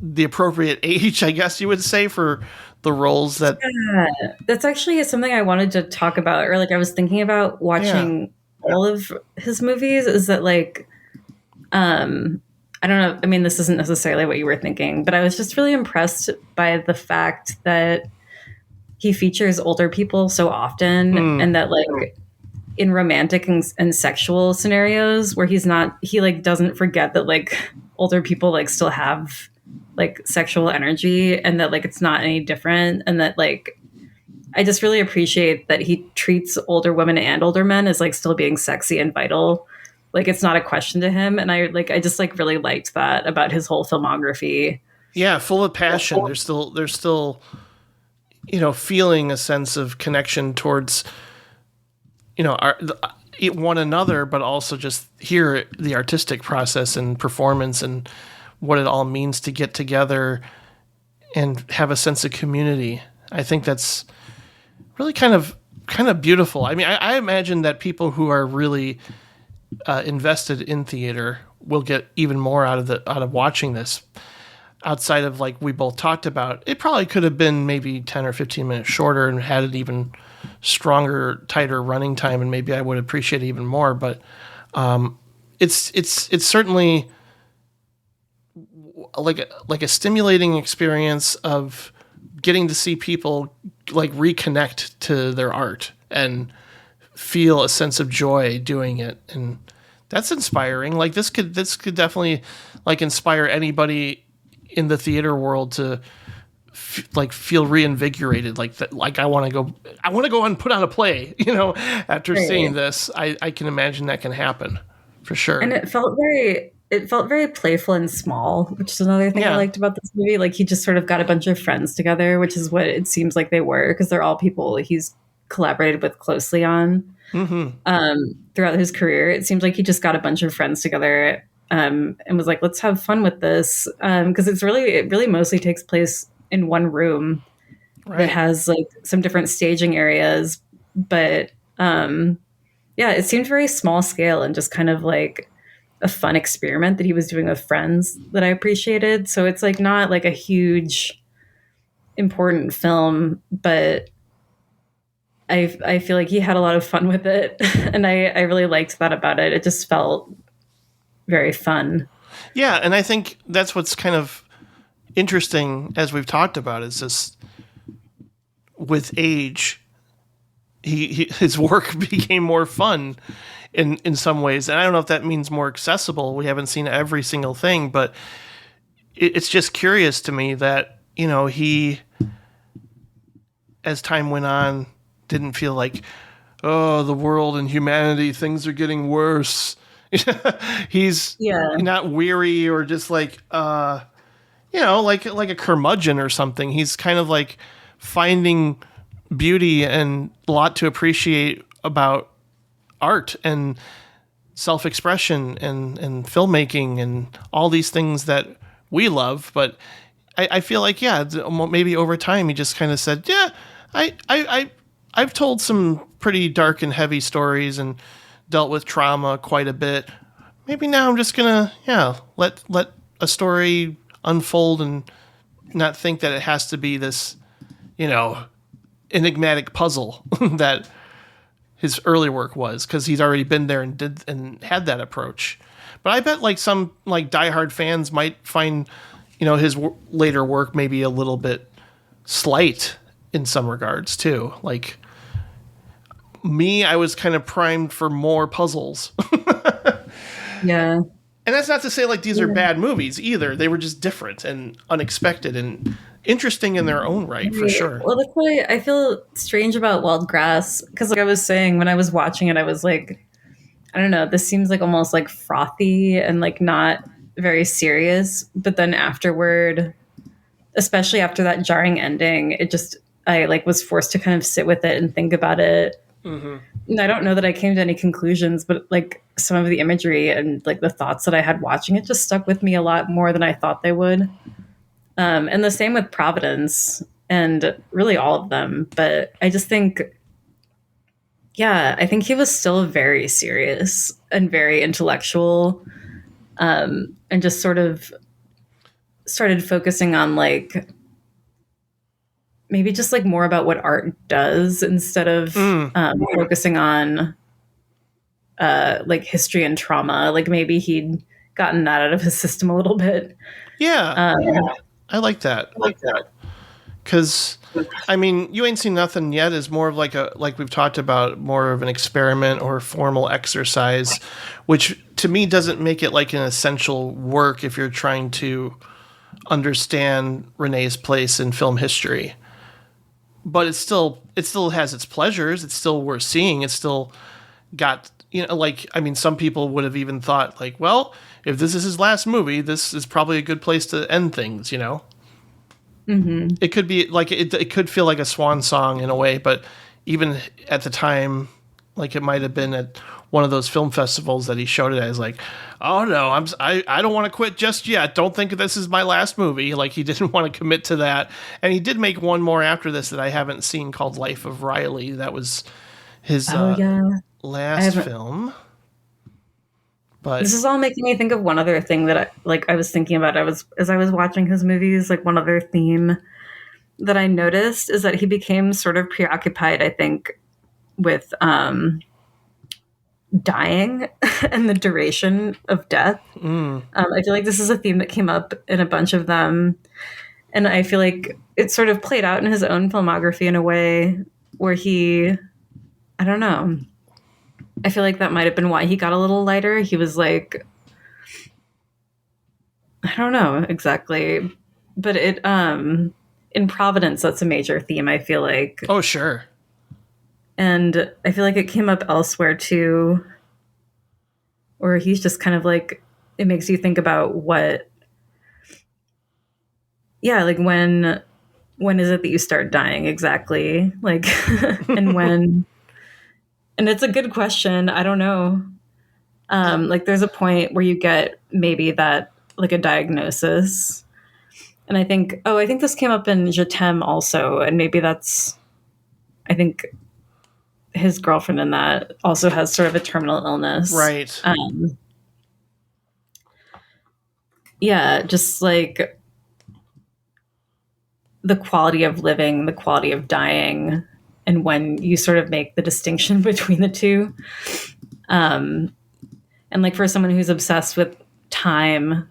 the appropriate age, I guess you would say, for the roles that. Yeah, that's actually something I wanted to talk about, or like I was thinking about Yeah. watching all of his movies. Is that like, I don't know. I mean, this isn't necessarily what you were thinking, but I was just really impressed by the fact that he features older people so often, and that like in romantic and sexual scenarios where he like doesn't forget that like older people like still have like sexual energy, and that like it's not any different, and that like I just really appreciate that he treats older women and older men as like still being sexy and vital. Like it's not a question to him, and I just like really liked that about his whole filmography. Yeah, full of passion. There's still feeling a sense of connection towards one another, but also just hear the artistic process and performance and what it all means to get together and have a sense of community. I think that's really kind of beautiful. I mean, I imagine that people who are really invested in theater will get even more out of watching this. Outside of like we both talked about, it probably could have been maybe 10 or 15 minutes shorter and had an even stronger, tighter running time, and maybe I would appreciate it even more. But it's certainly like a stimulating experience of getting to see people like reconnect to their art and feel a sense of joy doing it, and that's inspiring. Like this could definitely like inspire anybody in the theater world to like feel reinvigorated. Like that, like I want to go and put on a play. After seeing this, I can imagine that can happen for sure. And it felt very playful and small, which is another thing I liked about this movie. Like he just sort of got a bunch of friends together, which is what it seems like they were, because they're all people he's collaborated with closely on throughout his career. It seems like he just got a bunch of friends together and was like, let's have fun with this. Because it really mostly takes place in one room that has like some different staging areas. But it seemed very small scale and just kind of like a fun experiment that he was doing with friends that I appreciated. So it's like not like a huge important film, but I feel like he had a lot of fun with it. And I really liked that about it. It just felt very fun. Yeah, and I think that's what's kind of interesting, as we've talked about, is this with age, his work became more fun in some ways. And I don't know if that means more accessible. We haven't seen every single thing, but it's just curious to me that, he, as time went on, didn't feel like, oh, the world and humanity, things are getting worse. He's not weary or just like, like a curmudgeon or something. He's kind of like finding beauty and a lot to appreciate about art and self-expression and filmmaking and all these things that we love. But I feel like, maybe over time he just kind of said, I've told some pretty dark and heavy stories and dealt with trauma quite a bit. Maybe now I'm just gonna, let a story unfold and not think that it has to be this, enigmatic puzzle that his early work was, because he's already been there and had that approach. But I bet like some like diehard fans might find, his later work maybe a little bit slight in some regards too. Like me, I was kind of primed for more puzzles. Yeah. And that's not to say like these are bad movies either. They were just different and unexpected and interesting in their own right, for sure. Well, that's why I feel strange about Wild Grass, because like I was saying, when I was watching it, I was like, I don't know, this seems like almost like frothy and like not very serious. But then afterward, especially after that jarring ending, I like was forced to kind of sit with it and think about it. Mm-hmm. And I don't know that I came to any conclusions, but like some of the imagery and like the thoughts that I had watching it just stuck with me a lot more than I thought they would. And the same with Providence and really all of them. But I just think, Yeah, I think he was still very serious and very intellectual, and just sort of started focusing on like maybe just like more about what art does instead of focusing on like history and trauma. Like maybe he'd gotten that out of his system a little bit. Yeah, I like that. Because, I mean, You Ain't Seen Nothing Yet is more of like we've talked about, more of an experiment or formal exercise, which to me doesn't make it like an essential work if you're trying to understand Renee's place in film history. But it still has its pleasures. It's still worth seeing. It's still got, like, I mean, some people would have even thought like, well, if this is his last movie, this is probably a good place to end things, Mm-hmm. It could be like it could feel like a swan song in a way, but even at the time, like it might have been at one of those film festivals that he showed it as, like, oh no, I don't want to quit just yet. Don't think this is my last movie. Like, he didn't want to commit to that, and he did make one more after this that I haven't seen called Life of Riley. That was his last film. But this is all making me think of one other thing that I was thinking about. As I was watching his movies, like one other theme that I noticed is that he became sort of preoccupied, I think, with dying and the duration of death. I feel like this is a theme that came up in a bunch of them, and I feel like it sort of played out in his own filmography in a way where I don't know. I feel like that might have been why he got a little lighter. He was like, I don't know exactly, but in Providence, that's a major theme, I feel like. Oh, sure. And I feel like it came up elsewhere too, where he's just kind of like, it makes you think about like when is it that you start dying exactly? Like, and when. And it's a good question. I don't know. Like there's a point where you get maybe that, like a diagnosis. And I think this came up in Je T'aime also. And maybe I think his girlfriend in that also has sort of a terminal illness. Right. Yeah, just like the quality of living, the quality of dying, and when you sort of make the distinction between the two. And like for someone who's obsessed with time,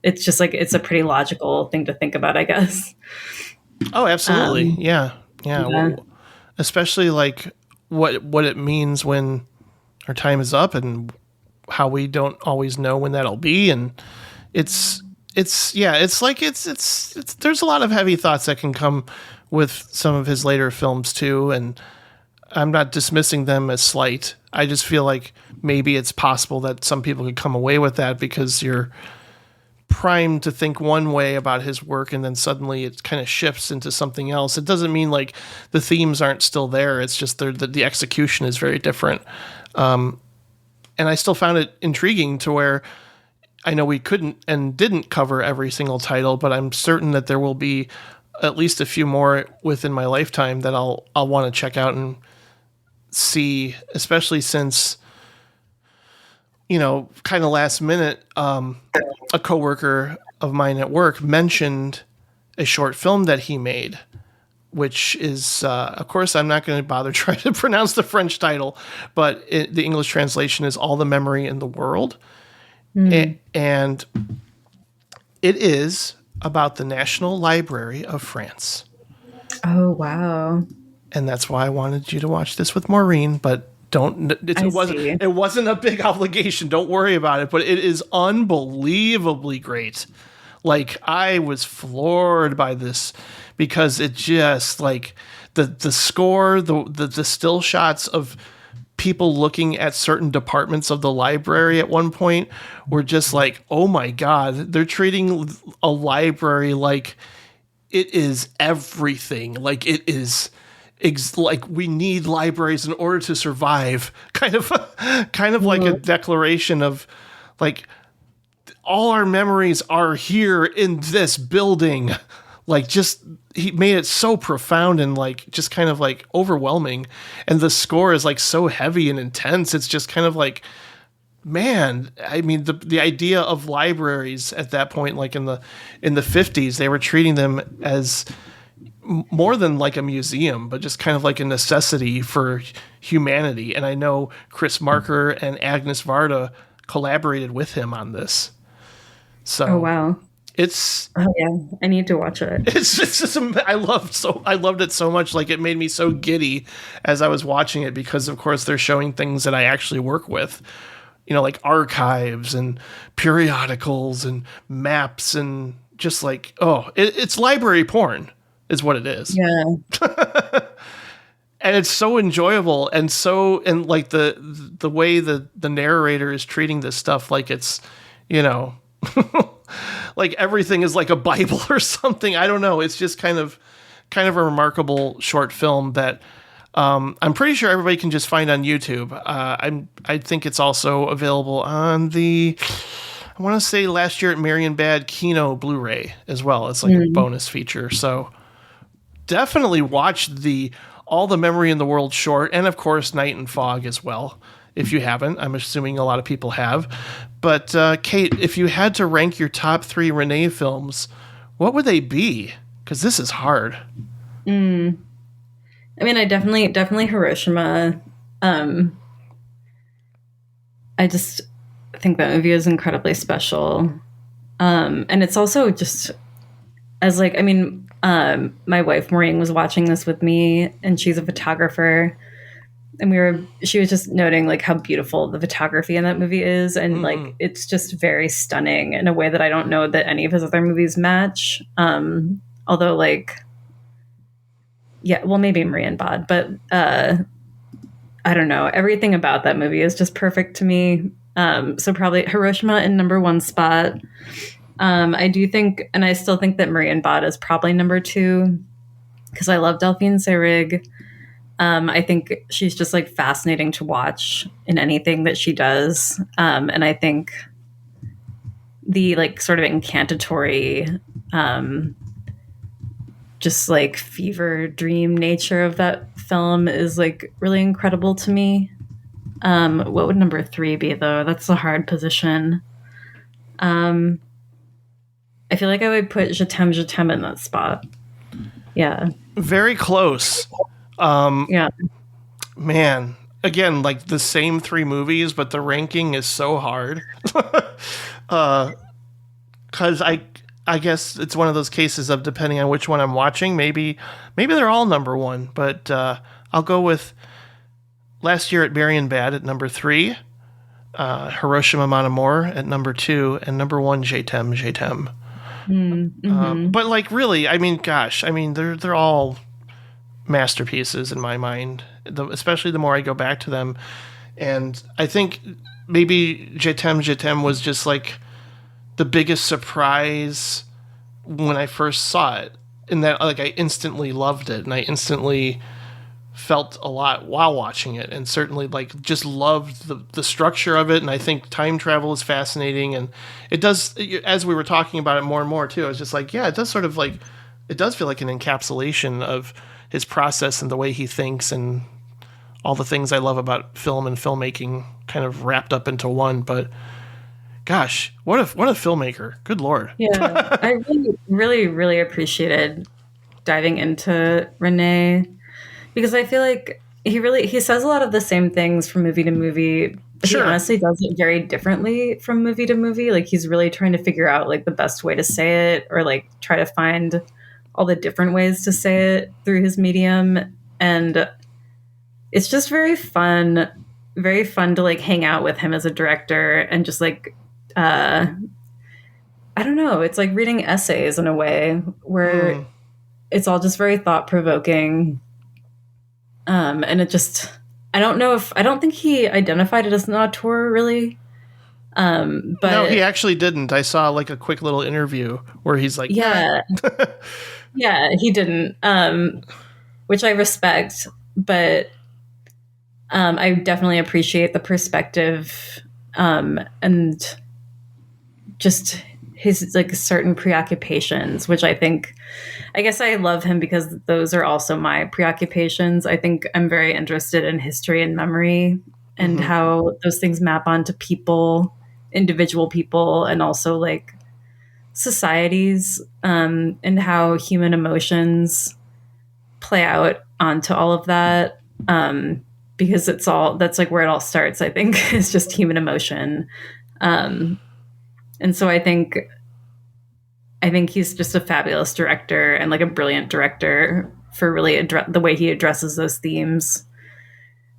it's just like, it's a pretty logical thing to think about, I guess. Oh, absolutely. Yeah. Well, especially like what it means when our time is up and how we don't always know when that'll be. And it's like, there's a lot of heavy thoughts that can come with some of his later films too. And I'm not dismissing them as slight. I just feel like maybe it's possible that some people could come away with that because you're primed to think one way about his work and then suddenly it kind of shifts into something else. It doesn't mean like the themes aren't still there. It's just the execution is very different. And I still found it intriguing to where I know we couldn't and didn't cover every single title, but I'm certain that there will be at least a few more within my lifetime that I'll want to check out and see, especially since, kind of last minute, a coworker of mine at work mentioned a short film that he made, which is, of course, I'm not going to bother trying to pronounce the French title, but the English translation is All the Memory in the World. And it is about the National Library of France. Oh, wow. And that's why I wanted you to watch this with Maureen, but it wasn't a big obligation. Don't worry about it, but it is unbelievably great. Like, I was floored by this because it just, like, the score, the still shots of people looking at certain departments of the library at one point were just like, oh my God, they're treating a library like it is everything. Like it is like we need libraries in order to survive. Kind of like a declaration of like, all our memories are here in this building. like just he made it so profound and like just kind of like overwhelming, and the score is like so heavy and intense. It's just kind of like, man, I mean, the idea of libraries at that point, like in the 50s, they were treating them as more than like a museum, but just kind of like a necessity for humanity. And I know Chris Marker and Agnes Varda collaborated with him on this. So Oh wow. it's Oh yeah, I need to watch it. it's just I loved it so much. Like, it made me so giddy as I was watching it, because of course they're showing things that I actually work with, you know, like archives and periodicals and maps, and just like, it's library porn is what it is. Yeah. And it's so enjoyable, and like the way the narrator is treating this stuff, like it's, you know, like everything is like a Bible or something. I don't know. It's just kind of a remarkable short film that I'm pretty sure everybody can just find on YouTube. I think it's also available on the, I want to say last year at Marion Bad Kino Blu-ray as well. It's like a bonus feature. So definitely watch All the Memory in the World short, and of course Night and Fog as well. If you haven't, I'm assuming a lot of people have. But Kate, if you had to rank your top 3 Resnais films, what would they be? Because this is hard. I mean, I definitely Hiroshima. I just think that movie is incredibly special. And it's also just as like, I mean, my wife Maureen was watching this with me, and she's a photographer, and she was just noting like how beautiful the photography in that movie is, and like it's just very stunning in a way that I don't know that any of his other movies match. Although like, yeah, well, maybe Marian Bod, but I don't know. Everything about that movie is just perfect to me. So probably Hiroshima in number 1 spot. I do think, and I still think that Marian Bod is probably number 2, because I love Delphine Seyrig. I think she's just like fascinating to watch in anything that she does. And I think the like sort of incantatory, just like fever dream nature of that film is like really incredible to me. What would number 3 be though? That's a hard position. I feel like I would put Je t'aime in that spot. Yeah. Very close. Yeah. Man, again, like the same 3 movies, but the ranking is so hard. Because I guess it's one of those cases of depending on which one I'm watching, maybe they're all number 1, but I'll go with Last Year at Marion Bad at number 3, Hiroshima Mon Amour at number 2, and number 1, Je t'aime. But like, really, I mean, gosh, I mean, they're all masterpieces in my mind, especially the more I go back to them. And I think maybe Je t'aime was just like the biggest surprise when I first saw it, in that like I instantly loved it, and I instantly felt a lot while watching it, and certainly like just loved the structure of it. And I think time travel is fascinating, and it does, as we were talking about it more and more too, I was just like, yeah, it does sort of like, it does feel like an encapsulation of his process and the way he thinks, and all the things I love about film and filmmaking kind of wrapped up into one. But gosh, what a filmmaker. Good Lord. Yeah. I really appreciated diving into Resnais, because I feel like he says a lot of the same things from movie to movie, but Sure. He honestly does it very differently from movie to movie. Like he's really trying to figure out like the best way to say it, or like try to find all the different ways to say it through his medium. And it's just very fun to like hang out with him as a director, and just like, I don't know, it's like reading essays in a way where it's all just very thought provoking. And it just, I don't think he identified it as an auteur really. But no, he actually didn't. I saw like a quick little interview where he's like, yeah, yeah, he didn't, which I respect, but I definitely appreciate the perspective, and just his like certain preoccupations, which I guess I love him because those are also my preoccupations. I think I'm very interested in history and memory and how those things map onto people, individual people, and also like societies, and how human emotions play out onto all of that. Because that's like where it all starts, I think, is just human emotion. And so I think he's just a fabulous director and like a brilliant director for really the way he addresses those themes,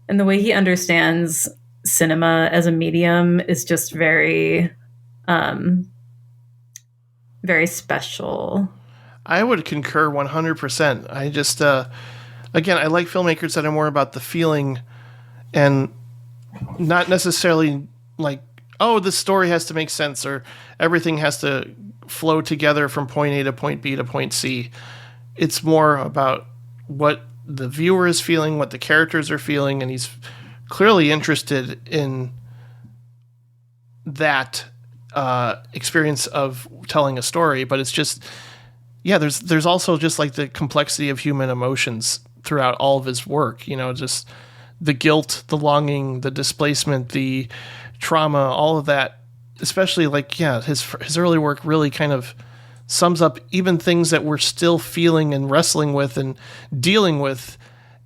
and the way he understands cinema as a medium is just very, very special. I would concur 100%. I just, again, I like filmmakers that are more about the feeling and not necessarily like, oh, this story has to make sense or everything has to flow together from point A to point B to point C. It's more about what the viewer is feeling, what the characters are feeling, and he's clearly interested in that experience of telling a story. But it's just, yeah, there's also just like the complexity of human emotions throughout all of his work, you know, just the guilt, the longing, the displacement, the trauma, all of that, especially like, yeah, his early work really kind of sums up even things that we're still feeling and wrestling with and dealing with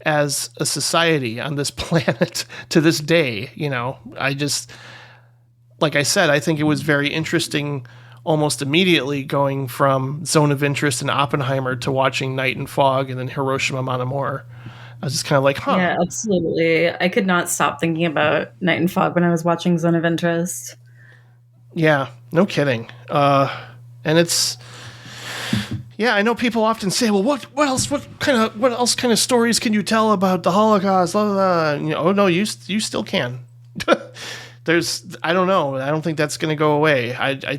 as a society on this planet to this day. You know, like I said, I think it was very interesting almost immediately going from Zone of Interest and Oppenheimer to watching Night and Fog and then Hiroshima Mon Amour. I was just kind of like, huh. Yeah, absolutely. I could not stop thinking about Night and Fog when I was watching Zone of Interest. Yeah, no kidding. And it's, yeah, I know people often say, well, what else kind of stories can you tell about the Holocaust? Blah, blah, blah. You know, oh no, you still can. I don't know. I don't think that's going to go away. I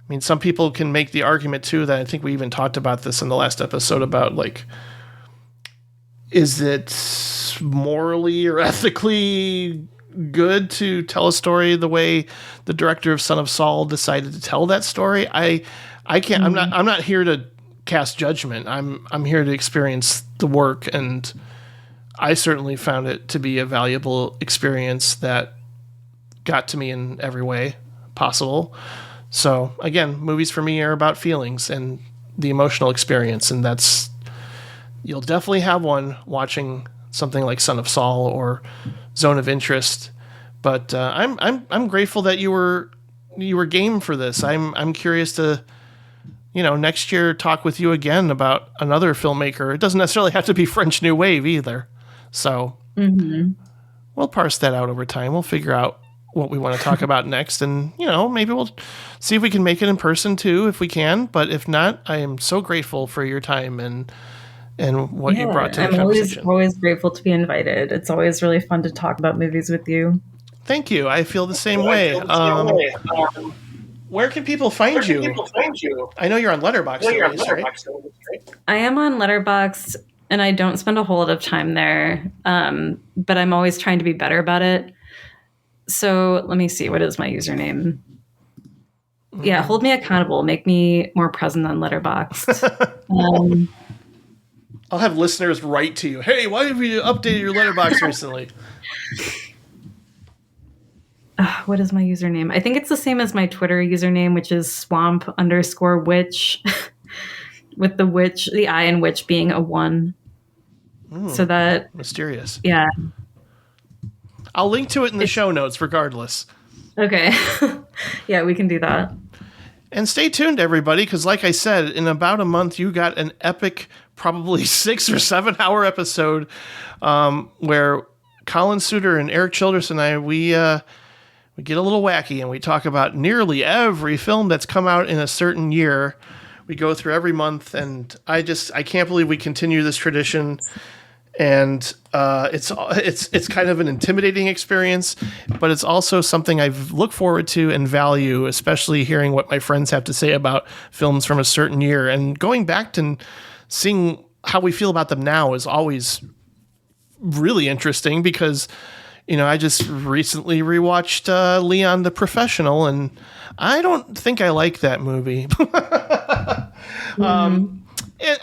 mean, some people can make the argument too that I think we even talked about this in the last episode about like, is it morally or ethically good to tell a story the way the director of Son of Saul decided to tell that story? I can't. I'm not here to cast judgment. I'm here to experience the work, and I certainly found it to be a valuable experience that got to me in every way possible. So again, movies for me are about feelings and the emotional experience, and that's, you'll definitely have one watching something like Son of Saul or Zone of Interest. But I'm grateful that you were game for this. I'm curious to, you know, next year talk with you again about another filmmaker. It doesn't necessarily have to be French New Wave either. So we'll parse that out over time. We'll figure out what we want to talk about next, and you know, maybe we'll see if we can make it in person too, if we can. But if not, I am so grateful for your time and what you brought to the conversation. I'm always grateful to be invited. It's always really fun to talk about movies with you. Thank you. I feel the same way. Where can people find you? I know you're on Letterboxd, right? I am on Letterboxd, and I don't spend a whole lot of time there, but I'm always trying to be better about it. So let me see. What is my username? Yeah, hold me accountable. Make me more present on Letterboxd. I'll have listeners write to you. Hey, why have you updated your Letterboxd recently? What is my username? I think it's the same as my Twitter username, which is swamp_witch, with the witch, the I in witch being a 1. So that mysterious. Yeah. I'll link to it in the show notes regardless. Okay. Yeah, we can do that. And stay tuned, everybody, because like I said, in about a month, you got an epic, probably 6 or 7 hour episode where Colin Suter and Eric Childress and I, we get a little wacky and we talk about nearly every film that's come out in a certain year. We go through every month, and I can't believe we continue this tradition. And it's kind of an intimidating experience, but it's also something I look forward to and value, especially hearing what my friends have to say about films from a certain year. And going back and seeing how we feel about them now is always really interesting, because I just recently rewatched Leon the Professional, and I don't think I like that movie.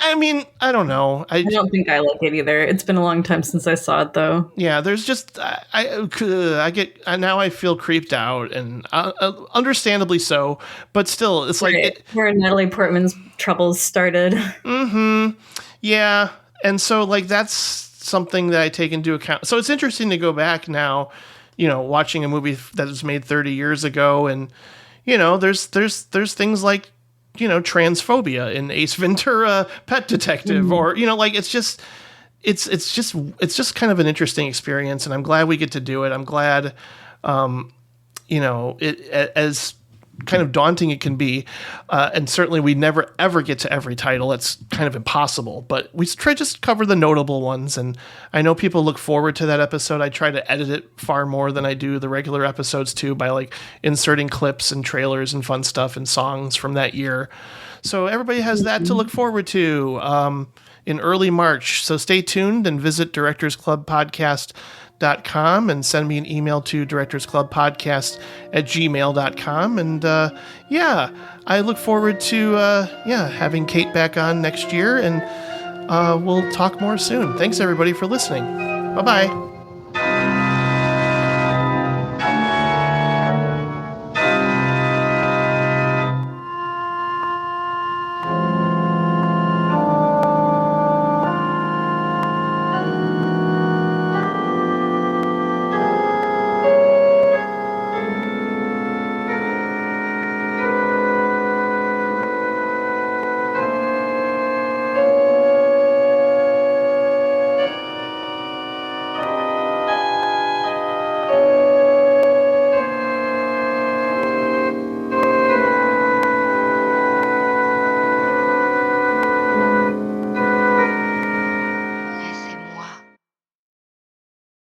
I mean, I don't know. I don't think I like it either. It's been a long time since I saw it, though. Yeah, there's just now I feel creeped out, and understandably so. But still, it's like where Natalie Portman's troubles started. Yeah, and so like that's something that I take into account. So it's interesting to go back now, watching a movie that was made 30 years ago, and there's things like transphobia in Ace Ventura: Pet Detective, or like it's just kind of an interesting experience, and I'm glad we get to do it. I'm glad, as kind of daunting it can be, and certainly we never ever get to every title. It's kind of impossible, but we try just cover the notable ones, and I know people look forward to that episode. I try to edit it far more than I do the regular episodes too, by like inserting clips and trailers and fun stuff and songs from that year. So everybody has that to look forward to in early March. So stay tuned and visit directorsclubpodcast.com and send me an email to directorsclubpodcast@gmail.com. And I look forward to having Kate back on next year, and we'll talk more soon. Thanks everybody for listening. Bye-bye.